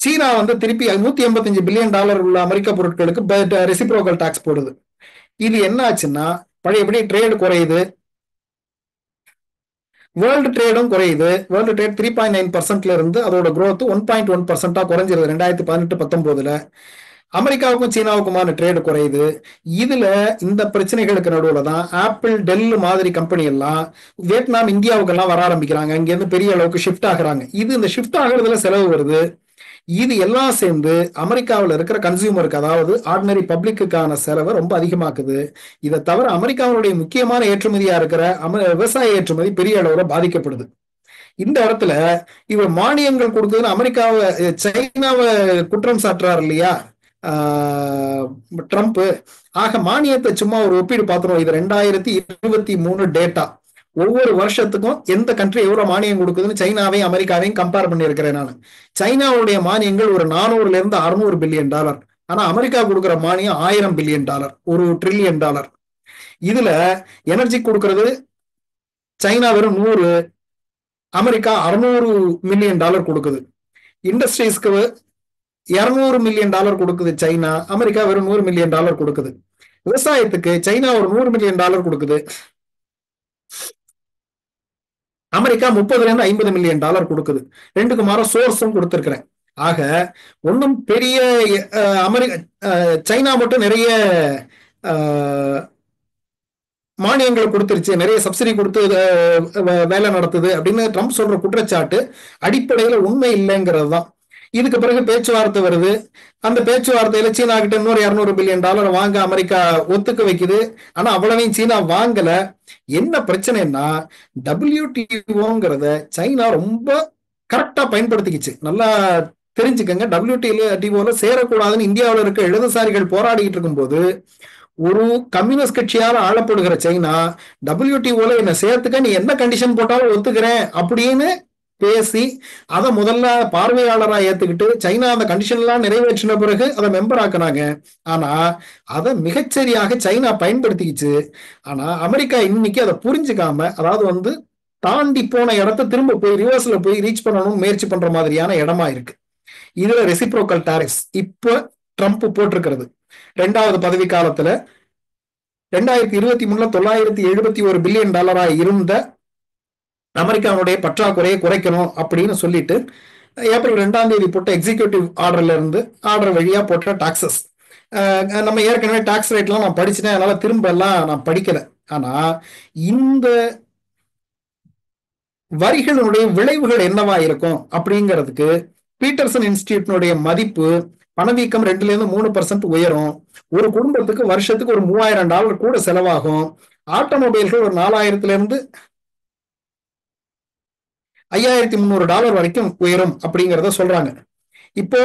Speaker 3: சீனா திருப்பி $185 பில்லியன் உள்ள அமெரிக்க பொருட்களுக்கு ரெசிப்ரோக்கல் டாக்ஸ் போடுது. இது என்ன ஆச்சுன்னா பழையபடி ட்ரேடு குறையுது, வேர்ல்டு ட்ரேடும் குறையுது. வேர்ல்டு ட்ரேட் 3.9% இருந்து அதோட growth 1.1% குறைஞ்சிருது 2018-19. அமெரிக்காவுக்கும் சீனாவுக்குமான ட்ரேடு குறையுது. இதுல இந்த பிரச்சனைகளுக்கு நடுவுல தான் ஆப்பிள், டெல் மாதிரி கம்பெனி எல்லாம் வியட்நாம், இந்தியாவுக்கு எல்லாம் வர ஆரம்பிக்கிறாங்க. இங்க இருந்து பெரிய அளவுக்கு ஷிஃப்ட் ஆகுறாங்க. இந்த ஷிஃப்ட் ஆகுறதுல செலவு வருது. இது எல்லாம் சேர்ந்து அமெரிக்காவில் இருக்கிற கன்சியூமருக்கு, அதாவது ஆர்டினரி பப்ளிக்குக்கான செலவை ரொம்ப அதிகமாக்குது. இதை தவிர அமெரிக்காவுடைய முக்கியமான ஏற்றுமதியா இருக்கிற விவசாய ஏற்றுமதி பெரிய அளவுல பாதிக்கப்படுது. இந்த இடத்துல இவர் மானியங்கள் கொடுக்குதுன்னு அமெரிக்காவை, சைனாவை குற்றம் சாட்டுறாரு இல்லையா ட்ரம்ப். ஆக மானியத்தை சும்மா ஒரு ஒப்பீடு பார்த்துருவோம். இது 2023 டேட்டா. ஒவ்வொரு வருஷத்துக்கும் எந்த கண்ட்ரி எவ்வளவு மானியம் கொடுக்குதுன்னு சைனாவையும் அமெரிக்காவையும் கம்பேர் பண்ணி இருக்கிறேன் நான். சைனாவுடைய மானியங்கள் ஒரு $400-600 பில்லியன். ஆனா அமெரிக்கா கொடுக்குற மானியம் $1000 பில்லியன், $1 ட்ரில்லியன். இதுல எனர்ஜி கொடுக்கறது சைனா வெறும் 100, அமெரிக்கா $600 மில்லியன் கொடுக்குது. இண்டஸ்ட்ரீஸ்க்கு $200 மில்லியன் கொடுக்குது சைனா, அமெரிக்கா வெறும் $100 மில்லியன் கொடுக்குது. விவசாயத்துக்கு சைனா ஒரு $100 மில்லியன் கொடுக்குது, அமெரிக்கா $30-50 மில்லியன் கொடுக்குது. ரெண்டுக்கு மாற சோர்ஸும் கொடுத்திருக்கிறேன். ஆக ஒன்னும் பெரிய சைனா மட்டும் நிறைய மானியங்களை கொடுத்துருச்சு, நிறைய சப்சிடி கொடுத்து வேலை நடத்துது அப்படின்னு ட்ரம்ப் சொல்ற குற்றச்சாட்டு அடிப்படையில உண்மை இல்லைங்கிறது தான். இதுக்கு பிறகு பேச்சுவார்த்தை வருது. அந்த பேச்சுவார்த்தையில சீனா கிட்ட இன்னொரு $200 பில்லியன் வாங்க அமெரிக்கா ஒத்துக்க வைக்குது. ஆனா அவ்வளவையும் சீனா வாங்கல. என்ன பிரச்சனைன்னா WTOங்கிறத சைனா ரொம்ப கரெக்டா பயன்படுத்திக்கிச்சு. நல்லா தெரிஞ்சுக்கங்க, WTOல சேரக்கூடாதுன்னு இந்தியாவில் இருக்க இடதுசாரிகள் போராடிட்டு இருக்கும் போது ஒரு கம்யூனிஸ்ட் கட்சியால ஆளப்படுகிற சைனா WTOல என்ன சேர்த்துக்க, நீ என்ன கண்டிஷன் போட்டாலும் ஒத்துக்கிறேன் அப்படின்னு பேசி அதை முதல்ல பார்வையாளரா ஏத்துக்கிட்டு சைனா அந்த கண்டிஷன் எல்லாம் நிறைவேற்றின பிறகு அதை மெம்பர் ஆக்குனாங்க. ஆனா அதை மிகச்சரியாக சைனா பயன்படுத்திக்கிச்சு. ஆனா அமெரிக்கா இன்னைக்கு அதை புரிஞ்சுக்காம, அதாவது தாண்டி போன இடத்த திரும்ப போய் ரிவர்ஸ்ல போய் ரீச் பண்ணணும் முயற்சி பண்ற மாதிரியான இடமா இருக்கு. இதுல ரெசிப்ரோக்கல் டாரிஃப்ஸ் இப்ப ட்ரம்ப் போட்டிருக்கிறது 2வது பதவி காலத்துல 2023 $971 பில்லியன் இருந்த அமெரிக்காவுடைய பற்றாக்குறையை குறைக்கணும் அப்படின்னு சொல்லிட்டு ஏப்ரல் 2ஆம் தேதி போட்ட எக்ஸிகியூட்டிவ் ஆர்டர் வழியா போட்ட டாக்ஸஸ். நம்ம ஏற்கனவே டாக்ஸ் ரேட்லாம் நான் படிச்சுட்டேன், அதனால திரும்ப எல்லாம் நான் படிக்கல. ஆனா இந்த வரிகளுடைய விளைவுகள் என்னவா இருக்கும் அப்படிங்கிறதுக்கு பீட்டர்சன் இன்ஸ்டிடியூட்னுடைய மதிப்பு பணவீக்கம் 2-3% உயரும். ஒரு குடும்பத்துக்கு வருஷத்துக்கு ஒரு $3000 கூட செலவாகும். ஆட்டோமொபைல்கள் ஒரு $4300 வரைக்கும் உயரும் அப்படிங்கிறத சொல்றாங்க. இப்போ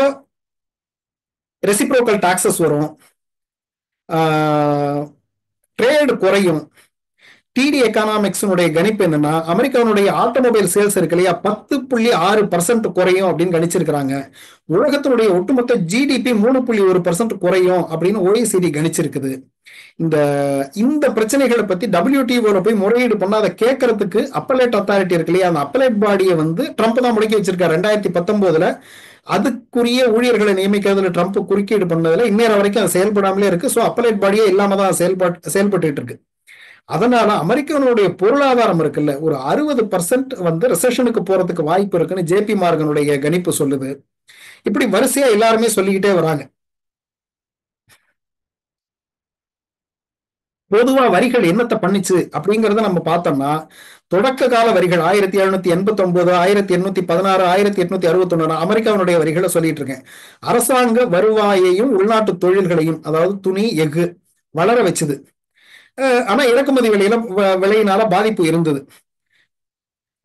Speaker 3: ரெசிப்ரோக்கல் டாக்ஸஸ் வரும், ட்ரேடு குறையும். டிடி எக்கனாமிக்ஸினுடைய கணிப்பு என்னன்னா, அமெரிக்காவுடைய ஆட்டோமொபைல் சேல்ஸ் இருக்கு இல்லையா, 10.6% குறையும் அப்படின்னு கணிச்சிருக்கிறாங்க. உலகத்தினுடைய ஒட்டுமொத்த ஜிடிபி 3.1% குறையும் அப்படின்னு OECD கணிச்சிருக்குது. இந்த பிரச்சனைகளை பத்தி WTOல போய் முறையீடு பண்ணாத கேட்கறதுக்கு அப்பலேட் அத்தாரிட்டி இருக்கு இல்லையா, அந்த அப்பலேட் பாடியை ட்ரம்ப் தான் முடக்கி வச்சிருக்காரு 2019. அதுக்குரிய ஊழியர்களை நியமிக்கிறதுல ட்ரம்ப் குறுக்கீடு பண்ணதுல இன்னேற வரைக்கும் அது செயல்படாமலே இருக்கு. ஸோ அப்பலேட் பாடியே இல்லாம தான் செயல்பட்டு இருக்கு. அதனால அமெரிக்காவுடைய பொருளாதாரம் இருக்குல்ல, ஒரு 60% ரிசெஷனுக்கு போறதுக்கு வாய்ப்பு இருக்குன்னு JP மார்கனுடைய கணிப்பு சொல்லுது. இப்படி வரிசையா எல்லாருமே சொல்லிக்கிட்டே வராங்க. பொதுவா வரிகள் என்னத்தை பண்ணிச்சு அப்படிங்கறத நம்ம பார்த்தோம்னா, தொடக்க கால வரிகள் 1789, 1816, 1861 அமெரிக்காவுடைய வரிகளை சொல்லிட்டு இருக்கேன். அரசாங்க வருவாயையும் உள்நாட்டு தொழில்களையும், அதாவது துணி, எஃகு வளர வச்சுது. ஆனா இறக்குமதி விலையினால பாதிப்பு இருந்தது.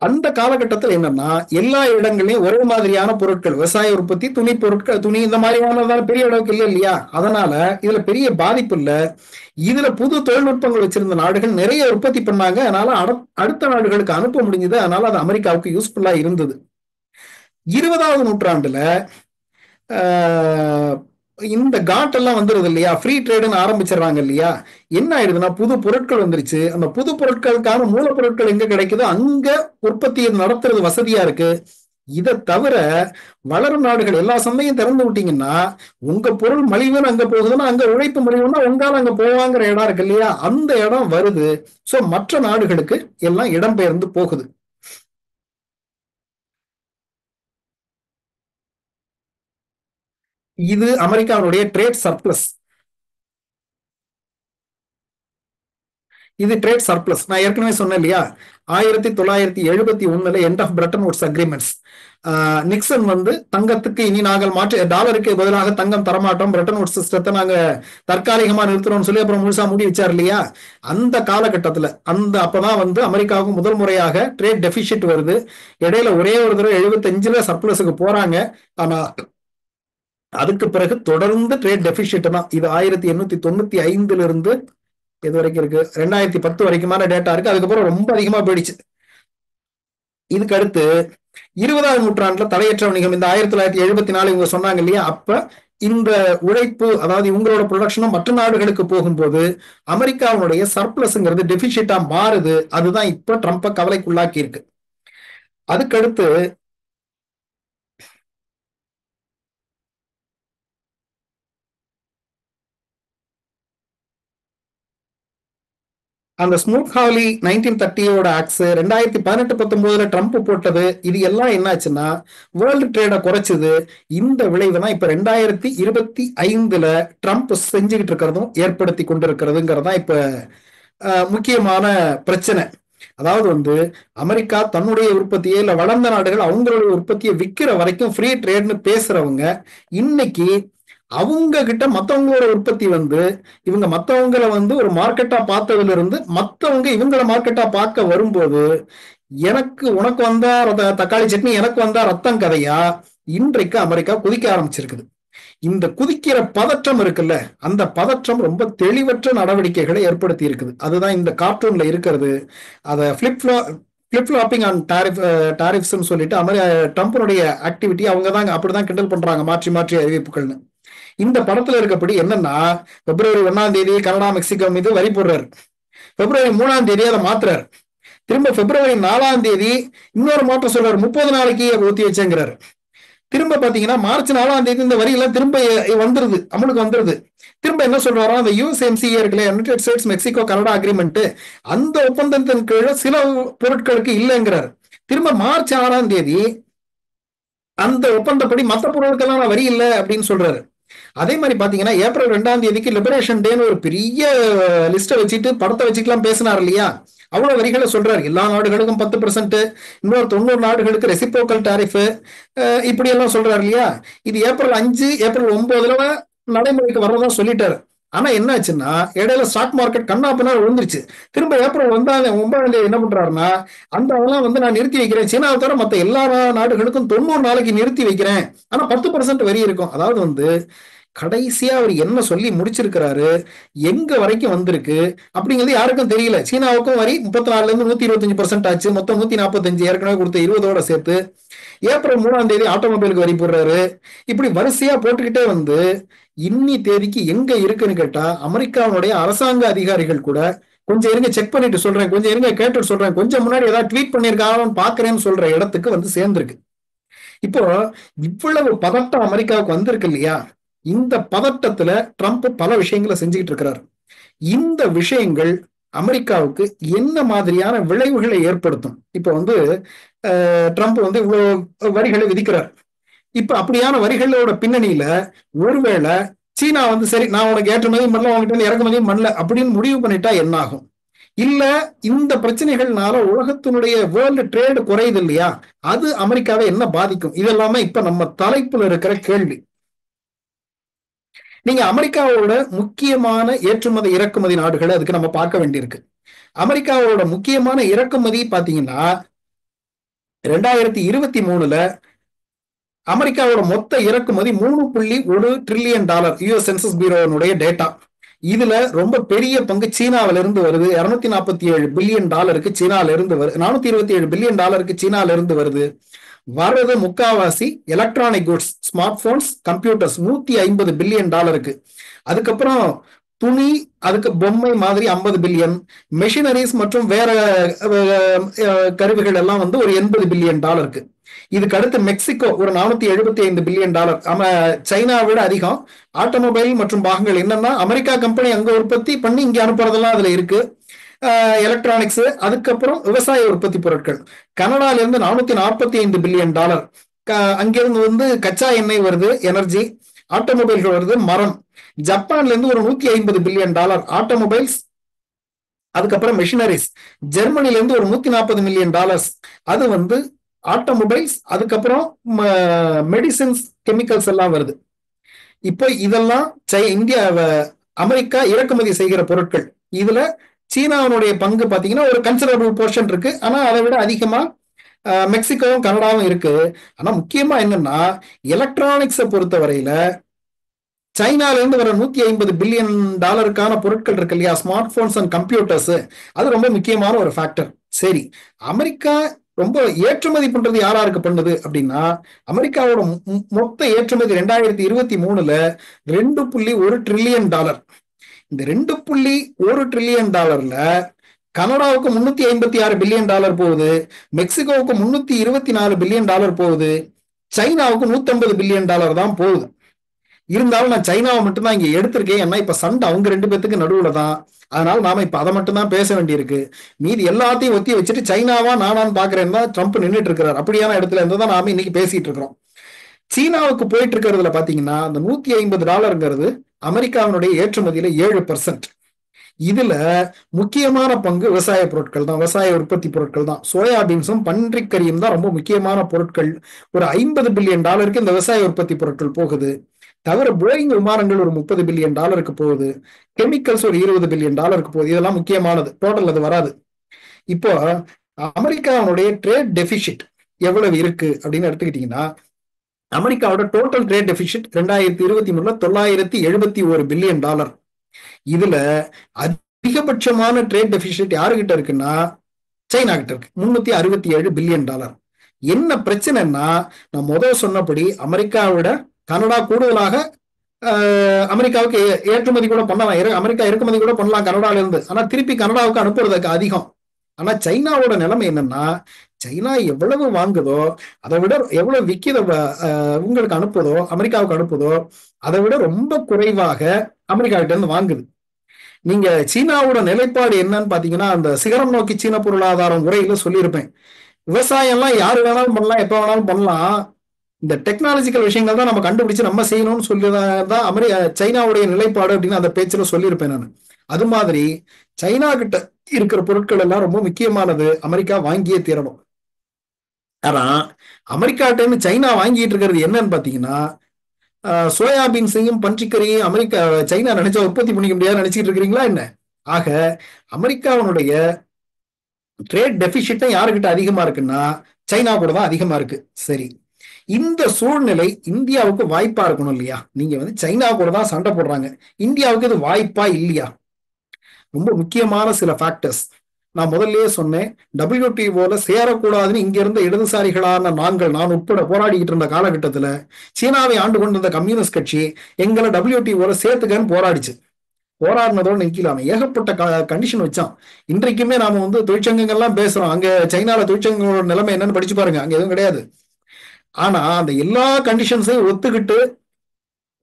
Speaker 3: அந்த காலகட்டத்தில் என்னன்னா, எல்லா இடங்களையும் ஒரே மாதிரியான பொருட்கள், விவசாய உற்பத்தி, துணி பொருட்கள், துணி இந்த மாதிரியான பெரிய அளவுக்கு இல்லை இல்லையா, அதனால இதுல பெரிய பாதிப்பு இல்லை. இதுல புது தொழில்நுட்பங்கள் வச்சிருந்த நாடுகள் நிறைய உற்பத்தி பண்ணாங்க. அதனால அடுத்த நாடுகளுக்கு அனுப்ப முடிஞ்சது. அதனால அது அமெரிக்காவுக்கு யூஸ்ஃபுல்லா இருந்தது. 20வது நூற்றாண்டுல இந்த காட்டெல்லாம் வந்துருது இல்லையா, ஃப்ரீ ட்ரேடுன்னு ஆரம்பிச்சிடறாங்க இல்லையா, என்ன ஆயிடுதுன்னா புது பொருட்கள் வந்துருச்சு. அந்த புது பொருட்களுக்கான மூலப்பொருட்கள் எங்க கிடைக்குதோ அங்க உற்பத்தியை நடத்துறது வசதியா இருக்கு. இதை தவிர வளரும் நாடுகள் எல்லா சந்தையும் திறந்து விட்டீங்கன்னா, உங்க பொருள் மலிவுன்னு அங்க போகுதுன்னா, அங்க உழைப்பு மலிவுன்னா உங்களால அங்க போவாங்கிற இடம் இருக்கு இல்லையா, அந்த இடம் வருது. சோ மற்ற நாடுகளுக்கு எல்லாம் இடம்பெயர்ந்து போகுது. இது அமெரிக்காவுடைய ட்ரேட் சர்ப்ளஸ். இது ட்ரேட் சர்ப்ளஸ். நான் ஏற்கனவே சொன்னேன் இல்லையா, 1971 end of Bretton Woods agreements. Nixon தங்கத்துக்கு இனி நாங்கள் டாலருக்கு பதிலாக தங்கம் தரமாட்டோம், பிரெட்டன் வுட்ஸ் சிஸ்டத்தை நாங்க தற்காலிகமா நிறுத்துறோம்னு சொல்லி அப்புறம் முழுசா மூடி வச்சார் இல்லையா. அந்த காலகட்டத்துல அப்பதான் அமெரிக்காவுக்கு முதல் முறையாக ட்ரேட் டெபிசிட் வருது. இடையில ஒரே ஒரு தடவை 75 சர்ப்ளஸுக்கு போறாங்க. ஆனா அதுக்கு பிறகு தொடர்ந்து ட்ரேட் டெபிசிட் தான். இது 1895 இருந்து எது வரைக்கும் இருக்கு, 2010 வரைக்குமான டேட்டா இருக்கு. அதுக்கப்புறம் ரொம்ப அதிகமா போயிடுச்சு. இதுக்கு அடுத்து 20ஆம் நூற்றாண்டுல தடையற்ற வணிகம், இந்த 1974 இவங்க சொன்னாங்க இல்லையா, அப்ப இந்த உழைப்பு, அதாவது இவங்களோட ப்ரொடக்ஷனும் மற்ற நாடுகளுக்கு போகும்போது அமெரிக்காவுடைய சர்ப்ளஸ்ங்கிறது டெபிசிட்டா மாறுது. அதுதான் இப்ப ட்ரம்ப கவலைக்குள்ளாக்கி இருக்கு. அதுக்கடுத்து அந்த ஸ்மூத் ஹாலி 1930 ஆக்ட்ஸ் 2018-19 ட்ரம்ப் போட்டது, இது எல்லாம் என்னாச்சுன்னா வேர்ல்டு ட்ரேட குறைச்சது. இந்த விளைவு தான் இப்ப 2025 ட்ரம்ப் செஞ்சுக்கிட்டு இருக்கிறதும் ஏற்படுத்தி கொண்டிருக்கிறதுங்கிறதா இப்ப முக்கியமான பிரச்சனை. அதாவது அமெரிக்கா தன்னுடைய உற்பத்தியை, இல்ல வளர்ந்த நாடுகள் அவங்களுடைய உற்பத்தியை விற்கிற வரைக்கும் ஃப்ரீ ட்ரேட்னு பேசுறவங்க இன்னைக்கு அவங்க கிட்ட மத்தவங்களோட உற்பத்தி இவங்க மத்தவங்களை ஒரு மார்க்கெட்டா பார்த்ததுல இருந்து மத்தவங்க இவங்கள மார்க்கெட்டா பார்க்க வரும்போது, உனக்கு வந்தா தக்காளி சட்னி, எனக்கு வந்தா ரத்தம் கதையா இன்றைக்கு அமெரிக்கா குதிக்க ஆரம்பிச்சிருக்குது. இந்த குதிக்கிற பதற்றம் இருக்குல்ல, அந்த பதற்றம் ரொம்ப தெளிவற்ற நடவடிக்கைகளை ஏற்படுத்தி இருக்குது. அதுதான் இந்த கார்ட்டூன்ல இருக்கிறது. அதை ஃபிளிப்-ஃப்ளாப்பிங் ஆன் டாரிஃப்ஸ் சொல்லிட்டு ட்ரம்ப்னுடைய ஆக்டிவிட்டி அவங்க தான் அப்படிதான் கிண்டல் பண்றாங்க, மாற்றி மாற்றி அறிவிப்புகள்னு. இந்த படத்துல இருக்கப்படி என்னன்னா, பிப்ரவரி 1ஆம் தேதி கனடா மெக்சிகோ மீது வரி போடுறாரு. பிப்ரவரி 3ஆம் தேதி அதை மாத்துறாரு. திரும்ப பிப்ரவரி 4ஆம் தேதி இன்னொரு மாற்றம் சொல்றாரு, 30 நாளைக்கு ஒத்தி வச்சேங்கிறாரு. திரும்ப பாத்தீங்கன்னா மார்ச் 4ஆம் தேதி இந்த வரி எல்லாம் திரும்ப வந்துருது, அமலுக்கு வந்துருது. திரும்ப என்ன சொல்றாரோ, அந்த USMCA இருக்குல்ல, United states Mexico Canada agreement, அந்த ஒப்பந்தத்தின் கீழே சில பொருட்களுக்கு இல்லைங்கிறார். திரும்ப மார்ச் 6ஆம் தேதி அந்த ஒப்பந்தப்படி மற்ற பொருட்கள்லாம் வரி இல்லை அப்படின்னு சொல்றாரு. அதே மாதிரி பாத்தீங்கன்னா ஏப்ரல் 2ஆம் தேதிக்கு லிபரேஷன் டேன்னு ஒரு பெரிய லிஸ்ட்டை வச்சுட்டு படத்தை வச்சுக்கலாம் பேசினார் இல்லையா, அவ்வளவு வரிகளை சொல்றாரு. எல்லா நாடுகளுக்கும் 10%, இன்னொரு 90 நாடுகளுக்கு ரெசிப்ரோக்கல் டாரிஃப், இப்படி எல்லாம் சொல்றாரு இல்லையா. இது ஏப்ரல் 5 ஏப்ரல் 9 நடைமுறைக்கு வர்றதா சொல்லிட்டாரு. ஆனா என்ன ஆச்சுன்னா, இடையில ஸ்டாக் மார்க்கெட் கண்ணாப்பினா விழுந்துருச்சு. திரும்ப ஏப்ரல் 9ஆம் தேதி என்ன பண்றாருன்னா, அந்த அதெல்லாம் நான் நிறுத்தி வைக்கிறேன், சீனாவை தவிர மற்ற எல்லா நாடுகளுக்கும் 90 நாளைக்கு நிறுத்தி வைக்கிறேன், ஆனா 10% வரி இருக்கும். அதாவது கடைசியா அவர் என்ன சொல்லி முடிச்சிருக்கிறாரு, எங்க வரைக்கும் வந்திருக்கு அப்படிங்கிறது யாருக்கும் தெரியல. சீனாவுக்கும் வரி 34ல இருந்து 125% ஆச்சு, மொத்தம் 145 ஏற்கனவே கொடுத்த 20ஓட சேர்த்து. ஏப்ரல் 3ஆம் தேதி ஆட்டோமொபைலுக்கு வரி போடுறாரு. இப்படி வரிசையா போட்டுக்கிட்டே இன்னி தேதிக்கு எங்க இருக்குன்னு கேட்டா, அமெரிக்காவுடைய அரசாங்க அதிகாரிகள் கூட கொஞ்சம் இருங்க செக் பண்ணிட்டு சொல்றேன், கொஞ்சம் இருங்க கேட்டுட்டு சொல்றேன், கொஞ்சம் முன்னாடி ஏதாவது ட்வீட் பண்ணிருக்காங்கன்னு பாக்குறேன்னு சொல்ற இடத்துக்கு சேர்ந்திருக்கு. இப்போ இவ்வளவு பதட்டம் அமெரிக்காவுக்கு வந்திருக்கு இல்லையா, இந்த பதட்டத்துல ட்ரம்ப் பல விஷயங்களை செஞ்சுக்கிட்டு இருக்கிறார். இந்த விஷயங்கள் அமெரிக்காவுக்கு என்ன மாதிரியான விளைவுகளை ஏற்படுத்தும்? இப்ப ட்ரம்ப் இவ்வளவு வரிகளை விதிக்கிறார். இப்ப அப்படியான வரிகளோட பின்னணியில ஒருவேளை சீனா சரி நான் உனக்கு ஏற்றுமதியும் பண்ணல, உங்ககிட்ட இறக்குமதியும் பண்ணல அப்படின்னு முடிவு பண்ணிட்டா என்ன ஆகும்? இல்ல இந்த பிரச்சனைகள்னால உலகத்தினுடைய வேர்ல்டு ட்ரேடு குறையுது இல்லையா, அது அமெரிக்காவை என்ன பாதிக்கும்? இதெல்லாமே இப்ப நம்ம தலைப்புல இருக்கிற கேள்வி. நீங்க அமெரிக்காவோட முக்கியமான ஏற்றுமதி இறக்குமதி நாடுகளை அதுக்கு நம்ம பார்க்க வேண்டியிருக்கு. அமெரிக்காவோட முக்கியமான இறக்குமதி பாத்தீங்கன்னா 2023 அமெரிக்காவோட மொத்த இறக்குமதி $3.1 trillion, US சென்சஸ் பியூரோனுடைய டேட்டா. இதுல ரொம்ப பெரிய பங்கு சீனாவில இருந்து வருது. $247 பில்லியன் சீனால இருந்து வருது, $427 பில்லியன் சீனால இருந்து வருது. வர்றது முக்காவாசி electronic goods, smart phones, computers $150 billion. அதுக்கப்புறம் துணி, அதுக்கு பொம்மை மாதிரி 50 பில்லியன், மெஷினரிஸ் மற்றும் வேற கருவிகள் எல்லாம் ஒரு $80 பில்லியன். இதுக்கு அடுத்து மெக்சிகோ ஒரு $475 பில்லியன். சைனா விட அதிகம். ஆட்டோமொபைல் மற்றும் பாகங்கள் என்னன்னா அமெரிக்கா கம்பெனி அங்க உற்பத்தி பண்ணி இங்க அனுப்புறதெல்லாம் அதுல இருக்கு. எலக்ட்ரானிக்ஸ், அதுக்கப்புறம் விவசாய உற்பத்தி பொருட்கள். கனடால இருந்து $445 பில்லியன். அங்கிருந்து கச்சா எண்ணெய் வருது, எனர்ஜி, ஆட்டோமொபைல்கள் வருது, மரம். ஜப்பான்ல இருந்து ஒரு $150 பில்லியன் ஆட்டோமொபைல்ஸ், அதுக்கப்புறம் மெஷினரிஸ். ஜெர்மனில இருந்து ஒரு $140 மில்லியன், அது ஆட்டோமொபைல்ஸ், அதுக்கப்புறம் மெடிசின்ஸ், கெமிக்கல்ஸ் எல்லாம் வருது. இப்போ இதெல்லாம் இந்தியா அமெரிக்கா இறக்குமதி செய்கிற பொருட்கள். இதுல சீனாவுடைய பங்கு பாத்தீங்கன்னா ஒரு கன்சிடரபிள் போர்ஷன் இருக்கு. ஆனா அதை விட அதிகமா மெக்சிகோவும் கனடாவும் இருக்கு. ஆனா முக்கியமா என்னன்னா எலக்ட்ரானிக்ஸை பொறுத்தவரையில சைனால இருந்து வர $150 பில்லியன் பொருட்கள் இருக்கு இல்லையா, ஸ்மார்ட் போன்ஸ் அண்ட் கம்ப்யூட்டர்ஸ், அது ரொம்ப முக்கியமான ஒரு ஃபேக்டர். சரி, அமெரிக்கா ரொம்ப ஏற்றுமதி பண்றது யாராருக்கு பண்ணுது அப்படின்னா, அமெரிக்காவோட மொத்த ஏற்றுமதி 2023 $2.1 trillion. இந்த $2.1 trillion கனடாவுக்கு $356 பில்லியன் போகுது, மெக்சிகோவுக்கு $324 பில்லியன் போகுது, சைனாவுக்கு $150 பில்லியன் தான் போகுது. இருந்தாலும் நான் சைனாவை மட்டும்தான் இங்க எடுத்திருக்கேன். ஏன்னா இப்ப சண்டை அவங்க ரெண்டு பேத்துக்கு நடுவுல தான். அதனால நாம இப்ப அதை மட்டும் தான் பேச வேண்டியிருக்கு. மீதி எல்லாத்தையும் ஒத்தி வச்சுட்டு சைனாவா நானான்னு பாக்குறேன்னு தான் ட்ரம்ப் நின்றுட்டு இருக்கிறார். அப்படியான இடத்துல இருந்து தான் நாம இன்னைக்கு பேசிட்டு இருக்கிறோம். சீனாவுக்கு போயிட்டு இருக்கிறதுல பாத்தீங்கன்னா அந்த $150 அமெரிக்காவினுடைய ஏற்றுமதியில 7%. இதுல முக்கியமான பங்கு விவசாய பொருட்கள் தான், விவசாய உற்பத்தி பொருட்கள் தான். சோயாபீன்ஸும் பன்றிக்கறியும் தான் ரொம்ப முக்கியமான பொருட்கள். ஒரு $50 பில்லியன் இந்த விவசாய உற்பத்தி பொருட்கள் போகுது. தவிர போயிங் விமானங்கள் ஒரு $30 பில்லியன் போகுது, கெமிக்கல்ஸ் ஒரு $20 பில்லியன் போகுது. இதெல்லாம் முக்கியமானது, டோட்டல் அது வராது. இப்போ அமெரிக்காவுடைய ட்ரேட் டெபிசிட் எவ்வளவு இருக்கு அப்படின்னு எடுத்துக்கிட்டீங்கன்னா அமெரிக்காவோட டோட்டல் ட்ரேட் டெபிசிட் 2023 $971 பில்லியன். இதுல அதிகபட்சமான ட்ரேட் டெபிசிட் யாருகிட்ட இருக்குன்னா சைனா கிட்ட இருக்கு, $367 பில்லியன். என்ன பிரச்சனைன்னா, நான் முதல் சொன்னபடி அமெரிக்காவிட கனடா கூடுதலாக அமெரிக்காவுக்கு ஏற்றுமதி கூட பண்ணலாம், அமெரிக்கா இறக்குமதி கூட பண்ணலாம் கனடால இருந்து. ஆனா திருப்பி கனடாவுக்கு அனுப்புறதுக்கு அதிகம். ஆனா சைனாவோட நிலைமை என்னன்னா, சைனா எவ்வளவு வாங்குதோ அதை விட எவ்வளவு விக்கித உங்களுக்கு அனுப்புதோ, அமெரிக்காவுக்கு அனுப்புதோ அதை விட ரொம்ப குறைவாக அமெரிக்கா கிட்ட இருந்து வாங்குது. நீங்க சீனாவோட நிலைப்பாடு என்னன்னு பாத்தீங்கன்னா, அந்த சிகரம் நோக்கி சீன பொருளாதாரம் உரையில சொல்லியிருப்பேன். விவசாயம் எல்லாம் யாரு வேணாலும் பண்ணலாம், எப்ப வேணாலும் பண்ணலாம், இந்த டெக்னாலஜிக்கல் விஷயங்கள் தான் நம்ம கண்டுபிடிச்சு நம்ம செய்யணும்னு சொல்லிதான் சைனாவுடைய நிலைப்பாடு அப்படின்னு அந்த பேச்சுல சொல்லியிருப்பேன் நான். அது மாதிரி சைனா கிட்ட இருக்கிற பொருட்கள் எல்லாம் ரொம்ப முக்கியமானது, அமெரிக்கா வாங்கியே தீரணும். ஆனா அமெரிக்காட்ட இருந்து சைனா வாங்கிட்டு இருக்கிறது என்னன்னு பாத்தீங்கன்னா, சோயாபீன்ஸையும் பன்றிக்கறியும் அமெரிக்கா சைனா நினைச்சா உற்பத்தி பண்ணிக்க முடியாது நினைச்சிட்டு இருக்கிறீங்களா என்ன? ஆக அமெரிக்காவுடைய ட்ரேட் டெபிசிட்டும் யாருக்கிட்ட அதிகமா இருக்குன்னா சைனா கூட தான் அதிகமா இருக்கு. சரி, இந்த சூழ்நிலை இந்தியாவுக்கு வாய்ப்பா இருக்கணும் இல்லையா? நீங்க சைனா கூட தான் சண்டை போடுறாங்க, இந்தியாவுக்கு இது வாய்ப்பா இல்லையா? ரொம்ப முக்கியமான சில ஃபேக்டர்ஸ் நான் முதல்லயே சொன்னேன். WTOல சேரக்கூடாதுன்னு இங்க இருந்த இடதுசாரிகளான நான் உட்பட போராடிக்கிட்டு இருந்த காலகட்டத்துல சீனாவை ஆண்டு கொண்டிருந்த கம்யூனிஸ்ட் கட்சி எங்களை WTOல சேர்த்துக்கன்னு போராடிச்சு. போராடினதோட நிக்கலாம ஏகப்பட்ட கண்டிஷன் வச்சான். இன்றைக்குமே நாம தொழிற்சங்கங்கள்லாம் பேசுறோம், அங்க சைனால தொழிற்சங்கங்களோட நிலைமை என்னன்னு படிச்சு பாருங்க, அங்க எதுவும் கிடையாது. ஆனா அந்த எல்லா கண்டிஷன்ஸையும் ஒத்துக்கிட்டு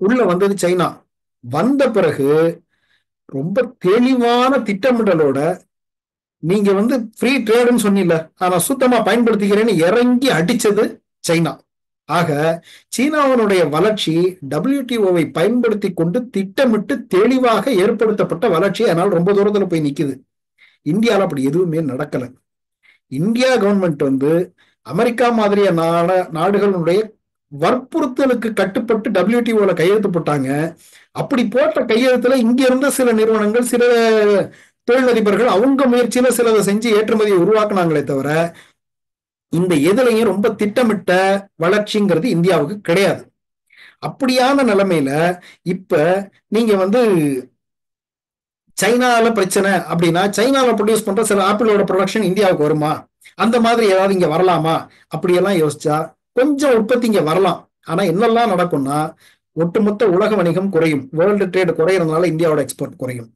Speaker 3: உள்ள வந்தது சைனா. வந்த பிறகு ரொம்ப தெளிவான திட்டமிடலோட நீங்க ஃப்ரீ ட்ரேடுன்னு சொன்னீங்க, ஆனா சுத்தமா பயன்படுத்திக்கிறேன்னு இறங்கி அடிச்சது சைனா. ஆக சீனாவினுடைய வளர்ச்சி WTOவை பயன்படுத்தி கொண்டு திட்டமிட்டு தெளிவாக ஏற்படுத்தப்பட்ட வளர்ச்சி. அதனால ரொம்ப தூரத்துல போய் நிக்குது. இந்தியாவில் அப்படி எதுவுமே நடக்கல. இந்தியா கவர்மெண்ட் அமெரிக்கா மாதிரிய நாடுகளுடைய வற்புறுத்தலுக்கு கட்டுப்பட்டு WTOல கையெழுத்து போட்டாங்க. அப்படி போட்ட கையெழுத்துல இங்க இருந்த சில நிறுவனங்கள், சில தொழிலதிபர்கள் அவங்க முயற்சியில சிலதை செஞ்சு ஏற்றுமதியை உருவாக்குனாங்களே தவிர இந்த எதுலையும் ரொம்ப திட்டமிட்ட வளர்ச்சிங்கிறது இந்தியாவுக்கு கிடையாது. அப்படியான நிலைமையில இப்ப நீங்க சைனால பிரச்சனை அப்படின்னா, சைனால ப்ரொடியூஸ் பண்ற சில ஆப்பிளோட ப்ரொடக்ஷன் இந்தியாவுக்கு வருமா? அந்த மாதிரி ஏதாவது இங்க வரலாமா? அப்படியெல்லாம் யோசிச்சா கொஞ்சம் உற்பத்தி இங்க வரலாம். ஆனா என்னெல்லாம் நடக்கும்னா, ஒட்டுமொத்த உலக வணிகம் குறையும், வேர்ல்டு ட்ரேட் குறையறதுனால இந்தியாவோட எக்ஸ்போர்ட் குறையும்.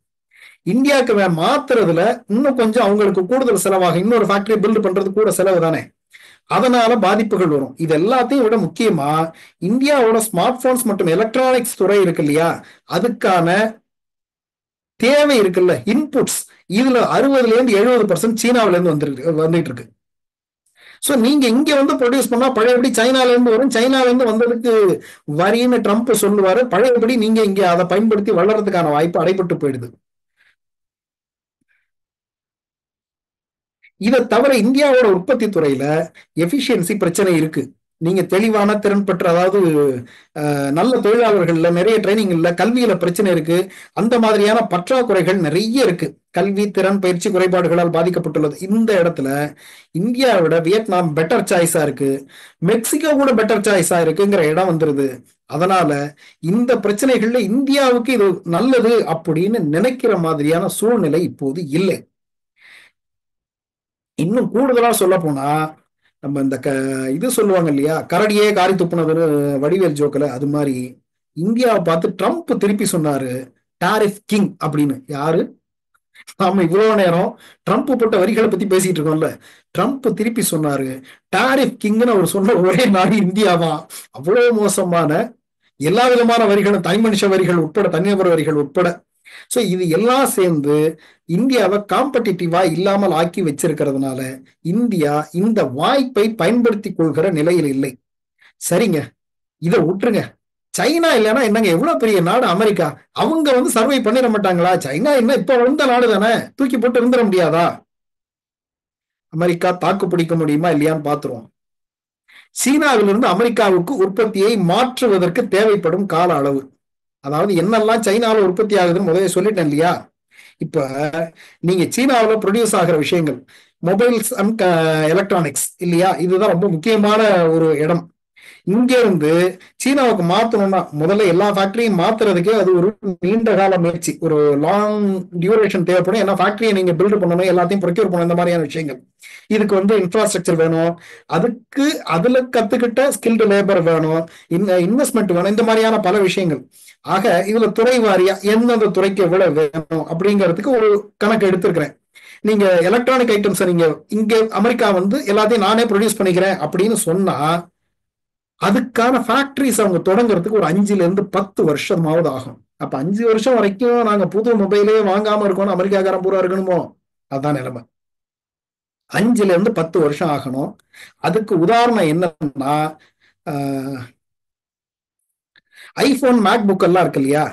Speaker 3: இந்தியாவுக்கு மாத்துறதுல இன்னும் கொஞ்சம் அவங்களுக்கு கூடுதல் செலவாக, இன்னொரு ஃபேக்டரி பில்டு பண்றது கூட செலவு தானே, அதனால பாதிப்புகள் வரும். இது எல்லாத்தையும் விட முக்கியமா இந்தியாவோட ஸ்மார்ட் போன்ஸ் மற்றும் எலக்ட்ரானிக்ஸ் துறை இருக்கு இல்லையா, அதுக்கான தேவை இருக்குல்ல, இன்புட்ஸ், இதுல 60% சீனாவில இருந்து வந்துட்டு இருக்கு. சோ நீங்க இங்க ப்ரொடியூஸ் பண்ணா பழையபடி சைனால இருந்து வரும், சைனால இருந்து வந்ததுக்கு வரின்னு ட்ரம்ப் சொல்லுவாரு, பழையபடி நீங்க இங்க அதை பயன்படுத்தி வளர்றதுக்கான வாய்ப்பு அடைபட்டு போயிடுது. இதை தவிர இந்தியாவோட உற்பத்தி துறையில எஃபிஷியன்சி பிரச்சனை இருக்கு. நீங்க தெளிவான திறன் பெற்ற, அதாவது நல்ல தொழிலாளர்கள்ல நிறைய ட்ரைனிங் இல்ல, கல்வியில பிரச்சனை இருக்கு, அந்த மாதிரியான பற்றாக்குறைகள் நிறைய இருக்கு. கல்வி திறன் பயிற்சி குறைபாடுகளால் பாதிக்கப்பட்டுள்ளது. இந்த இடத்துல இந்தியாவோட வியட்நாம் பெட்டர் சாய்ஸா இருக்கு, மெக்சிகோ கூட பெட்டர் சாய்ஸா இருக்குங்கிற இடம் வந்துருது. அதனால இந்த பிரச்சனைகள்ல இந்தியாவுக்கு இது நல்லது அப்படின்னு நினைக்கிற மாதிரியான சூழ்நிலை இப்போது இல்லை. இன்னும் கூடுதலா சொல்ல போனா, நம்ம இந்த இது சொல்லுவாங்க இல்லையா, கரடியே காரி துப்புனதுன்னு வடிவேல் ஜோக்கல, அது மாதிரி இந்தியாவை பார்த்து ட்ரம்ப் திருப்பி சொன்னாரு டாரிஃப் கிங் அப்படின்னு. யாரு? நாம இவ்வளவு நேரம் ட்ரம்ப் போட்ட வரிகளை பத்தி பேசிட்டு இருக்கோம்ல, ட்ரம்ப் திருப்பி சொன்னாரு டாரிஃப் கிங்னு அவர் சொன்ன ஒரே நாடு இந்தியாவா. அவ்வளவு மோசமான எல்லா விதமான வரிகளும், தனி மனுஷ வரிகள் உட்பட, தனிநபர் வரிகள் உட்பட, சோ இது எல்லாம் சேர்ந்து இந்தியாவை காம்படிட்டிவா இல்லாமல் ஆக்கி வச்சிருக்கிறதுனால இந்தியா இந்த வாய்ப்பை பயன்படுத்தி கொள்கிற நிலையில் இல்லை. சரிங்க, இதை விட்டுருங்க. சைனா இல்லைன்னா என்னங்க, எவ்வளவு பெரிய நாடு அமெரிக்கா, அவங்க சர்வை பண்ணிட மாட்டாங்களா? சைனா என்ன இப்ப வந்த நாடு தானே, தூக்கி போட்டு இருந்துட முடியாதா? அமெரிக்கா தாக்கு பிடிக்க முடியுமா இல்லையான்னு பாத்துருவோம். சீனாவிலிருந்து அமெரிக்காவுக்கு உற்பத்தியை மாற்றுவதற்கு தேவைப்படும் கால அளவு, அதாவது என்னெல்லாம் சைனாவில் உற்பத்தி ஆகுதுன்னு முதல்ல சொல்லிட்டேன் இல்லையா. இப்ப நீங்க சீனாவில் ப்ரொடியூஸ் ஆகிற விஷயங்கள், மொபைல்ஸ் அண்ட் எலக்ட்ரானிக்ஸ் இல்லையா, இதுதான் ரொம்ப முக்கியமான ஒரு இடம். இங்க இருந்து சீனாவுக்கு மாத்தணும்னா முதல்ல எல்லா ஃபேக்டரியும் மாத்துறதுக்கே அது ஒரு நீண்ட கால முயற்சி, ஒரு லாங் டியூரேஷன் தேவைப்படும். ஏன்னா ஃபேக்டரியை நீங்க பில்ட் பண்ணணும், எல்லாத்தையும் ப்ரொக்யூர் பண்ணணும், இந்த மாதிரியான விஷயங்கள். இதுக்கு வந்து இன்ஃப்ராஸ்ட்ரக்சர் வேணும், அதுக்கு அதுல கத்துக்கிட்ட ஸ்கில்டு லேபர் வேணும், இன்வெஸ்ட்மெண்ட் வேணும், இந்த மாதிரியான பல விஷயங்கள். ஆக இதுல துறை வாரியா எந்தெந்த துறைக்கு எவ்வளவு வேணும் அப்படிங்கிறதுக்கு ஒரு கணக்கு எடுத்திருக்கிறேன். நீங்க எலக்ட்ரானிக் ஐட்டம்ஸ் நீங்க இங்க அமெரிக்கா வந்து எல்லாத்தையும் நானே ப்ரொடியூஸ் பண்ணிக்கிறேன் அப்படின்னு சொன்னா அதுக்கான ஃபேக்டரிஸ் அவங்க தொடங்குறதுக்கு ஒரு 5 to 10 வருஷமாவது ஆகும். அப்ப 5 வருஷம் வரைக்கும் நாங்க புது மொபைலே வாங்காம இருக்கோம், அமெரிக்காக்காரன் பூரா இருக்கணுமோ? அதான் நிலைமை. 5 to 10 வருஷம் ஆகணும். அதுக்கு உதாரணம் என்னன்னா, ஐபோன் மேக் புக் எல்லாம் இருக்கு இல்லையா,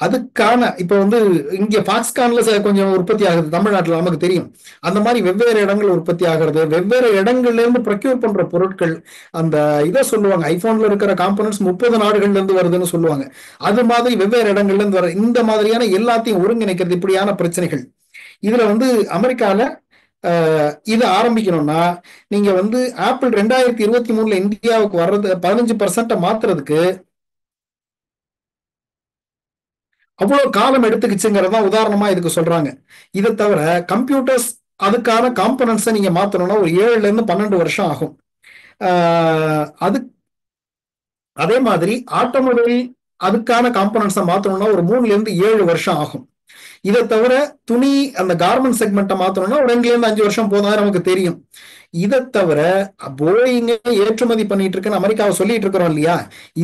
Speaker 3: அதுக்கான இப்ப வந்து இங்க பாக்ஸ்கான்ல கொஞ்சம் உற்பத்தி ஆகுது, தமிழ்நாட்டில் நமக்கு தெரியும். அந்த மாதிரி வெவ்வேறு இடங்கள் உற்பத்தி ஆகிறது, வெவ்வேறு இடங்கள்ல இருந்து ப்ரொக்யூர் பண்ற பொருட்கள். அந்த இதை சொல்லுவாங்க, ஐபோன்ல இருக்கிற காம்பனன்ட்ஸ் 30 நாடுகள்ல இருந்து வருதுன்னு சொல்லுவாங்க. அது மாதிரி வெவ்வேறு இடங்கள்ல இருந்து வர இந்த மாதிரியான எல்லாத்தையும் ஒருங்கிணைக்கிறது, இப்படியான பிரச்சனைகள். இதுல வந்து அமெரிக்கால இது ஆரம்பிக்கணும்னா நீங்க வந்து ஆப்பிள் 2023 இந்தியாவுக்கு வர்றது 15% மாத்துறதுக்கு அவ்வளவு காலம் எடுத்துக்கிச்சுங்கிறதா உதாரணமா இதுக்கு சொல்றாங்க. இதை தவிர கம்ப்யூட்டர்ஸ் அதுக்கான காம்பனன்ட்ஸை நீங்க மாத்தணும்னா ஒரு 7 to 12 வருஷம் ஆகும். அது அதே மாதிரி ஆட்டோமொபைல் அதுக்கான காம்பனன்ட்ஸை மாத்தணும்னா ஒரு 3 to 7 வருஷம் ஆகும். இதை தவிர துணி அந்த கார்மெண்ட் செக்மெண்ட்டை மாத்தணும்னா ஒரு 2 to 5 வருஷம் போதும், நமக்கு தெரியும். இதை தவிர போயிங்க ஏற்றுமதி பண்ணிட்டு இருக்குன்னு அமெரிக்காவை சொல்லிட்டு இருக்கிறோம் இல்லையா,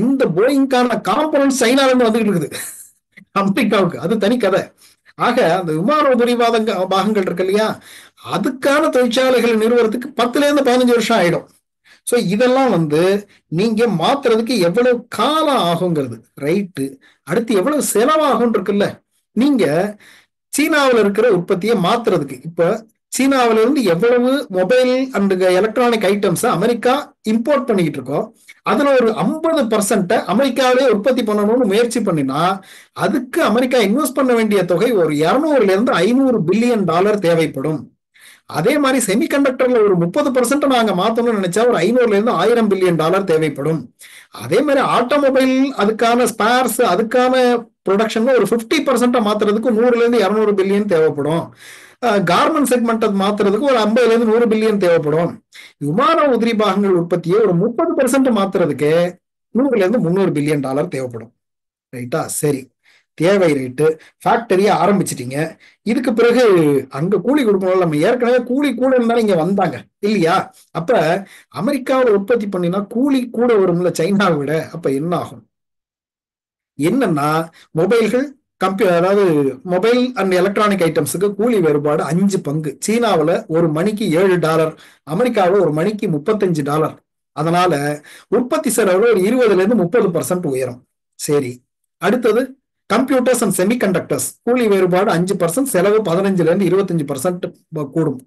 Speaker 3: இந்த போயிங்கான காம்பனன்ட் சைனால இருந்து வந்துகிட்டு இருக்குது அமெரிக்காவுக்கு, அது தனி கதை. ஆக அந்த விமான உதிரி பாகங்கள் இருக்கு இல்லையா, அதுக்கான தொழிற்சாலைகளை நிறுவனத்துக்கு 10 to 15 வருஷம் ஆயிடும். ஸோ இதெல்லாம் வந்து நீங்க மாத்துறதுக்கு எவ்வளவு காலம் ஆகுங்கிறது ரைட்டு. அடுத்து எவ்வளவு செலவாகும் இருக்குல்ல. நீங்க சீனாவில் இருக்கிற உற்பத்தியை மாத்துறதுக்கு இப்ப சீனாவில இருந்து எவ்வளவு mobile and electronic items America import பண்ணிக்கிட்டு இருக்கோம், அதுல ஒரு 50% அமெரிக்காவிலே உற்பத்தி பண்ணணும்னு முயற்சி பண்ணினா அதுக்கு அமெரிக்கா இன்வெஸ்ட் பண்ண வேண்டிய தொகை ஒரு 200 to 500 பில்லியன் டாலர் தேவைப்படும். அதே மாதிரி செமிகண்டக்டர்ல ஒரு 30% நாங்க மாத்தணும்னு நினைச்சா ஒரு 500 to 1000 பில்லியன் டாலர் தேவைப்படும். அதே மாதிரி ஆட்டோமொபைல் அதுக்கான ஸ்பேர்ஸ் அதுக்கான ப்ரொடக்ஷன்ல ஒரு 50% மாத்துறதுக்கு 100 to 200 பில்லியன் தேவைப்படும். கார்மெண்ட் செக்மெண்ட் மாத்துறதுக்கு ஒரு 50 to 100 பில்லியன் தேவைப்படும். விமான உதிரி பாகங்கள் உற்பத்தியை ஒரு 30% மாத்துறதுக்கு 100 to 300 பில்லியன் டாலர் தேவைப்படும். ரைட்டா? சரி, தேவை ரைட்டு. ஃபேக்டரியை ஆரம்பிச்சிட்டீங்க, இதுக்கு பிறகு அங்க கூலி கொடுக்கணும். நம்ம ஏற்கனவே கூலி கூட இருந்தாலும் இங்க வந்தாங்க இல்லையா? அப்ப அமெரிக்காவில் உற்பத்தி பண்ணினா கூலி கூட வரும்ல சைனாவை விட. அப்ப என்ன ஆகும்? என்னன்னா மொபைல்கள் அதாவது மொபைல் அண்ட் எலக்ட்ரானிக் ஐட்டம்ஸுக்கு கூலி வேறுபாடு 5 பங்கு. சீனாவில் ஒரு மணிக்கு $7, அமெரிக்காவில் ஒரு மணிக்கு $35. அதனால உற்பத்தி செலவுல ஒரு 20 to 30% உயரும். சரி, அடுத்தது கம்ப்யூட்டர்ஸ் அண்ட் செமிகண்டக்டர்ஸ் கூலி வேறுபாடு 5%, செலவு 15 to 25% கூடும்.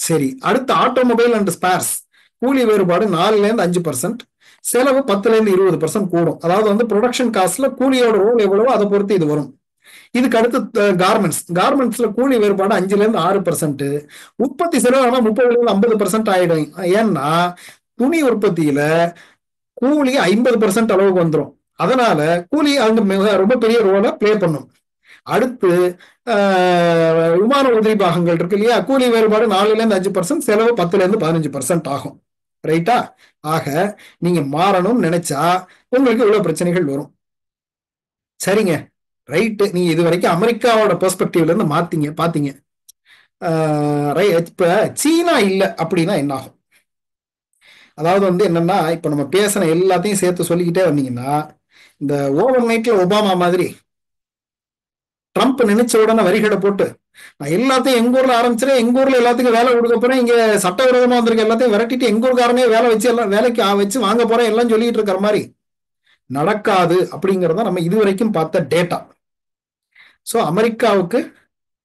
Speaker 3: சரி, அடுத்து ஆட்டோமொபைல் அண்ட் ஸ்பேர்ஸ் கூலி வேறுபாடு 4 to 5%, செலவு 10 to 20% கூடும். அதாவது வந்து ப்ரொடக்ஷன் காஸ்ட்ல கூலியோட ரோல் எவ்வளவோ அதை பொறுத்து இது வரும். இதுக்கு அடுத்து கார்மெண்ட்ஸ்ல கூலி வேறுபாடு 5 to 6%, உற்பத்தி செலவு ஆனா 30 to 50% ஆயிடும். ஏன்னா துணி உற்பத்தியில கூலி 50% அளவுக்கு வந்துடும். அதனால கூலி அங்க ரொம்ப பெரிய ரோலை பிளே பண்ணும். அடுத்து விமான உதிரி பாகங்கள் இருக்கு இல்லையா, கூலி வேறுபாடு 4 to 5%, செலவு 10 to 15% ஆகும். ரைட்டா? ஆக நீங்க மாறணும்னு நினைச்சா உங்களுக்கு இவ்வளவு பிரச்சனைகள் வரும். சரிங்க, ரைட்டு. நீங்க இது வரைக்கும் அமெரிக்காவோட பெர்ஸ்பெக்டிவ்ல இருந்து பாத்தீங்க. இப்ப சீனா இல்ல அப்படின்னா என்ன ஆகும்? அதாவது வந்து என்னன்னா, இப்ப நம்ம பேசின எல்லாத்தையும் சேர்த்து சொல்லிக்கிட்டே வந்தீங்கன்னா, இந்த ஓவர் நைட்ல ஒபாமா மாதிரி ட்ரம்ப் நினைச்ச உடனே வரிகளை போட்டு நான் எல்லாத்தையும் எங்க ஊர்ல ஆரம்பிச்சிடறேன், எங்க ஊர்ல எல்லாத்துக்கும் வேலை கொடுக்க போறேன், இங்க சட்டவிரோதமா வந்திருக்க எல்லாத்தையும் விரட்டிட்டு எங்க ஊர்காரனே வேலை வச்சு எல்லாம் வேலைக்கு வச்சு வாங்க போறேன் எல்லாம் சொல்லிட்டு இருக்கிற மாதிரி நடக்காது அப்படிங்கறத நம்ம இதுவரைக்கும் பார்த்த டேட்டா. சோ அமெரிக்காவுக்கு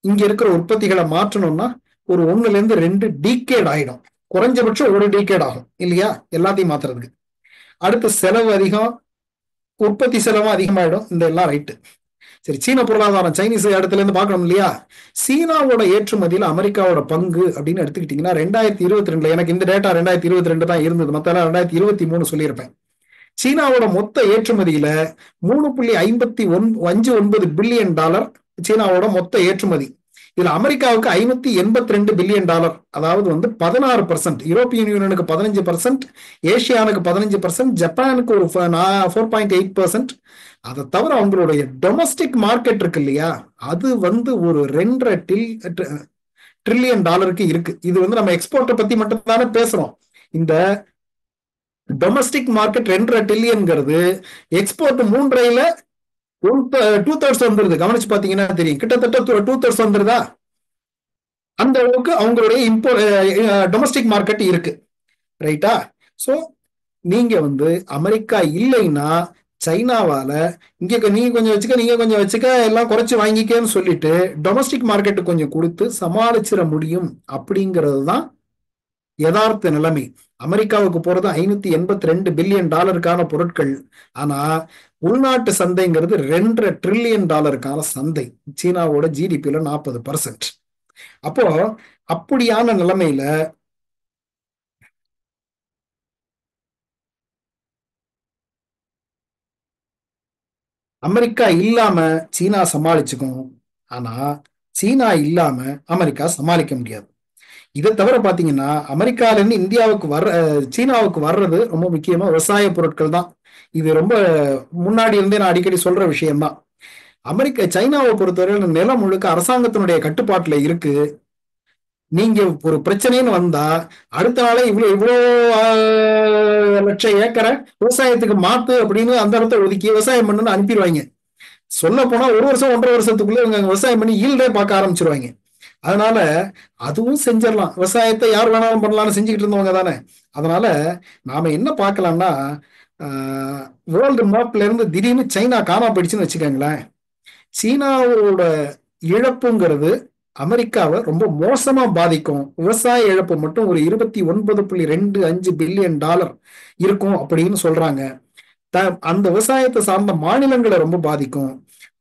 Speaker 3: இங்க இருக்கிற உற்பத்திகளை மாற்றணும்னா ஒரு 1 to 2 டீகேட் ஆயிடும். குறைஞ்சபட்சம் ஒரு டீகேட் ஆகும் இல்லையா எல்லாத்தையும் மாத்துறதுக்கு. அடுத்த செலவு அதிகம், உற்பத்தி செலவும் அதிகமாயிடும். இந்த எல்லாம் ரைட்டு. சரி, சீன பொருளாதாரம் சைனீஸ் இடத்துல இருந்து பார்க்கணும் இல்லையா? சீனாவோட ஏற்றுமதியில அமெரிக்காவோட பங்கு அப்படின்னு எடுத்துக்கிட்டீங்கன்னா 2022 எனக்கு இந்த டேட்டா 2022 தான் இருந்தது, மத்த 2023 சொல்லியிருப்பேன். சீனாவோட மொத்த ஏற்றுமதியில 3.59 பில்லியன் டாலர் சீனாவோட மொத்த ஏற்றுமதி. இதுல அமெரிக்காவுக்கு 582 பில்லியன் டாலர், அதாவது 16%. யூரோப்பியன் யூனியனுக்கு 15%, ஏசியானுக்கு 15%, ஜப்பானுக்கு ஒரு 4.8%. அதை தவிர அவங்களுடைய டொமஸ்டிக் மார்க்கெட் இருக்கு இல்லையா, அது ஒரு 2.5 ட்ரில்லியன் டாலருக்கு இருக்கு. இது நம்ம எக்ஸ்போர்ட்டை பத்தி மட்டும் தானே பேசுறோம். இந்த டொமஸ்டிக் மார்க்கெட் 2.5 ட்ரில்லியன்ங்கிறது எக்ஸ்போர்ட் 3/4 2/3 வந்துருது. கவனிச்சு பாத்தீங்கன்னா தெரியும், கிட்டத்தட்ட 2/3 வந்துருதா. அந்த அளவுக்கு அவங்களுடைய டொமஸ்டிக் மார்க்கெட் இருக்கு, ரைட்டா? சோ நீங்க அமெரிக்கா இல்லைன்னா சைனாவால நீங்க கொஞ்சம் வச்சுக்க, நீங்க கொஞ்சம் வச்சுக்க, எல்லாம் குறைச்சு வாங்கிக்கன்னு சொல்லிட்டு டொமஸ்டிக் மார்க்கெட்டு கொஞ்சம் கொடுத்து சமாளிச்சிட முடியும் அப்படிங்கிறது தான் யதார்த்த நிலைமை. அமெரிக்காவுக்கு போறது 582 பில்லியன் டாலருக்கான பொருட்கள். ஆனா உள்நாட்டு சந்தைங்கிறது 2.5 ட்ரில்லியன் டாலருக்கான சந்தை, சீனாவோட ஜிடிபியில 40%. அப்போ அப்படியான நிலைமையில அமெரிக்கா இல்லாம சீனா சமாளிச்சுக்கும், ஆனா சீனா இல்லாம அமெரிக்கா சமாளிக்க முடியாது. இதை தவிர பாத்தீங்கன்னா அமெரிக்கால இருந்து இந்தியாவுக்கு சீனாவுக்கு வர்றது ரொம்ப முக்கியமா விவசாய பொருட்கள் தான். இது ரொம்ப முன்னாடி இருந்தே நான் அடிக்கடி சொல்ற விஷயம்தான். சைனாவை பொறுத்தவரை நிலம் முழுக்க அரசாங்கத்தினுடைய கட்டுப்பாட்டுல இருக்கு. நீங்க ஒரு பிரச்சனைன்னு வந்தா அடுத்த நாளே இவ்வளோ லட்சம் ஏக்கரை விவசாயத்துக்கு மாத்து அப்படின்னு அந்த இடத்த ஒதுக்கி விவசாயம் பண்ணுன்னு அனுப்பிடுவாங்க. சொல்ல போனா 1 வருஷம் 1.5 வருஷத்துக்குள்ள இவங்க விவசாயம் பண்ணி ஈல்டே பார்க்க ஆரம்பிச்சிருவாங்க. அதனால அதுவும் செஞ்சிடலாம், விவசாயத்தை யார் வேணாலும் பண்ணலாம்னு செஞ்சுக்கிட்டு இருந்தவங்க தானே. அதனால நாம என்ன பார்க்கலாம்னா, வேர்ல்டு மேப்ல இருந்து திடீர்னு சைனா காணா போயிடுச்சுன்னு வச்சுக்கோங்களேன். சீனாவோட இழப்புங்கிறது அமெரிக்காவை ரொம்ப மோசமா பாதிக்கும். விவசாய இழப்பு மட்டும் ஒரு 29.25 பில்லியன் டாலர் இருக்கும் அப்படின்னு சொல்றாங்க. அந்த விவசாயத்தை சார்ந்த மாநிலங்களை ரொம்ப பாதிக்கும்.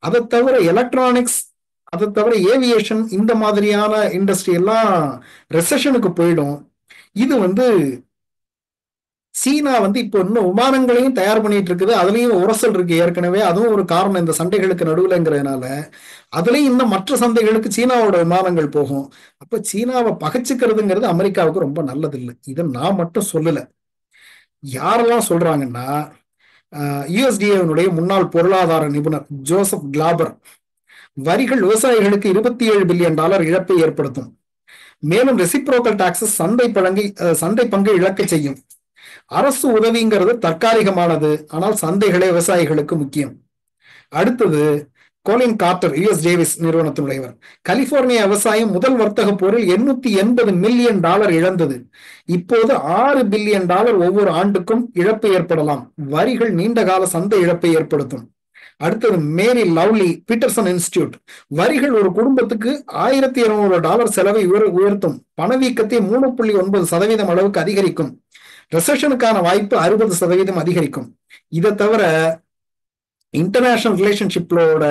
Speaker 3: அதை தவிர எலக்ட்ரானிக்ஸ், அதை தவிர ஏவியேஷன், இந்த மாதிரியான இண்டஸ்ட்ரி எல்லாம் ரெசஷனுக்கு போயிடும். இது சீனா இப்போ இன்னும் விமானங்களையும் தயார் பண்ணிட்டு இருக்குது, அதுலயும் உரசல் இருக்கு ஏற்கனவே. அதுவும் ஒரு காரணம் இந்த சண்டைகளுக்கு நடுவுலங்கிறதுனால. அதுலயும் இன்னும் மற்ற சந்தைகளுக்கு சீனாவோட விமானங்கள் போகும். அப்ப சீனாவை பகைச்சுக்கிறதுங்கிறது அமெரிக்காவுக்கு ரொம்ப நல்லது இல்லை. இதை நான் மட்டும் சொல்லல, யாரெல்லாம் சொல்றாங்கன்னா யுஎஸ்டிஏனுடைய முன்னாள் பொருளாதார நிபுணர் ஜோசப் கிளாபர், வரிகள் விவசாயிகளுக்கு 27 பில்லியன் டாலர் இழப்பை ஏற்படுத்தும். மேலும் ரெசிப்ரோக்கல் டாக்ஸஸ் சந்தை பங்கை இழக்க செய்யும். அரசு உதவிங்கிறது தற்காலிகமானது, ஆனால் சந்தைகளே விவசாயிகளுக்கு முக்கியம். அடுத்தது கோலின் கார்ட்டர், யுஎஸ் டேவிஸ் நிறுவனத்தினுடையவர். கலிபோர்னியா விவசாயம் முதல் வர்த்தக போரில் 880 மில்லியன் டாலர் இழந்தது. இப்போது 6 பில்லியன் டாலர் ஒவ்வொரு ஆண்டுக்கும் இழப்பு ஏற்படலாம். வரிகள் நீண்டகால சந்தை இழப்பை ஏற்படுத்தும். அடுத்தது மேரி லவ்லி, பீட்டர்சன் இன்ஸ்டிடியூட். வரிகள் ஒரு குடும்பத்துக்கு $1200 செலவை உயர்த்தும். பணவீக்கத்தை 3.9% அளவுக்கு அதிகரிக்கும். ரெசஷனுக்கான வாய்ப்பு 60% அதிகரிக்கும். இதை தவிர இன்டர்நேஷனல் ரிலேஷன்ஷிப்லோட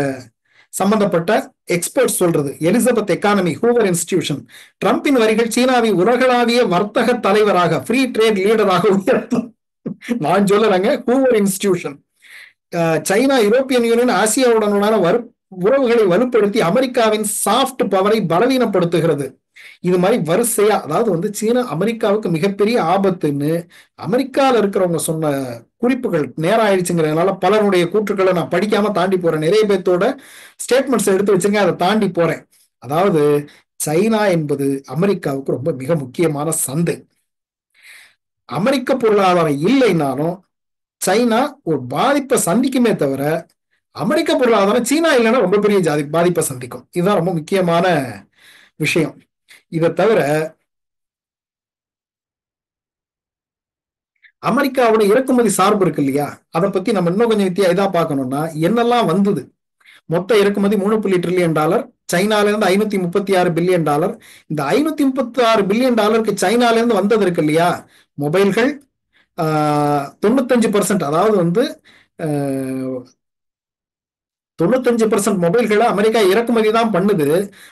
Speaker 3: சம்பந்தப்பட்ட எக்ஸ்பர்ட் சொல்றது, எலிசபெத் எக்கானமி, ஹூவர் இன்ஸ்டிடியூஷன், ட்ரம்பின் வரிகள் சீனாவை உலகளாவிய வர்த்தக தலைவராக, ஃப்ரீ ட்ரேட் லீடராக உயர்த்தும். நான் சொல்லலைங்க, Hoover Institution. China European Union ஆசியாவுடனான உறவுகளை வலுப்படுத்தி அமெரிக்காவின் சாஃப்ட் பவரை பலவீனப்படுத்துகிறது. இது மாதிரி வரிசையா, அதாவது சீனா அமெரிக்காவுக்கு மிகப்பெரிய ஆபத்துன்னு அமெரிக்கால இருக்கிறவங்க சொன்ன குறிப்புகள் நேரம் ஆயிடுச்சுங்கிறதுனால பலருடைய கூற்றுக்களை நான் படிக்காம தாண்டி போறேன். நிறைய பேர்த்தோட ஸ்டேட்மெண்ட்ஸ் எடுத்து வச்சிருக்கேன், அதை தாண்டி போறேன். அதாவது சைனா என்பது அமெரிக்காவுக்கு ரொம்ப மிக முக்கியமான சந்தை. அமெரிக்க பொருளாதாரம் இல்லைன்னாலும் சைனா ஒரு பாதிப்பை சந்திக்குமே தவிர அமெரிக்க பொருளாதாரம் சீனா இல்லைன்னா ரொம்ப பெரிய பாதிப்பை சந்திக்கும். இதுதான் ரொம்ப முக்கியமான விஷயம். இதை தவிர அமெரிக்காவோட இறக்குமதி சார்பு இருக்கு இல்லையா, அதை பத்தி நம்ம இன்னும் கொஞ்சம் இதா பார்க்கணும்னா என்னெல்லாம் வந்தது. மொத்த இறக்குமதி 3 ட்ரில்லியன் டாலர், சைனால இருந்து 536 பில்லியன் டாலர். இந்த 536 பில்லியன் டாலருக்கு சைனால இருந்து வந்தது இருக்கு இல்லையா, மொபைல்கள் 95%, அதாவது 95% மொபைல்களை அமெரிக்கா இறக்குமதி தான் பண்ணுது.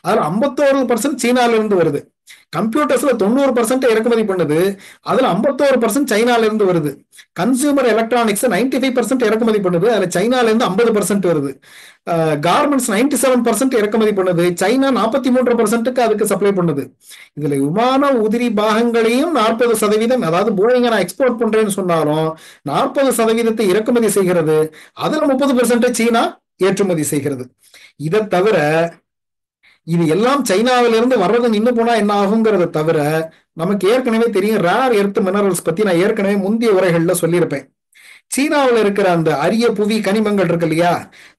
Speaker 3: அதுல 51% சீனால இருந்து வருது. கம்ப்யூட்டர்ஸ்ல 90% இறக்குமதி பண்ணுது, அதுல 51% சைனால இருந்து வருது. கன்சியூமர் எலக்ட்ரானிக்ஸ் 95% இறக்குமதி பண்ணுது, அதுல சைனால இருந்து 50% வருது. கார்மெண்ட்ஸ் 97% இறக்குமதி பண்ணுது, சைனா 43%க்கு அதுக்கு சப்ளை பண்ணுது. இதுல விமான உதிரி பாகங்களையும் 40%, அதாவது போயிங்க நான் எக்ஸ்போர்ட் பண்றேன்னு சொன்னாலும் 40% இறக்குமதி செய்கிறது, அதுல 30% சீனா ஏற்றுமதி செய்கிறது. இதை தவிர இது எல்லாம் சைனாவிலிருந்து வர்றது நின்று போனா என்ன ஆகுங்கிறத தவிர நமக்கு ஏற்கனவே தெரியும் ரேர் எர்த் மினரல்ஸ் பத்தி நான் ஏற்கனவே முந்தைய உரைகள்ல சொல்லியிருப்பேன். சீனாவில் இருக்கிற அந்த அரிய புவி கனிமங்கள் இருக்கு இல்லையா,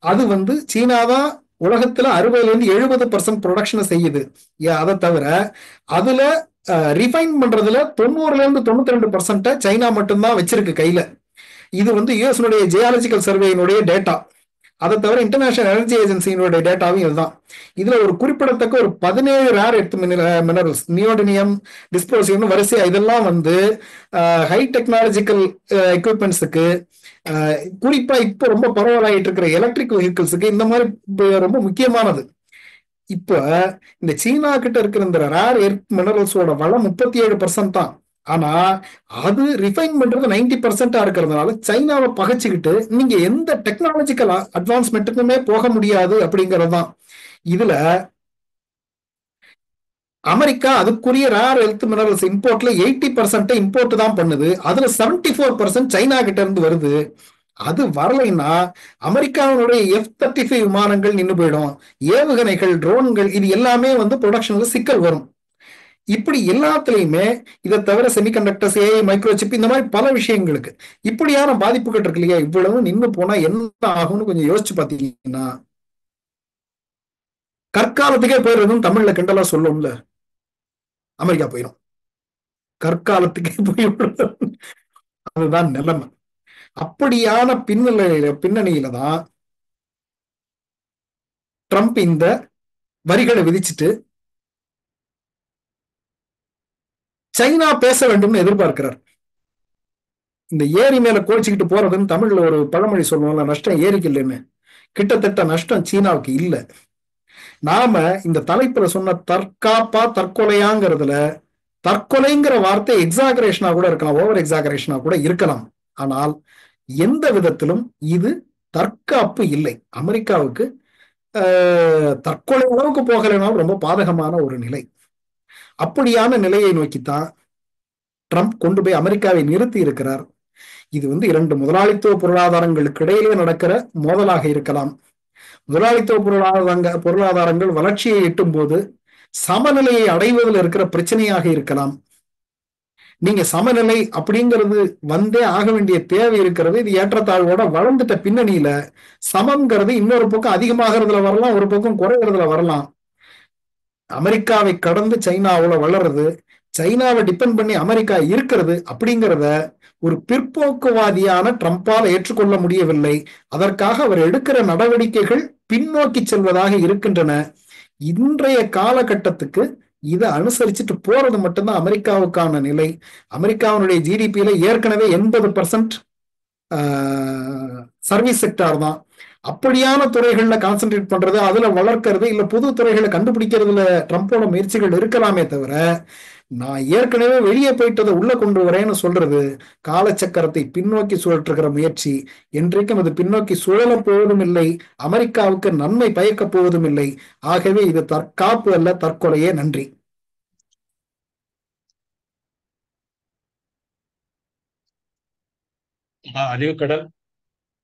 Speaker 3: அது சீனா தான் உலகத்துல 60-70% ப்ரொடக்ஷனை செய்யுது. அதை தவிர அதுல ரிஃபைன் பண்றதுல 90-92% சைனா மட்டும்தான் வச்சிருக்கு கையில. இது யுஎஸ்னுடைய ஜியாலஜிக்கல் சர்வேயினுடைய டேட்டா. அதை தவிர இன்டர்நேஷனல் எனர்ஜி ஏஜென்சியினுடைய டேட்டாவும் இதுதான். இதுல ஒரு குறிப்பிடத்தக்க ஒரு 17 ரேர் எர்த் மினரல்ஸ், நியோடினியம், டிஸ்போசியம் வரிசையா இதெல்லாம் ஹை டெக்னாலஜிக்கல் எக்யூப்மெண்ட்ஸுக்கு, குறிப்பா இப்போ ரொம்ப பரவலாயிட்டு இருக்கிற எலக்ட்ரிக் வெஹிக்கிள்ஸுக்கு இந்த மாதிரி ரொம்ப முக்கியமானது. இப்ப இந்த சீனா கிட்ட இருக்கிற இந்த ரேர் எர்த் மினரல்ஸோட வளம் 37% தான். ஆனா அது ரிஃபைன் பண்றது 90% இருக்கிறதுனால சைனாவை பகைச்சுக்கிட்டு நீங்க எந்த டெக்னாலஜிக்கல் அட்வான்ஸ்மெண்ட்டுக்குமே போக முடியாது அப்படிங்கிறது தான். இதுல அமெரிக்கா அதுக்குரிய ரேர் எர்த் மினரல்ஸ் இம்போர்ட்ல 80% இம்போர்ட் தான் பண்ணுது, அதுல 74% சைனா கிட்ட இருந்து வருது. அது வரலைன்னா அமெரிக்காவினுடைய F-35 விமானங்கள் நின்று போயிடும், ஏவுகணைகள், ட்ரோன்கள், இது எல்லாமே ப்ரொடக்ஷன்ல சிக்கல் வரும். இப்படி எல்லாத்துலயுமே இதை தவிர செமிகண்டக்டர்ஸ், ஏஐ, மைக்ரோசிப், இந்த மாதிரி பல விஷயங்களுக்கு இப்படியான பாதிப்புகள் இருக்கு இல்லையா, இவ்வளவு நின்று போனா என்ன ஆகும்னு கொஞ்சம் யோசிச்சு பாத்தீங்கன்னா கற்காலத்துக்கே போயிடுறதும் தமிழ்ல கிண்டலா சொல்லும்ல, அமெரிக்கா போயிடும், கற்காலத்துக்கே போயிடும். அதுதான் நிலைமை. அப்படியான பின்னணியில தான் ட்ரம்ப் இந்த வரிகளை விதிச்சுட்டு சைனா பேச வேண்டும்னு எதிர்பார்க்கிறார். இந்த ஏரி மேல கோச்சிக்கிட்டு போறதுன்னு தமிழ்ல ஒரு பழமொழி சொல்லுவோம்ல, நஷ்டம் ஏரிக்கு இல்லைன்னு. கிட்டத்தட்ட நஷ்டம் சீனாவுக்கு இல்ல. நாம இந்த தலைப்புல சொன்ன தற்காப்பா தற்கொலையாங்கிறதுல தற்கொலைங்கிற வார்த்தை எக்ஸாகரேஷனா கூட இருக்கலாம், ஓவர் எக்ஸாகரேஷனா கூட இருக்கலாம். ஆனால் எந்த விதத்திலும் இது தற்காப்பு இல்லை. அமெரிக்காவுக்கு தற்கொலை அளவுக்கு போகலைனாலும் ரொம்ப பாதகமான ஒரு நிலை. அப்படியான நிலையை நோக்கித்தான் ட்ரம்ப் கொண்டு போய் அமெரிக்காவை நிறுத்தி இருக்கிறார். இது இரண்டு முதலாளித்துவ பொருளாதாரங்களுக்கு இடையிலே நடக்கிற மோதலாக இருக்கலாம். முதலாளித்துவ பொருளாதாரங்கள் வளர்ச்சியை எட்டும் போது சமநிலையை அடைவதில் இருக்கிற பிரச்சனையாக இருக்கலாம். நீங்க சமநிலை அப்படிங்கிறது வந்தே ஆக வேண்டிய தேவை இருக்கிறது. இது ஏற்றத்தாழ்வோட வளர்ந்துட்ட பின்னணியில சமம்ங்கிறது இன்னொரு பக்கம் அதிகமாகிறதுல வரலாம், ஒரு பக்கம் குறைகிறதுல வரலாம். அமெரிக்காவை கடந்து சைனாவுல வளருது, சைனாவை டிபெண்ட் பண்ணி அமெரிக்கா இருக்கிறது அப்படிங்கிறத ஒரு பிற்போக்குவாதியான ட்ரம்பால் ஏற்றுக்கொள்ள முடியவில்லை. அதற்காக அவர் எடுக்கிற நடவடிக்கைகள் பின்னோக்கி செல்வதாக இருக்கின்றன. இன்றைய காலகட்டத்துக்கு இதை அனுசரிச்சுட்டு போறது மட்டும்தான் அமெரிக்காவுக்கான நிலை. அமெரிக்காவுடைய ஜிடிபியில ஏற்கனவே 80% சர்வீஸ் செக்டார் தான். அப்படியான துறைகள்ல கான்சென்ட்ரேட் பண்றது, அதுல வளர்க்கறது, இல்ல புது துறைகளை கண்டுபிடிக்கிறதுல ட்ரம்போட முயற்சிகள் இருக்கலாமே தவிர, நான் ஏற்கனவே வெளியே போயிட்டதை உள்ள கொண்டு வரேன்னு சொல்றது காலச்சக்கரத்தை பின்னோக்கி சுழற்றுகிற முயற்சி. என்றைக்கும் அது பின்னோக்கி சுழலப் போவதும் இல்லை, அமெரிக்காவுக்கு நன்மை பயக்கப் போவதும் இல்லை. ஆகவே இது தற்காப்பு அல்ல, தற்கொலையே. நன்றி.
Speaker 2: அழிவுக்கடல்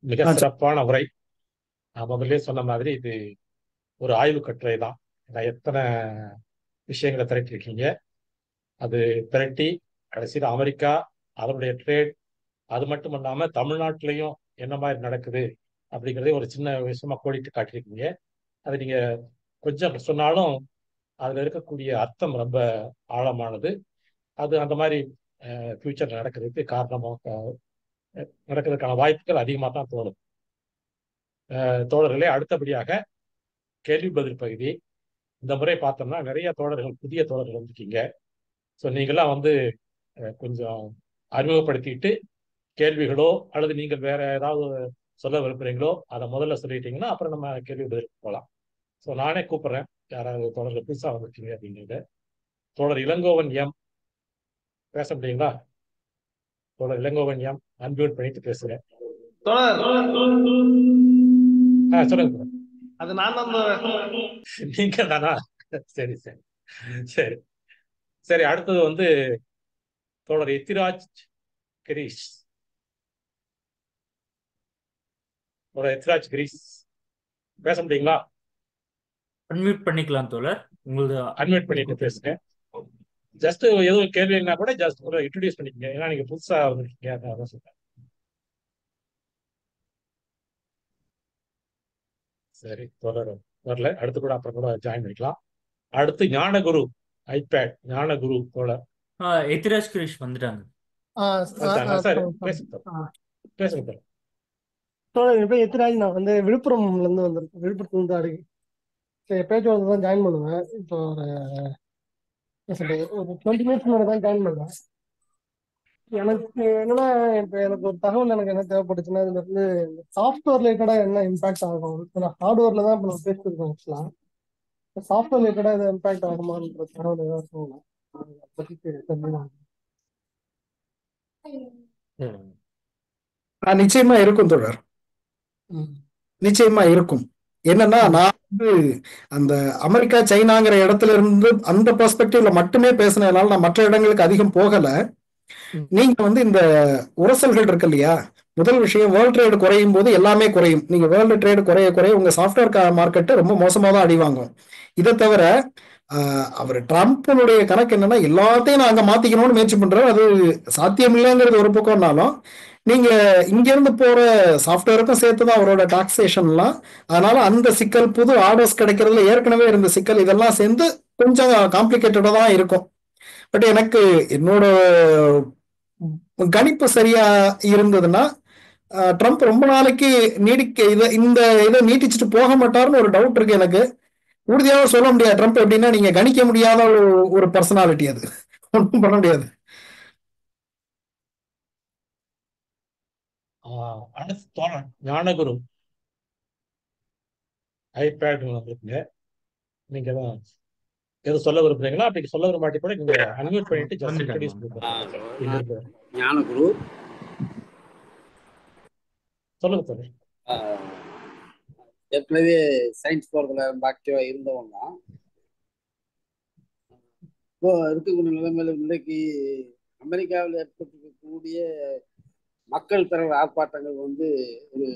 Speaker 2: மிக சிறப்பான உரை. நான் முதல்ல சொன்ன மாதிரி இது ஒரு ஆய்வு கட்டுரை தான். எத்தனை விஷயங்களை திரட்டிருக்கீங்க, அது திரட்டி கடைசியில் அமெரிக்கா அதனுடைய ட்ரேட், அது மட்டும் இல்லாம தமிழ்நாட்டிலையும் என்ன மாதிரி நடக்குது அப்படிங்கிறதே ஒரு சின்ன விஷயமா கோடிட்டு காட்டியிருக்கீங்க. அது நீங்க கொஞ்சம் சொன்னாலும் அதுல இருக்கக்கூடிய அர்த்தம் ரொம்ப ஆழமானது. அது அந்த மாதிரி ஃபியூச்சர் நடக்கிறதுக்கு காரணமாக நடக்கிறதுக்கான வாய்ப்புகள் அதிகமாக தான் தோணும். தோழர்களே, அடுத்தபடியாக கேள்வி பதில் பகுதி. இந்த முறை பார்த்தோம்னா நிறைய தோழர்கள், புதிய தோழர்கள் வந்திருக்கீங்க. ஸோ நீங்களாம் கொஞ்சம் அறிமுகப்படுத்திட்டு கேள்விகளோ அல்லது நீங்கள் வேற ஏதாவது சொல்ல விரும்புறீங்களோ அதை முதல்ல சொல்லிட்டீங்கன்னா அப்புறம் நம்ம கேள்வி பதில் போகலாம். ஸோ நானே கூப்பிடுறேன் யாராவது தோழர்கள் புதுசாக வந்திருக்கீங்க அப்படிங்கிறத. தோழர் இளங்கோவன் எம் பேச முடியுங்களா? தோழர் இளங்கோவன் எம் அன்மியூட் பண்ணிட்டு பேசுறேன்.
Speaker 1: தோழர்
Speaker 2: சொல்லுங்க.
Speaker 1: அது நான் தான்.
Speaker 2: நீங்க தானா? சரி சரி சரி சரி. அடுத்தது வந்து தோழர் எத்திராஜ் கிரீஷ். தோழர் எத்திராஜ் கிரீஷ் பேச முடியுங்களா?
Speaker 4: அன்மியூட் பண்ணிக்கலாம் தோழர். உங்களுக்கு
Speaker 2: அன்மியூட் பண்ணிட்டு பேசுங்க. ஜஸ்ட் எதுவும் கேள்வினா கூட ஜஸ்ட் ஒரு இன்ட்ரோடியூஸ் பண்ணிக்கங்க. ஏன்னா நீங்க புதுசா வந்திருக்கீங்க, அதான் சொல்றேன். சரி தோழர் வரல, அடுத்து கூட அப்புறம் கூட ஜாயின் பண்ணிக்கலாம். அடுத்து ஞானகுரு ஐபேட். ஞானகுரு தோழர்
Speaker 4: எத்திராஜ் கிரீஷ் வந்துட்டாங்க.
Speaker 2: சரி பேசுங்க பேசுங்க தோழர்.
Speaker 5: தோழர் என் பேர் எத்திராஜ். நான் வந்து விழுப்புரம்ல இருந்து வந்திருக்கேன். விழுப்புரத்துல இருந்து அருகே பேச்சுவார்த்தை தான் ஜாயின் பண்ணுவேன். இப்போ ஒரு 20 மினிட்ஸ் முன்னாடி தான் ஜாயின் பண்ணேன். எனக்கு என்னன்னா, இப்போ எனக்கு ஒரு தகவல் எனக்கு என்ன தேவைப்பட்டுச்சுன்னா, இதுல இருந்து சாஃப்ட்வேர் ரிலேட்டடா என்ன இம்பாக்ட் ஆகும். ஏன்னா ஹார்ட்வேர்ல தான் இப்போ நம்ம பேசிருக்கோம். ஆக்சுவலா சாஃப்ட்வேர் ரிலேட்டடா இது இம்பாக்ட் ஆகுமான்ற தகவல் ஏதாவது சொல்லலாம். அதை பத்தி தெரிஞ்சுக்கலாம்.
Speaker 3: நிச்சயமா இருக்கும் தோழர், நிச்சயமா இருக்கும். என்னன்னா, நான் வந்து அந்த அமெரிக்கா சைனாங்கிற இடத்துல இருந்து அந்த பெர்ஸ்பெக்டிவ்ல மட்டுமே பேசினதுனால நான் மற்ற இடங்களுக்கு அதிகம் போகல. நீங்க வந்து இந்த உரசல்கள் இருக்கு இல்லையா, முதல் விஷயம் வேர்ல்ட் ட்ரேடு குறையும் போது எல்லாமே குறையும். நீங்க வேர்ல்டு ட்ரேடு குறைய குறைய உங்க சாஃப்ட்வேர் மார்க்கெட்டு ரொம்ப மோசமா தான் அடிவாங்கும். இதை தவிர அவர் ட்ரம்ப்னுடைய கணக்கு என்னன்னா, எல்லாத்தையும் நான் அங்க மாத்திக்கணும்னு முயற்சி பண்றாரு. அது சாத்தியம் இல்லைங்கிறது ஒரு பக்கம்னாலும், நீங்க இங்க இருந்து போற சாஃப்ட்வேருக்கும் சேர்த்துதான் அவரோட டாக்ஸேஷன்லாம். அதனால அந்த சிக்கல், புது ஆர்டர்ஸ் கிடைக்கிறதுல ஏற்கனவே இருந்த சிக்கல், இதெல்லாம் சேர்ந்து கொஞ்சம் காம்ப்ளிகேட்டடா தான் இருக்கும். பட் எனக்கு என்னோட கணிப்பு சரியா இருந்ததுன்னா, ட்ரம்ப் ரொம்ப நாளைக்கு இந்த இதை நீட்டிச்சுட்டு போக மாட்டாருன்னு ஒரு டவுட் இருக்கு எனக்கு. உறுதியாக சொல்ல முடியாது. ட்ரம்ப் எப்படின்னா, நீங்க கணிக்க முடியாத ஒரு பர்சனாலிட்டி, அது ஒன்றும் பண்ண முடியாது.
Speaker 2: அடுத்து தோழர் ஞானகுரு ஐபேட் வந்துருக்குங்க. நீங்க தான் எது சொல்ல விரும்புறீங்களா? அப்படி சொல்ல விரும்ப மாட்டி கூட நீங்க அன்மியூட் பண்ணிட்டு ஜஸ்ட் இன்ட்ரோடியூஸ் பண்ணுங்க.
Speaker 6: ஞானகுரு
Speaker 2: சொல்லுங்க தோழர்.
Speaker 6: ஏற்கனவே சயின்ஸ் போறதுல ஆக்டிவா இருந்தவங்க தான். இப்போ இருக்கக்கூடிய நிலைமையில இன்றைக்கு அமெரிக்காவில் ஏற்பட்டிருக்கக்கூடிய மக்கள் தரவு ஆர்ப்பாட்டங்கள் வந்து ஒரு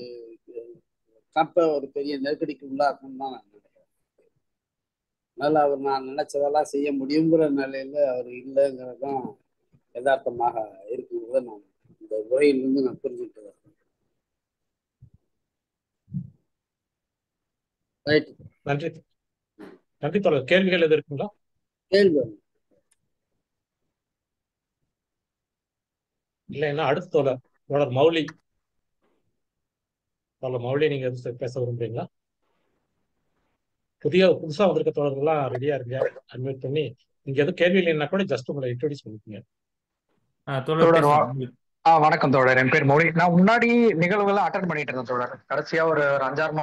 Speaker 6: ட்ரம்பை ஒரு பெரிய நெருக்கடிக்கு உள்ளாக்கும் தான் நான் நினைக்கிறேன். அதனால அவர் நான் நினைச்சதெல்லாம் செய்ய முடியுங்கிற நிலையில அவர் இல்லைங்கிறது தான் யதார்த்தமாக இருக்குங்கிறத நான் இந்த உரையிலிருந்து நான் புரிஞ்சுட்டு வரேன்.
Speaker 2: நன்றி நன்றி தோழர். கேள்விகள் எது இருக்குங்களா?
Speaker 6: கேள்வி
Speaker 2: இல்ல, என்ன அடுத்து தோழர் மௌலி. தோழர் மௌலி, நீங்க எது பேச விரும்புறீங்களா? புதுசா வந்திருக்க தோழர்கள்லாம் ரெடியா இருங்க, அட்மிட் பண்ணி. நீங்க எதுவும் கேள்வி இல்லைன்னா கூட ஜஸ்ட் உங்களை இன்ட்ரோடியூஸ் பண்ணிக்கோங்க.
Speaker 7: வணக்கம் தோழர், என் பேர் மௌலி. நான் முன்னாடி நிகழ்வுகளை அட்டன் பண்ணிட்டு இருந்தேன் தோழர். கடைசியா ஒரு 5-6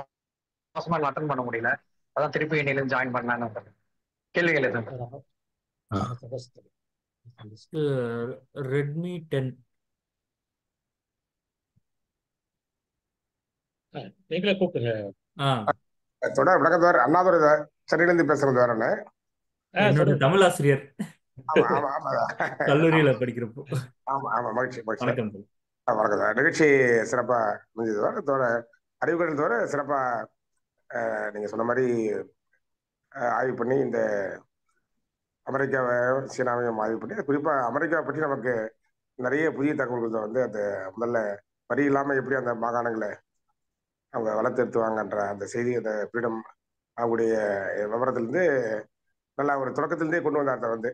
Speaker 7: மாசமா அட்டன் பண்ண முடியல. அதான் திருப்பி இன்னிலிருந்து ஜாயின் பண்ணாங்க. கேள்விகள் எதுவும்?
Speaker 4: ரெட்மி 10
Speaker 2: நீங்களே கூப்பிடுங்க.
Speaker 8: தொடர் வணக்கம் சார். அண்ணாதுரை சென்னையிலிருந்து பேசுறது வேற என்ன?
Speaker 4: என்னோட தமிழ் ஆசிரியர், கல்லூரியில படிக்கிறப்போ.
Speaker 8: ஆமா ஆமா, மகிழ்ச்சி மகிழ்ச்சி.
Speaker 4: வணக்கம்
Speaker 8: வணக்கம் சார். நிகழ்ச்சி சிறப்பா முடிஞ்சது. தோற அறிவுகள் தவிர சிறப்பா நீங்க சொன்ன மாதிரி ஆய்வு பண்ணி இந்த அமெரிக்காவை சீனாவையும் ஆய்வு பண்ணி, குறிப்பா அமெரிக்காவை பற்றி நமக்கு நிறைய புதிய தகவல்கள் வந்து அந்த முதல்ல வரி இல்லாம எப்படி அந்த மாகாணங்களை அவங்க வளர்த்தெடுத்துவாங்கன்ற அந்த செய்தி, அந்த ஃப்ரீடம் அவங்களுடைய விவரத்திலிருந்து நல்லா ஒரு தொடக்கத்திலிருந்தே கொண்டு வந்தார். வந்து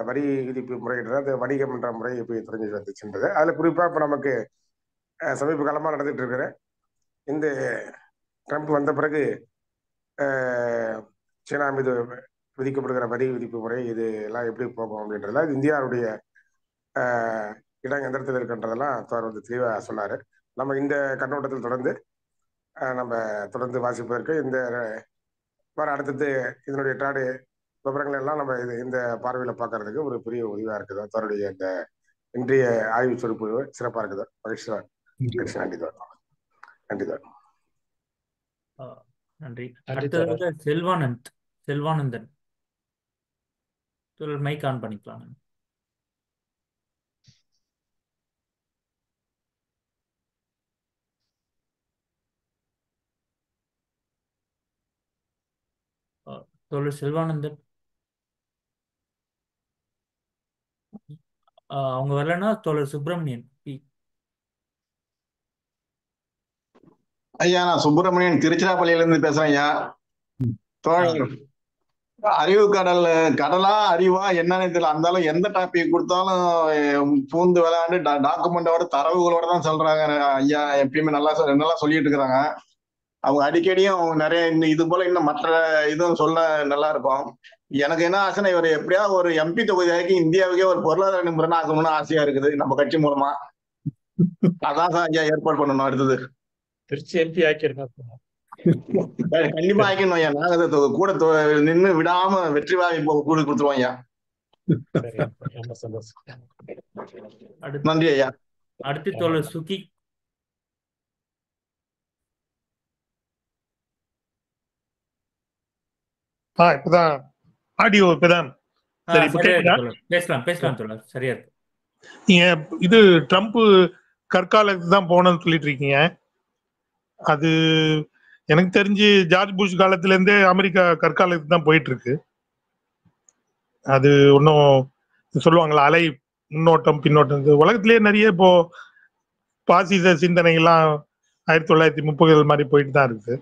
Speaker 8: வரி விதிப்பு முறையிடுற அந்த வணிகம் என்ற முறை எப்படி தொடங்கி வந்துச்சுன்றது, அதுல குறிப்பா இப்ப நமக்கு சமீப காலமா நடந்துட்டு இருக்கிற இந்த ட்ரம்ப் வந்த பிறகு சீனா மீது விதிக்கப்படுகிற வரி விதிப்பு முறை இது எல்லாம் எப்படி போகும் அப்படின்றதுல இந்தியாவுடைய இடம் எந்த இடத்துல இருக்குன்றதெல்லாம் அவர் வந்து தெளிவாக சொன்னார். நம்ம இந்த கண்ணோட்டத்தில் தொடர்ந்து வாசிப்பதற்கு இந்த வாரம் அடுத்தது இதனுடைய ட்ராடு விவரங்கள் எல்லாம் நம்ம இந்த பார்வையில் பார்க்கறதுக்கு ஒரு பெரிய உதவியாக இருக்குது. தன்னுடைய இந்த இன்றைய ஆய்வு சொற்பொழிவு சிறப்பாக இருக்குது. மகிழ்ச்சி தான். மகிழ்ச்சி. நன்றி தான். நன்றி தான்.
Speaker 4: நன்றி.
Speaker 2: நன்றி
Speaker 4: அடுத்தது செல்வானந்தன் மைக் ஆன் பண்ணிக்கலாம். தோழர் செல்வானந்தன் அவங்க வரலன்னா தோழர் சுப்பிரமணியன்
Speaker 9: ஐயா, நான் சுப்பிரமணியன் திருச்சிராப்பள்ளியில இருந்து பேசுறேன் ஐயா. தோழர், அறிவு கடலா அறிவா என்னன்னு தெரியல. அந்தாலும் எந்த டாபிக் கொடுத்தாலும் பூந்து விளையாண்டு டாக்குமெண்டோட தரவுகளோட தான் சொல்றாங்க ஐயா. எப்பயுமே நல்லா சொல்லிட்டு இருக்கிறாங்க. அவங்க அடிக்கடியும் நிறைய இது போல இன்னும் மற்ற இதுவும் சொல்ல நல்லா இருக்கும். எனக்கு என்ன ஆசைன்னா, இவர் எப்படியாவது ஒரு எம்பி தொகுதியாக்கி இந்தியாவுக்கே ஒரு பொருளாதார நிபுணர் ஆகணும்னு ஆசையா இருக்குது நம்ம கட்சி மூலமா. அதான் ஐயா ஏற்பாடு பண்ணணும். அடுத்தது
Speaker 2: திருச்சி எம்பி ஆக்கியிருக்காங்க.
Speaker 9: கண்டிப்பா ஆக்கணும் ஐயா. நாங்க கூட நின்று விடாம வெற்றி வாங்கி கூட கொடுத்துருவோம் ஐயா.
Speaker 2: ரொம்ப சந்தோஷம்.
Speaker 9: நன்றி ஐயா.
Speaker 4: அடுத்து தோழர் சுகி.
Speaker 10: இப்பதான் ஆடியோ இப்பதான் சரி இப்ப கேக்குதா?
Speaker 4: பேசலாம் தோழர். சரியா இருக்கு.
Speaker 10: நீங்க இது ட்ரம்ப் கற்காலத்துக்கு தான் போனோம்னு சொல்லிட்டு இருக்கீங்க. அது எனக்கு தெரிஞ்சு ஜார்ஜ் புஷ் காலத்துல இருந்தே அமெரிக்கா கற்காலத்துக்கு தான் போயிட்டு இருக்கு. அது ஒன்றும் சொல்லுவாங்களா அலை முன்னோட்டம் பின்னோட்டம். உலகத்திலேயே நிறைய இப்போ பாசிச சிந்தனைகள்லாம் 1930 மாதிரி போயிட்டு தான் இருக்கு.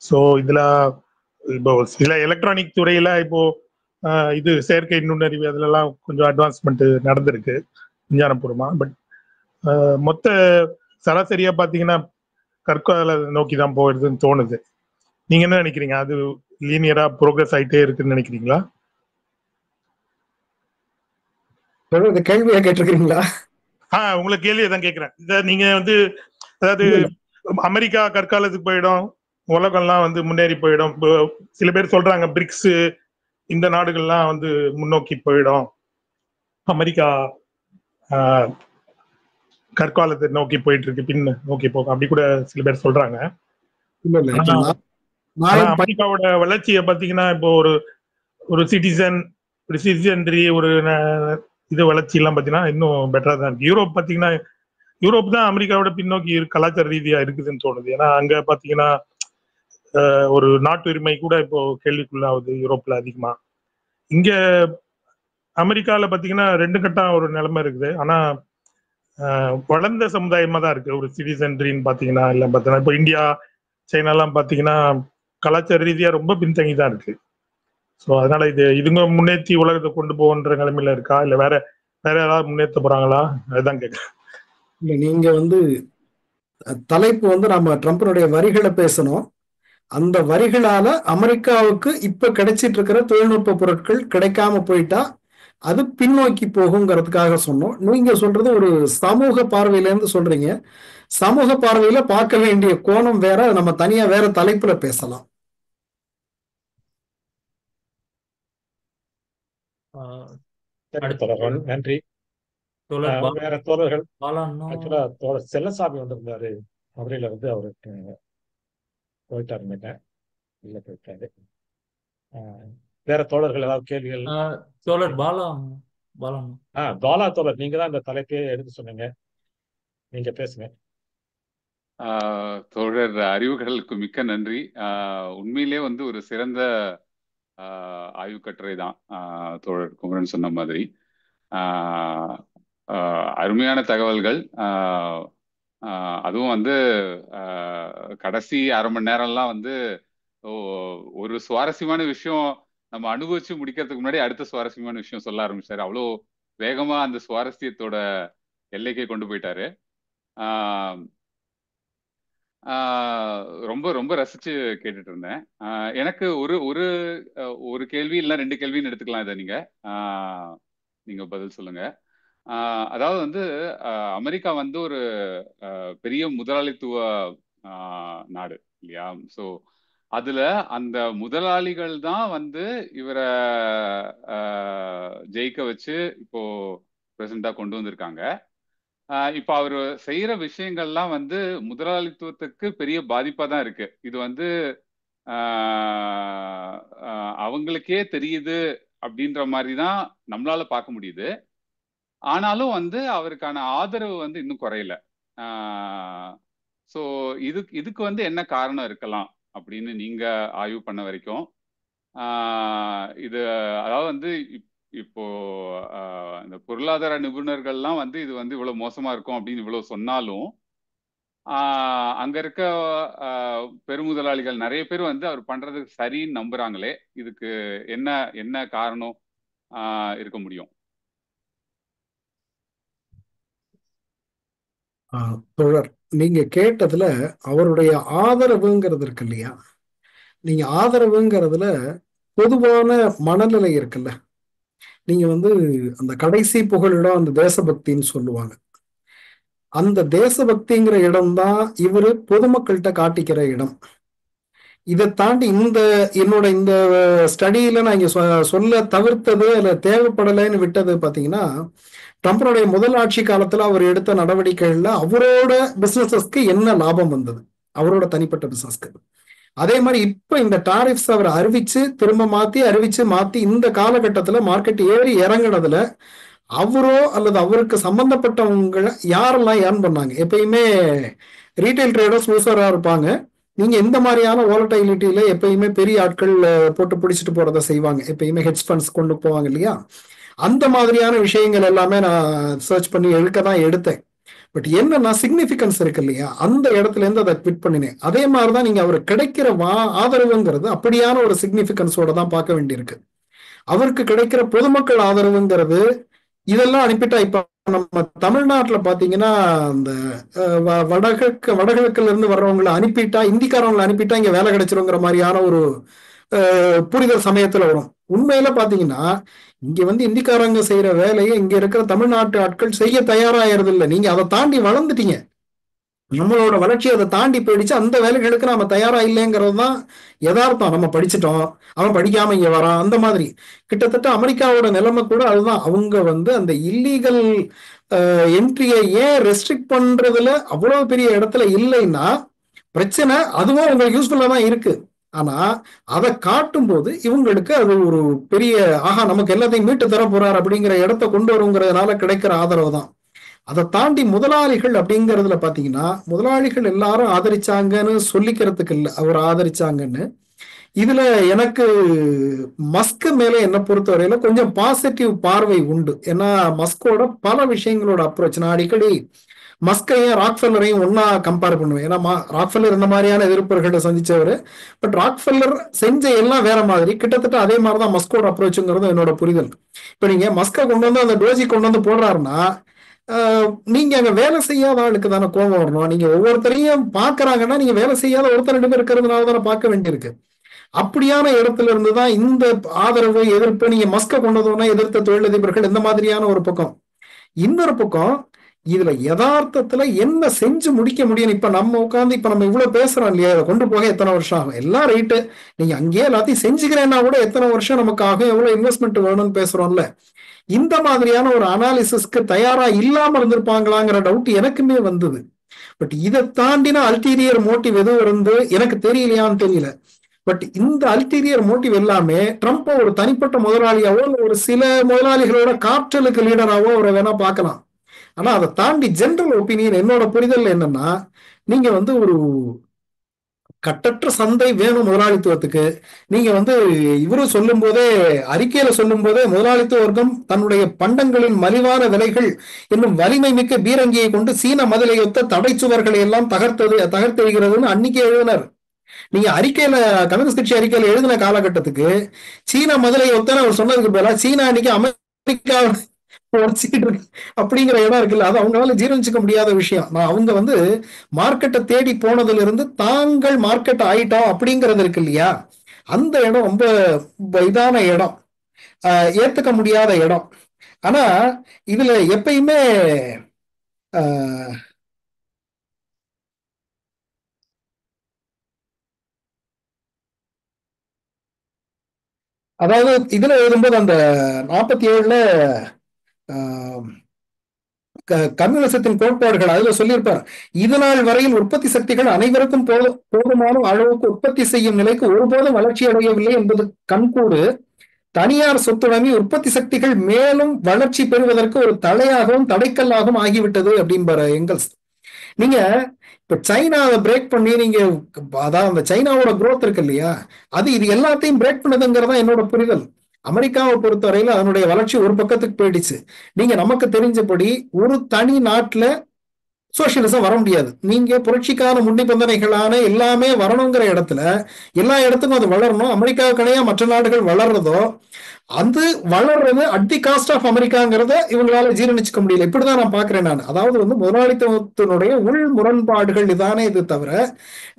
Speaker 10: ஸோ இதுல இப்போ சில எலக்ட்ரானிக் துறையில இப்போ இது செயற்கை நுண்ணறிவு அதுலலாம் கொஞ்சம் அட்வான்ஸ்மெண்ட் நடந்திருக்கு விஞ்ஞானபூர்வமா. பட் மொத்த சராசரியா பாத்தீங்கன்னா கற்கால நோக்கி தான் போயிடுதுன்னு தோணுது. நீங்க என்ன நினைக்கிறீங்க? அது லீனியரா ப்ரோக்ரஸ் ஆயிட்டே இருக்குன்னு நினைக்கிறீங்களா?
Speaker 3: கேள்வியா கேட்டிருக்கீங்களா?
Speaker 10: உங்களுக்கு கேள்வியை தான் கேட்கிறேன். இதை நீங்க அதாவது அமெரிக்கா கற்காலத்துக்கு போயிடும், உலகம்லாம் முன்னேறி போயிடும். சில பேர் சொல்றாங்க பிரிக்ஸ் இந்த நாடுகள்லாம் முன்னோக்கி போயிடும், அமெரிக்கா கற்காலத்தை நோக்கி போயிட்டு இருக்கு, பின் நோக்கி போகும், அப்படி கூட சில பேர் சொல்றாங்க. அமெரிக்காவோட வளர்ச்சியை பாத்தீங்கன்னா இப்போ ஒரு சிட்டிசன்ரி ஒரு இது வளர்ச்சி எல்லாம் பாத்தீங்கன்னா இன்னும் பெட்டரா தான் இருக்கு. யூரோப் பாத்தீங்கன்னா யூரோப் தான் அமெரிக்காவோட பின்னோக்கி கலாச்சார ரீதியா இருக்குதுன்னு தோணுது. ஏன்னா அங்க பாத்தீங்கன்னா ஒரு நாட்டு உரிமை கூட இப்போ கேள்விக்குள்ளாகுது யூரோப்ல அதிகமா. இங்க அமெரிக்கால பாத்தீங்கன்னா ரெண்டு கட்டம் ஒரு நிலைமை இருக்குது. ஆனா வளர்ந்த சமுதாயமா தான் இருக்கு. ஒரு சிட்டிசன்ரின்னு பாத்தீங்கன்னா இல்ல பாத்தீங்கன்னா இப்போ இந்தியா சைனாலாம் பாத்தீங்கன்னா கலாச்சார ரீதியா ரொம்ப பின்தங்கி தான் இருக்கு. ஸோ அதனால இதுங்க முன்னேற்றி உலகத்தை கொண்டு போகின்ற நிலைமையில இருக்கா இல்ல வேற ஏதாவது முன்னேற்ற போறாங்களா? அதுதான் கேட்குறேன்.
Speaker 3: இல்ல நீங்க தலைப்பு நம்ம ட்ரம்ப்னுடைய வரிகளை பேசணும். அந்த வரிகளால அமெரிக்காவுக்கு இப்ப கிடைச்சிட்டு இருக்கிற தொழில்நுட்ப பொருட்கள் கிடைக்காம போயிட்டா அது பின்னோக்கி போகுங்கிறதுக்காக சொன்னோம். நீங்க சொல்றது ஒரு சமூக பார்வையில இருந்து சொல்றீங்க. சமூக பார்வையில பார்க்க வேண்டிய கோணம் வேற, நம்ம தனியா வேற தலைப்புல பேசலாம்.
Speaker 2: நன்றி. வேற தோழர்கள் தோழர் செல்லசாமி வந்திருந்தாரு. மதுரையில அவருக்கு போயிட்டாருங்க, இல்ல போயிட்டாரு. வேற தோழர்கள் ஏதாவது கேள்விகள்?
Speaker 4: தோழர் பாலா
Speaker 2: தோழர், நீங்க தான் இந்த தலைப்பையே எடுத்து சொன்னீங்க, நீங்க பேசுங்க.
Speaker 11: தோழர் அறிவுக்கடலுக்கு மிக்க நன்றி. உண்மையிலே ஒரு சிறந்த ஆய்வு கட்டுரை தான் தோழர் குமரன் சொன்ன மாதிரி. அருமையான தகவல்கள். அதுவும் கடைசி அரை மணி நேரம்லாம் ஒரு சுவாரஸ்யமான விஷயம் நம்ம அனுபவிச்சு முடிக்கிறதுக்கு முன்னாடி அடுத்த சுவாரஸ்யமான விஷயம் சொல்ல ஆரம்பிச்சாரு. அவ்வளோ வேகமா அந்த சுவாரஸ்யத்தோட எல்லைக்கே கொண்டு போயிட்டாரு. ரொம்ப ரொம்ப ரசிச்சு கேட்டுட்டு இருந்தேன். எனக்கு ஒரு கேள்வி இல்லை 2 கேள்வின்னு எடுத்துக்கலாம். இதை நீங்க பதில் சொல்லுங்க. அதாவது அமெரிக்கா ஒரு பெரிய முதலாளித்துவ நாடு இல்லையா? ஸோ அதுல அந்த முதலாளிகள் தான் வந்து இவரை ஜெயிக்க வச்சு இப்போ பிரசிடண்டா கொண்டு வந்திருக்காங்க. இப்ப அவரு செய்யற விஷயங்கள்லாம் வந்து முதலாளித்துவத்துக்கு பெரிய பாதிப்பா தான் இருக்கு. இது வந்து அவங்களுக்கே தெரியுது அப்படின்ற மாதிரி தான் நம்மளால பார்க்க முடியுது. ஆனாலும் வந்து அவருக்கான ஆதரவு வந்து இன்னும் குறையல. ஸோ இதுக்கு வந்து என்ன காரணம் இருக்கலாம் அப்படின்னு நீங்க ஆய்வு பண்ண வரைக்கும்? இது அதாவது வந்து இப்போ இந்த பொருளாதார நிபுணர்கள்லாம் வந்து இது வந்து இவ்வளவு மோசமா இருக்கும் அப்படின்னு இவ்வளவு சொன்னாலும் அங்க இருக்க பெருமுதலாளிகள் நிறைய பேர் வந்து அவர் பண்றது சரின்னு நம்புறாங்களே. இதுக்கு என்ன என்ன காரணம் இருக்க முடியும்?
Speaker 3: தோழர், நீங்க கேட்டதுல அவருடைய ஆதரவுங்கிறது இருக்கு இல்லையா? நீங்க ஆதரவுங்கிறதுல பொதுவான மனநிலை இருக்குல்ல. நீங்க வந்து அந்த கடைசி புகழிடம் அந்த தேசபக்தின்னு சொல்லுவாங்க. அந்த தேசபக்திங்கிற இடம் தான் இவரு பொதுமக்கள்கிட்ட காட்டிக்கிற இடம். இதை தாண்டி என்னோட இந்த ஸ்டடியில நான் இங்க சொல்ல தவிர்த்தது இல்ல தேவைப்படலைன்னு விட்டது பாத்தீங்கன்னா, ட்ரம்பனுடைய முதல் ஆட்சி காலத்துல அவர் எடுத்த நடவடிக்கைகள்ல அவரோட பிசினஸஸ்க்கு என்ன லாபம் வந்தது, அவரோட தனிப்பட்ட பிசினஸ்க்கு. அதே மாதிரி இப்ப இந்த டாரிஃப்ஸ் அவர் திரும்ப மாத்தி இந்த காலகட்டத்துல மார்க்கெட் ஏறி இறங்குனதுல அவரோ அல்லது அவருக்கு சம்பந்தப்பட்டவங்க யாரெல்லாம் ஏர்ன் பண்ணாங்க? எப்பயுமே ரீட்டைல் ட்ரேடர்ஸ் லூசரா இருப்பாங்க. நீங்க இந்த மாதிரியான வாலடைலிட்டியில எப்பயுமே பெரிய ஆட்கள் போட்டு பிடிச்சிட்டு போறதை செய்வாங்க. எப்பயுமே ஹெட்ஜ் ஃபண்ட்ஸ் கொண்டு போவாங்க இல்லையா? அந்த மாதிரியான விஷயங்கள் எல்லாமே நான் சர்ச் பண்ணி எடுத்தேன். பட் என்னன்னா சிக்னிபிகன்ஸ் இருக்கு இல்லையா, அந்த இடத்துல இருந்து அதை குவிட் பண்ணினேன். அதே மாதிரிதான் நீங்க அவர் கிடைக்கிற ஆதரவுங்கிறது அப்படியான ஒரு சிக்னிபிகன்ஸோட தான் பார்க்க வேண்டியிருக்கு. அவருக்கு கிடைக்கிற பொதுமக்கள் ஆதரவுங்கிறது இதெல்லாம் அனுப்பிட்டா, இப்ப நம்ம தமிழ்நாட்டுல பாத்தீங்கன்னா இந்த வடகிழக்குல இருந்து வர்றவங்களை அனுப்பிட்டா, இந்திக்காரவங்களை அனுப்பிட்டா இங்க வேலை கிடைச்சிருங்கிற மாதிரியான ஒரு புரிதல் சமயத்துல வரும். உண்மையில பாத்தீங்கன்னா இங்க வந்து இந்திக்காரங்க செய்யற வேலையை இங்க இருக்கிற தமிழ்நாட்டு ஆட்கள் செய்ய தயாராகிறது இல்லை. நீங்க அதை தாண்டி வளர்ந்துட்டீங்க. நம்மளோட வளர்ச்சி அதை தாண்டி போயிடுச்சு. அந்த வேலைகளுக்கு நம்ம தயாரா இல்லைங்கிறது தான் யதார்த்தம். நம்ம படிச்சுட்டோம், அவன் படிக்காம இங்க வரான். அந்த மாதிரி கிட்டத்தட்ட அமெரிக்காவோட நிலைமை கூட அதுதான். அவங்க வந்து அந்த இல்லீகல் என்ட்ரியை ஏன் ரெஸ்ட்ரிக்ட் பண்றதுல அவ்வளவு பெரிய இடத்துல இல்லைன்னா பிரச்சனை. அதுவும் உங்களுக்கு யூஸ்ஃபுல்லா தான் இருக்கு. ஆனா அதை காட்டும் போது இவங்களுக்கு அது ஒரு பெரிய ஆஹா நமக்கு எல்லாத்தையும் மீட்டு தர போறார் அப்படிங்கிற இடத்த கொண்டு வருங்கிறதுனால கிடைக்கிற ஆதரவு தான். அதை தாண்டி முதலாளிகள் அப்படிங்கிறதுல பாத்தீங்கன்னா, முதலாளிகள் எல்லாரும் ஆதரிச்சாங்கன்னு சொல்லிக்கிறதுக்கு இல்லை அவர் ஆதரிச்சாங்கன்னு. இதுல எனக்கு மஸ்க் மேல என்ன பொறுத்தவரையில கொஞ்சம் பாசிட்டிவ் பார்வை உண்டு. ஏன்னா மஸ்கோட பல விஷயங்களோட அப்ரோச் நான் அடிக்கடி மஸ்கையும் ராக்ஃபெல்லரையும் ஒன்னா கம்பேர் பண்ணுவேன். ஏன்னா ராக்ஃபெல்லர் இந்த மாதிரியான எதிர்ப்புகளை சந்திச்சவர். பட் ராக்ஃபெல்லர் செஞ்ச எல்லாம் வேற மாதிரி, கிட்டத்தட்ட அதே மாதிரிதான் மஸ்கோட அப்ரோச்சுங்கிறது என்னோட புரிதல். இப்ப நீங்க மஸ்கை கொண்டு வந்து அந்த டோஜி கொண்டு வந்து போடுறாருன்னா, நீங்க அங்க வேலை செய்யாத ஆளுக்கு தானே கோபம் வரணும். நீங்க ஒவ்வொருத்தரையும் பாக்குறாங்கன்னா நீங்க வேலை செய்யாத ஒருத்தர் ரெண்டு பேர் இருக்கிறதுனால தானே பார்க்க வேண்டியிருக்கு. அப்படியான இடத்துல இருந்துதான் இந்த ஆதரவு எதிர்ப்பு. நீங்க மஸ்கை கொண்டு வந்தோம்னா எதிர்த்த தொழிலதிபர்கள் இந்த மாதிரியான ஒரு பக்கம். இன்னொரு பக்கம் இதுல யதார்த்தத்துல என்ன செஞ்சு முடிக்க முடியும்? இப்ப நம்ம உட்காந்து இப்ப நம்ம இவ்வளவு பேசுறோம் இல்லையா, இதை கொண்டு போக எத்தனை வருஷம் ஆகும்? எல்லாம் ரைட்டு, நீங்க அங்கேயே எல்லாத்தையும் செஞ்சுக்கிறேன்னா கூட எத்தனை வருஷம் நமக்கு ஆகும், எவ்வளவு இன்வெஸ்ட்மெண்ட் வேணும்னு பேசுறோம்ல. இந்த மாதிரியான ஒரு அனாலிசிஸ்க்கு தயாரா இல்லாம இருந்திருப்பாங்களாங்கிற டவுட் எனக்குமே வந்தது. பட் இதை தாண்டின அல்டீரியர் மோட்டிவ் எதுவும் இருந்து எனக்கு தெரியலையான்னு தெரியல. பட் இந்த அல்டீரியர் மோட்டிவ் எல்லாமே ட்ரம்ப் ஒரு தனிப்பட்ட முதலாளியாவோ ஒரு சில முதலாளிகளோட காற்றலுக்கு லீடராவோ அவரை வேணா பார்க்கலாம். ஆனா அதை தாண்டி ஜெனரல் ஒப்பீனியன் என்னோட புரிதல் என்னன்னா, நீங்க வந்து ஒரு கட்டற்ற சந்தை வேணும் முதலாளித்துவத்துக்கு. நீங்க வந்து இவரும் சொல்லும் போதே, அறிக்கையில சொல்லும் போதே, முதலாளித்துவ வர்க்கம் தன்னுடைய பண்டங்களின் மலிவான விலைகள் என்னும் வலிமை மிக்க பீரங்கியை கொண்டு சீன மதிலை ஒத்த தடை சுவர்களை எல்லாம் தகர்த்தெறிகிறதுன்னு அன்னைக்கு எழுதினார். நீங்க அறிக்கையில கம்யூனிஸ்ட் கட்சி அறிக்கையில எழுதின காலகட்டத்துக்கு சீனா மதுரை ஒத்தன அவர் சொன்னதுக்கு பதிலா சீனா இன்னைக்கு அமெரிக்கா அப்படிங்கிற இடம் இருக்குல்ல, அது அவங்களால ஜீரணிச்சுக்க முடியாத விஷயம். அவங்க வந்து மார்க்கெட்டை தேடி போனதுல இருந்து தாங்கள் மார்க்கெட் ஆயிட்டோம் அப்படிங்கிறது இருக்கு இல்லையா, அந்த இடம் ரொம்ப இதான இடம், ஏத்துக்க முடியாத இடம். ஆனா இதுல எப்பயுமே அதாவது இதுல எழுதும்போது அந்த 47ல கம்யூனிசத்தின் கோட்பாடுகள் அதுல சொல்லியிருப்பார். இதனால் வரையில் உற்பத்தி சக்திகள் அனைவருக்கும் போதுமான அளவுக்கு உற்பத்தி செய்யும் நிலைக்கு ஒருபோதும் வளர்ச்சி அடையவில்லை என்பது கண்கூடு. தனியார் சொத்துடைமை உற்பத்தி சக்திகள் மேலும் வளர்ச்சி பெறுவதற்கு ஒரு தலையாகவும் தடைக்கல்லாகவும் ஆகிவிட்டது அப்படின்பாரு எங்கல்ஸ். நீங்க இப்ப சைனாவை பிரேக் பண்ணி நீங்க அதாவது அந்த சைனாவோட குரோத் இருக்கு இல்லையா, அது இது எல்லாத்தையும் பிரேக் பண்ணதுங்கிறதா என்னோட புரிதல். அமெரிக்காவை பொறுத்தவரையில அதனுடைய வளர்ச்சி ஒரு பக்கத்துக்கு போயிடுச்சு. நீங்க நமக்கு தெரிஞ்சபடி ஒரு தனி நாட்டுல சோசியலிசம் வர முடியாது. நீங்க புரட்சிக்கான முன்னிபந்தனைகளான எல்லாமே வரணுங்கிற இடத்துல எல்லா இடத்துக்கும் அது வளரணும். அமெரிக்காவுக்கு இணையா மற்ற நாடுகள் வளர்றதோ அது வளர்றது அட் தி காஸ்ட் ஆஃப் அமெரிக்காங்கிறத இவங்களால ஜீரணிச்சுக்க முடியல. இப்படிதான் நான் பாக்குறேன் நான். அதாவது முதலாளித்துவத்தினுடைய உள் முரண்பாடுகள் இதானே இது தவிர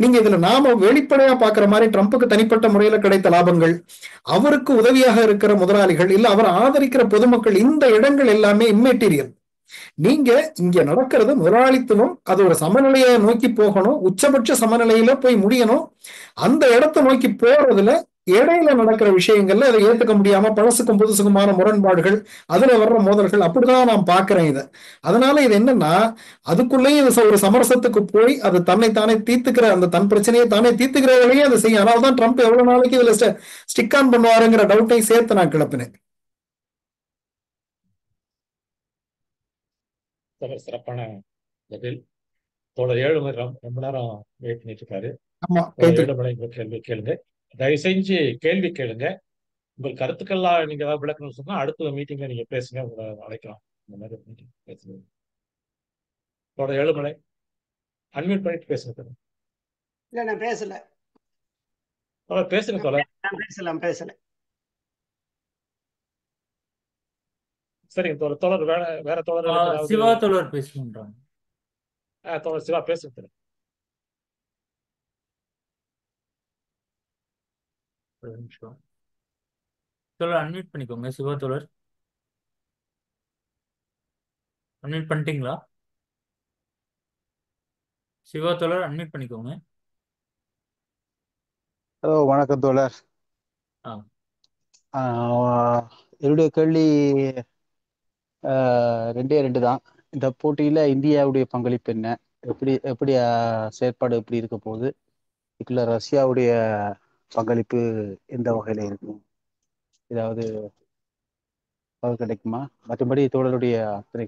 Speaker 3: நீங்க இதுல நாம வெளிப்படையா பாக்குற மாதிரி ட்ரம்புக்கு தனிப்பட்ட முறையில கிடைத்த லாபங்கள், அவருக்கு உதவியாக இருக்கிற முதலாளிகள், இல்ல அவர் ஆதரிக்கிற பொதுமக்கள், இந்த இடங்கள் எல்லாமே இம்மெட்டீரியல். நீங்க இங்க நடக்கிறது முதலாளித்துவம், அது ஒரு சமநிலையை நோக்கி போகணும், உச்சபட்ச சமநிலையில போய் முடியணும். அந்த இடத்தை நோக்கி போறதுல இடையில நடக்கிற விஷயங்கள்ல அதை ஏத்துக்க முடியாம பழசுக்கும் புதுசுக்குமான முரண்பாடுகள், அதுல வர்ற மோதல்கள், அப்படிதான் நான் பாக்குறேன் இதை. அதனால இது என்னன்னா அதுக்குள்ளேயும் இது ஒரு சமரசத்துக்கு போய் அது தன்னைத்தானே தீர்த்துக்கிற அந்த தன் பிரச்சனையை தானே தீர்த்துக்கிற வேலையே அதை செய்யும். அதனால்தான் ட்ரம்ப் எவ்வளவு நாளைக்கு இதுல ஸ்டிக் ஆன் பண்ணுவாருங்கிற டவுட்டையும் சேர்த்து நான் கிளப்பினேன்.
Speaker 2: சிறப்பான பதில். தோழர் 7 மணி ரொம்ப நேரம் வெயிட் பண்ணிட்டு இருக்காரு.
Speaker 3: ஆமா,
Speaker 2: 7 மணிக்கு கேள்வி கேளுங்க. தயவு செஞ்சு கேள்வி கேளுங்க. உங்கள் கருத்துக்கள்லாம் நீங்க ஏதாவது விளக்கணும்னு சொன்னா அடுத்த மீட்டிங்ல நீங்க பேசுங்க, உங்களை அழைக்கலாம். இந்த மாதிரி மீட்டிங் பேசுங்க. தோழர் 7 மணி அன்மியூட் பண்ணிட்டு பேசுங்க.
Speaker 12: இல்ல நான் பேசல.
Speaker 2: தோழர் பேசுங்க தோழர்.
Speaker 12: நான் பேசல.
Speaker 2: சரிங்க தோழர். தோழர் வேற தோழர்
Speaker 4: சிவா தோழர் பேசுறாங்க.
Speaker 2: தோழர் சிவா பேசுங்க.
Speaker 4: ஒரு நிமிஷம் தோழர், அன்மியூட் பண்ணிக்கோங்க. சிவா தோழர் அன்மியூட் பண்ணிட்டீங்களா? சிவா தோழர் அன்மியூட் பண்ணிக்கோங்க.
Speaker 13: ஹலோ, வணக்கம் தோழர். என்னுடைய கேள்வி 2 தான். இந்த போட்டியில இந்தியாவுடைய பங்களிப்பு என்ன, எப்படி செயற்பாடு எப்படி இருக்க போகுது, இதுல ரஷ்யாவுடைய பங்களிப்பு எந்த வகையில இருக்கும், ஏதாவது கிடைக்குமா? மற்றபடி தோழருடைய அத்தனை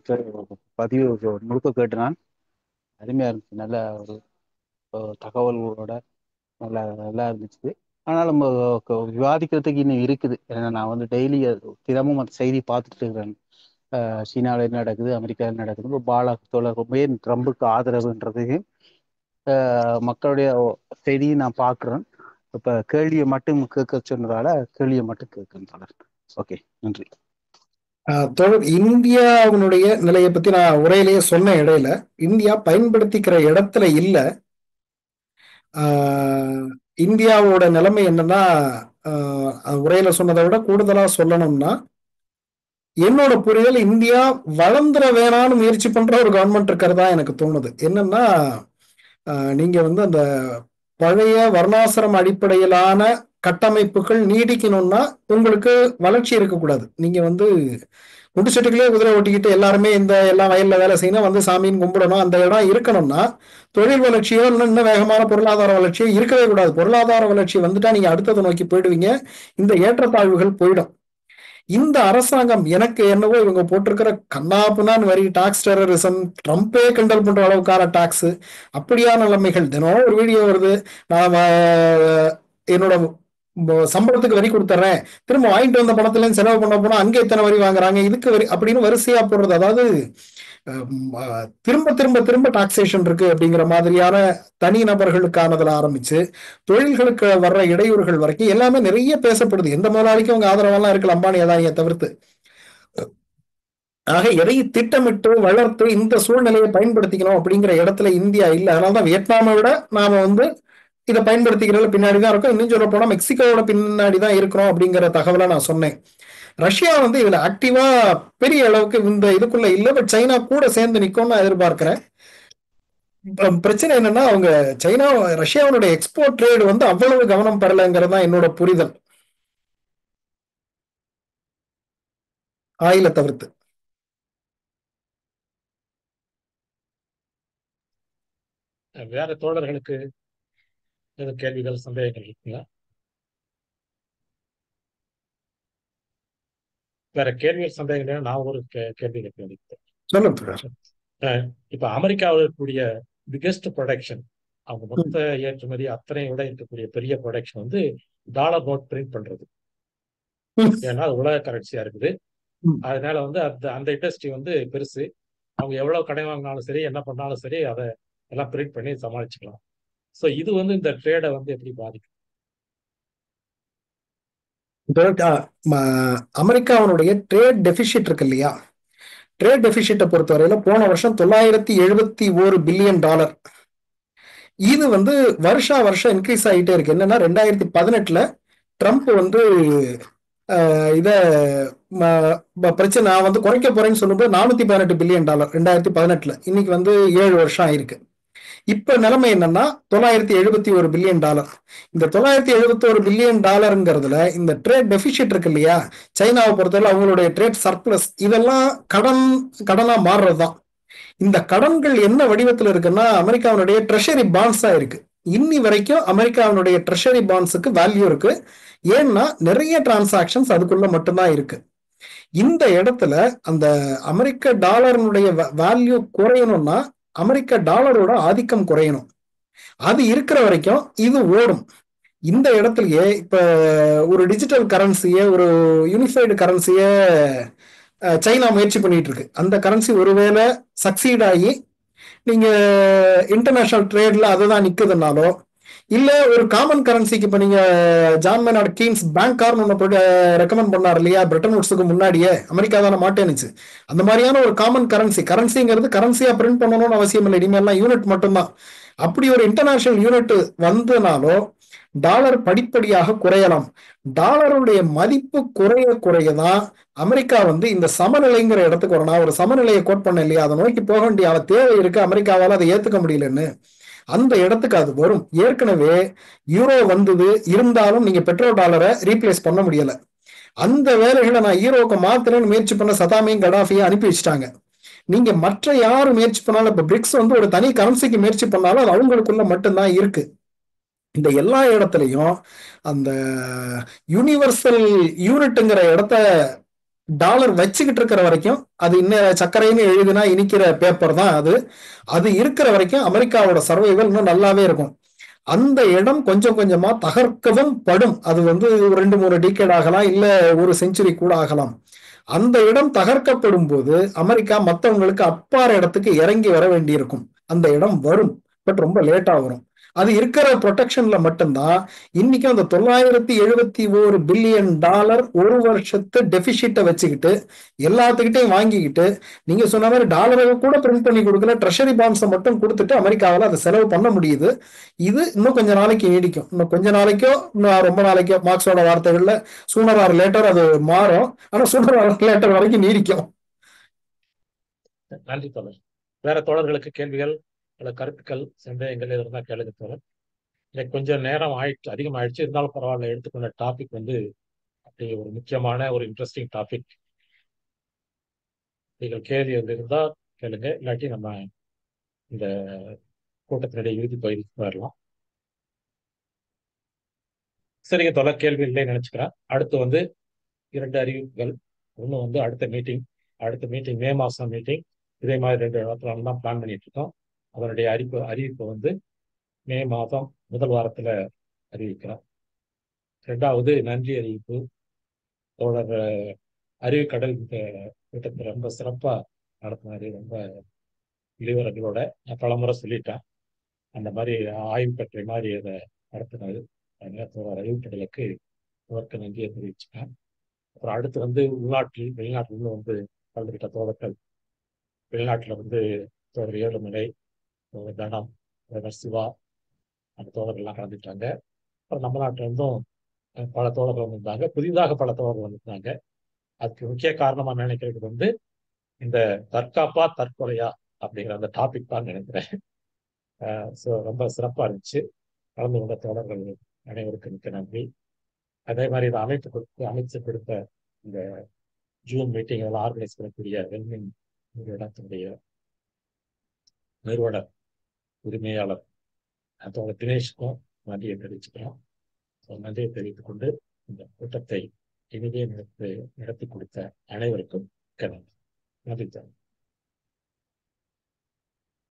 Speaker 13: பதிவு முழுக்க கேட்டு நான் அருமையா இருந்துச்சு. நல்ல ஒரு தகவல்களோட நல்லா இருந்துச்சு. ஆனால் நம்ம விவாதிக்கிறதுக்கு இன்னும் இருக்குது. ஏன்னா நான் டெய்லி தினமும் அந்த செய்தி பார்த்துட்டு இருக்கிறேன். சீனாவில் என்ன நடக்குது, அமெரிக்காவில் என்ன நடக்குது. இப்போ தோழர் ஏன் ட்ரம்புக்கு ஆதரவுன்றது மக்களுடைய செய்தியை நான் பார்க்குறேன். இப்போ கேள்வியை மட்டும் கேட்க சொன்னதால கேள்வியை மட்டும் கேட்கிறேன் தோழர். ஓகே, நன்றி.
Speaker 3: தோழர், இந்தியாவினுடைய நிலையை பத்தி நான் உரையிலேயே சொன்ன இடையில இந்தியா பயன்படுத்திக்கிற இடத்துல இல்ல. இந்தியாவோட நிலைமை என்னன்னா, உரையில சொன்னதை விட கூடுதலா சொல்லணும்னா, என்னோட புரிதல் இந்தியா வளர்ந்துட வேணான்னு முயற்சி பண்ற ஒரு கவர்மெண்ட் இருக்கிறதா எனக்கு தோணுது. என்னன்னா, நீங்க அந்த பழைய வர்ணாசிரம அடிப்படையிலான கட்டமைப்புகள் நீடிக்கணும்னா உங்களுக்கு வளர்ச்சி இருக்கக்கூடாது. நீங்க குண்டு சட்டுகளே குதிரை ஓட்டிக்கிட்டு எல்லாருமே எல்லா வயல்ல வேலை செய்யணும், சாமின்னு கும்பிடணும், அந்த இடம் இருக்கணும்னா தொழில் வளர்ச்சியோ இன்னும் வேகமான பொருளாதார வளர்ச்சியோ இருக்கவே கூடாது. பொருளாதார வளர்ச்சி வந்துட்டா நீங்க அடுத்ததை நோக்கி போயிடுவீங்க, இந்த ஏற்றத்தாழ்வுகள் போயிடும். இந்த அரசாங்கம் எனக்கு என்னவோ இவங்க போட்டிருக்கிற கண்ணாப்புனான்னு வரி, டாக்ஸ் டெரரிசம், ட்ரம்பே கிண்டல் பண்ற அளவுக்கான டாக்ஸ், அப்படியான நிலைமைகள். தினம் ஒரு வீடியோ வருது, நான் என்னோட சம்பளத்துக்கு வரி கொடுத்துறேன், திரும்ப வாங்கிட்டு வந்த பணத்துல செலவு பண்ண போனா அங்கே இத்தனை வரி வாங்குறாங்க, இதுக்கு வரி அப்படின்னு வரிசையா போடுறது. அதாவது திரும்ப திரும்ப திரும்ப டாக்ஸேஷன் இருக்கு அப்படிங்கிற மாதிரியான தனி நபர்களுக்கானதுல ஆரம்பிச்சு தொழில்களுக்கு வர்ற இடையூறுகள் வரைக்கும் எல்லாமே நிறைய பேசப்படுது. எந்த முதலாளிக்கும் அவங்க ஆதரவெல்லாம் இருக்கலாம், அம்பானி அதானியை தவிர்த்து. ஆக எதையும் திட்டமிட்டு வளர்த்து இந்த சூழ்நிலையை பயன்படுத்திக்கணும் அப்படிங்கிற இடத்துல இந்தியா இல்லை. அதனாலதான் வியட்நாமை விட நாம இதை பயன்படுத்திக்கிறதுல பின்னாடிதான் இருக்கும். இன்னும் சொல்ல போனா மெக்சிகோவோட பின்னாடிதான் இருக்கிறோம் அப்படிங்கிற தகவலை நான் சொன்னேன். ரஷ்யா இதுல ஆக்டிவா பெரிய அளவுக்கு இந்த இதுக்குள்ள இல்ல, பட் சைனா கூட சேர்ந்து நிக்கும்னு நான் எதிர்பார்க்கிறேன். பிரச்சனை என்னன்னா, அவங்க ரஷ்யாவுடைய எக்ஸ்போர்ட் ட்ரேடு அவ்வளவு கவனம் பெறலைங்கிறது தான் என்னோட புரிதல். ஆயில தவிர்த்து.
Speaker 2: வேற தோழர்களுக்கு எதுவும் கேள்விகள் சந்தேகங்கள் இருக்குங்களா? வேற கேள்விகள் சந்தேகங்கள் நான் ஒரு கேள்வி கேட்கிறேன்.
Speaker 3: சொல்லுங்க.
Speaker 2: இப்ப அமெரிக்காவில் இருக்கக்கூடிய பிகெஸ்ட் ப்ரொடக்ஷன், அவங்க மொத்த ஏற்றுமதி அத்தனை விட இருக்கக்கூடிய பெரிய ப்ரொடக்ஷன் வந்து டாலர் நோட் பிரிண்ட் பண்றது. ஏன்னா அது உலக கரன்சியா இருக்குது. அதனால வந்து அந்த இண்டஸ்ட்ரி வந்து பெருசு. அவங்க எவ்வளவு கடை வாங்கினாலும் சரி, என்ன பண்ணாலும் சரி, அதை எல்லாம் பிரிண்ட் பண்ணி சமாளிச்சுக்கலாம். ஸோ இது வந்து இந்த ட்ரேடை வந்து எப்படி பாதிக்கும்?
Speaker 3: அமெரிக்காவுடைய ட்ரேட் டெபிசிட் இருக்கு இல்லையா, ட்ரேட் டெபிசிட்டை பொறுத்தவரையில போன வருஷம் $971 பில்லியன். இது வந்து வருஷம் இன்க்ரீஸ் ஆகிட்டே இருக்கு. என்னன்னா 2018 ட்ரம்ப் வந்து இத பிரச்சனை நான் வந்து குறைக்க போறேன்னு சொல்லும்போது $418 பில்லியன் 2018. இன்னைக்கு வந்து 7 வருஷம் ஆயிருக்கு. இப்ப நிலைமை என்னன்னா $971 பில்லியன். இந்த $971 பில்லியன் இந்த ட்ரேட் டெபிசிட் இருக்கு இல்லையா, சைனாவை பொறுத்தவரை அவங்களுடைய ட்ரேட் சர்ப்ளஸ், இதெல்லாம் கடனா மாறுறதுதான். இந்த கடன்கள் என்ன வடிவத்தில் இருக்குன்னா அமெரிக்காவுடைய ட்ரெஷரி பாண்ட்ஸா இருக்கு. இன்னி வரைக்கும் அமெரிக்காவுடைய ட்ரெஷரி பாண்ட்ஸுக்கு வேல்யூ இருக்கு. ஏன்னா நிறைய டிரான்சாக்ஷன்ஸ் அதுக்குள்ள மட்டும்தான் இருக்கு. இந்த இடத்துல அந்த அமெரிக்க டாலருடைய வேல்யூ குறையணும்னா அமெரிக்க டாலரோட ஆதிக்கம் குறையணும். அது இருக்கிற வரைக்கும் இது ஓடும். இந்த இடத்துலயே இப்ப ஒரு டிஜிட்டல் கரன்சிய, ஒரு யூனிஃபைடு கரன்சிய சைனா முயற்சி பண்ணிட்டு இருக்கு. அந்த கரன்சி ஒருவேளை சக்சீட் ஆகி நீங்க இன்டர்நேஷனல் ட்ரேட்ல அதுதான் நிக்குதுனாலோ, இல்ல ஒரு காமன் கரன்சிக்கு இப்ப நீங்க ஜான் மெய்னார்ட் கீன்ஸ் பேங்க் கார்னு ஒண்ணு ரெக்கமெண்ட் பண்ணார் இல்லையா, பிரிட்டன் வுட்ஸுக்கு முன்னாடியே, அமெரிக்கா தானே மாட்டேனுச்சு. அந்த மாதிரியான ஒரு காமன் கரன்சிங்கிறது கரன்சியா பிரிண்ட் பண்ணணும்னு அவசியம் இல்லை, இனிமேல்லாம் யூனிட் மட்டும்தான். அப்படி ஒரு இன்டர்நேஷனல் யூனிட் வந்தனாலோ டாலர் படிப்படியாக குறையலாம். டாலருடைய மதிப்பு குறையதான் அமெரிக்கா வந்து இந்த சமநிலைங்கிற இடத்துக்கு வரணும். ஒரு சமநிலையை கோட் பண்ண இல்லையா, அதை நோக்கி போக வேண்டிய தேவை இருக்கு. அமெரிக்காவால் அதை ஏத்துக்க முடியலன்னு அந்த இடத்துக்கு அது வரும். ஏற்கனவே யூரோ வந்தது, இருந்தாலும் நீங்க பெட்ரோல் டாலரை ரீப்ளேஸ் பண்ண முடியல. அந்த வேலைகளை நான் யூரோவுக்கு மாத்திரன்னு முயற்சி பண்ண சதாமையும் கடாஃபியும் அனுப்பி வச்சுட்டாங்க. நீங்க மற்ற யாரு முயற்சி பண்ணாலும், இப்ப பிரிக்ஸ் வந்து ஒரு தனி கரன்சிக்கு முயற்சி பண்ணாலும் அது அவங்களுக்குள்ள மட்டும்தான் இருக்கு. இந்த எல்லா இடத்துலையும் அந்த யூனிவர்சல் யூனிட்ங்கிற இடத்த டாலர் வச்சுக்கிட்டு இருக்கிற வரைக்கும், அது இன்னும் சர்க்கரைன்னு எழுதினா இனிக்கிற பேப்பர் தான் அது. அது இருக்கிற வரைக்கும் அமெரிக்காவோட சர்வைவல் இன்னும் நல்லாவே இருக்கும். அந்த இடம் கொஞ்சம் கொஞ்சமா தகர்க்கவும் படும். அது வந்து 2-3 டிகேட் ஆகலாம், இல்ல ஒரு செஞ்சுரி கூட ஆகலாம். அந்த இடம் தகர்க்கப்படும் போது அமெரிக்கா மற்றவங்களுக்கு அப்பாற இடத்துக்கு இறங்கி வர வேண்டியிருக்கும். அந்த இடம் வரும், பட் ரொம்ப லேட்டா வரும். அது இருக்கிற ப்ரொடெக்ஷன்ல மட்டும்தான் இன்னைக்கும் அந்த $971 பில்லியன் ஒரு வருஷத்து டெபிசிட்டை வச்சுக்கிட்டு எல்லாத்துக்கிட்டையும் வாங்கிக்கிட்டு, நீங்க சொன்ன மாதிரி டாலரை கூட பிரிண்ட் பண்ணி கொடுக்கல, ட்ரெஷரி பாண்ட்ஸை மட்டும் கொடுத்துட்டு அமெரிக்காவில் அதை செலவு பண்ண முடியுது. இது இன்னும் கொஞ்ச நாளைக்கு நீடிக்கும். இன்னும் கொஞ்ச நாளைக்கோ, இன்னும் ரொம்ப நாளைக்கோ, மார்க்ஸோட வார்த்தைகள்ல சூனர் ஆர் லேட்டர் அது மாறும். ஆனா சூனர் ஆர் லேட்டர் வரைக்கும் நீடிக்கும்.
Speaker 2: நன்றி தோழர். வேற தோழர்களுக்கு கேள்விகள், கருத்துக்கள், சந்தேகங்கள் எதுனா கேளுங்க தோழர். எனக்கு கொஞ்சம் நேரம் ஆயிடுச்சு, அதிகமாயிடுச்சு, இருந்தாலும் பரவாயில்ல. எடுத்துக்கொண்ட டாபிக் வந்து அப்படி ஒரு முக்கியமான ஒரு இன்ட்ரெஸ்டிங் டாபிக். நீங்கள் கேள்வி இருந்தா கேளுங்க, இல்லாட்டி நம்ம இந்த கூட்டத்தினுடைய இறுதி பகுதிக்கு வரலாம். சரிங்க தோழர், கேள்வி இல்லைன்னு நினைச்சுக்கிறேன். அடுத்து வந்து 2 அறிவிப்புகள். ஒன்று வந்து அடுத்த மீட்டிங் மே மாசம் மீட்டிங். இதே மாதிரி 2 இடத்துல தான் பிளான் பண்ணிட்டு இருக்கோம். அதனுடைய அறிவிப்பு வந்து மே மாதம் முதல் வாரத்துல அறிவிக்கிறோம். 2வது நன்றி அறிவிப்பு. தோழர் அறிவுக்கடல் இந்த கூட்டத்தை ரொம்ப சிறப்பா நடத்தினாரு. ரொம்ப இளைவர்களோட நான் பலமுறை சொல்லிட்டேன், அந்த மாதிரி ஆய்வு கட்டுரை மாதிரி அதை நடத்தினாரு. அதனால தோழர் அறிவுக்கடலுக்கு அவருக்கு நன்றியை தெரிவிச்சுக்கேன். அப்புறம் அடுத்து வந்து வெளிநாட்டிலிருந்து வந்து கலந்துகிட்ட தோழர்கள், வெளிநாட்டில் வந்து தோழர் ஏழுமலை, தோழர் தனம், தோழர் சிவா, அந்த தோழர்கள்லாம் கலந்துட்டாங்க. அப்புறம் நம்ம நாட்டில் இருந்தும் பல தோழர்கள் வந்திருந்தாங்க, புதிதாக பல தோழர்கள் வந்திருந்தாங்க. அதுக்கு முக்கிய காரணமா நினைக்கிறது வந்து இந்த தற்காப்பா தற்கொலையா அப்படிங்கிற அந்த டாபிக் தான் நினைக்கிறேன். ஸோ ரொம்ப சிறப்பா இருந்துச்சு. கலந்து கொண்ட தோழர்கள் அனைவருக்கும் மிக்க நன்றி. அதே மாதிரி இதை அமைச்சு கொடுத்த இந்த ஜூம் மீட்டிங் அதெல்லாம் ஆர்கனைஸ் பண்ணக்கூடிய வெல்மின் இடத்தினுடைய நிறுவனர் உரிமையாளர் அதோட தினேஷ்க்கும் நன்றியை தெரிவிச்சுக்கிறோம். நன்றியை தெரிவித்துக் கொண்டு இந்த கூட்டத்தை இனிதே நடத்தி கொடுத்த அனைவருக்கும் நன்றி. நன்றி.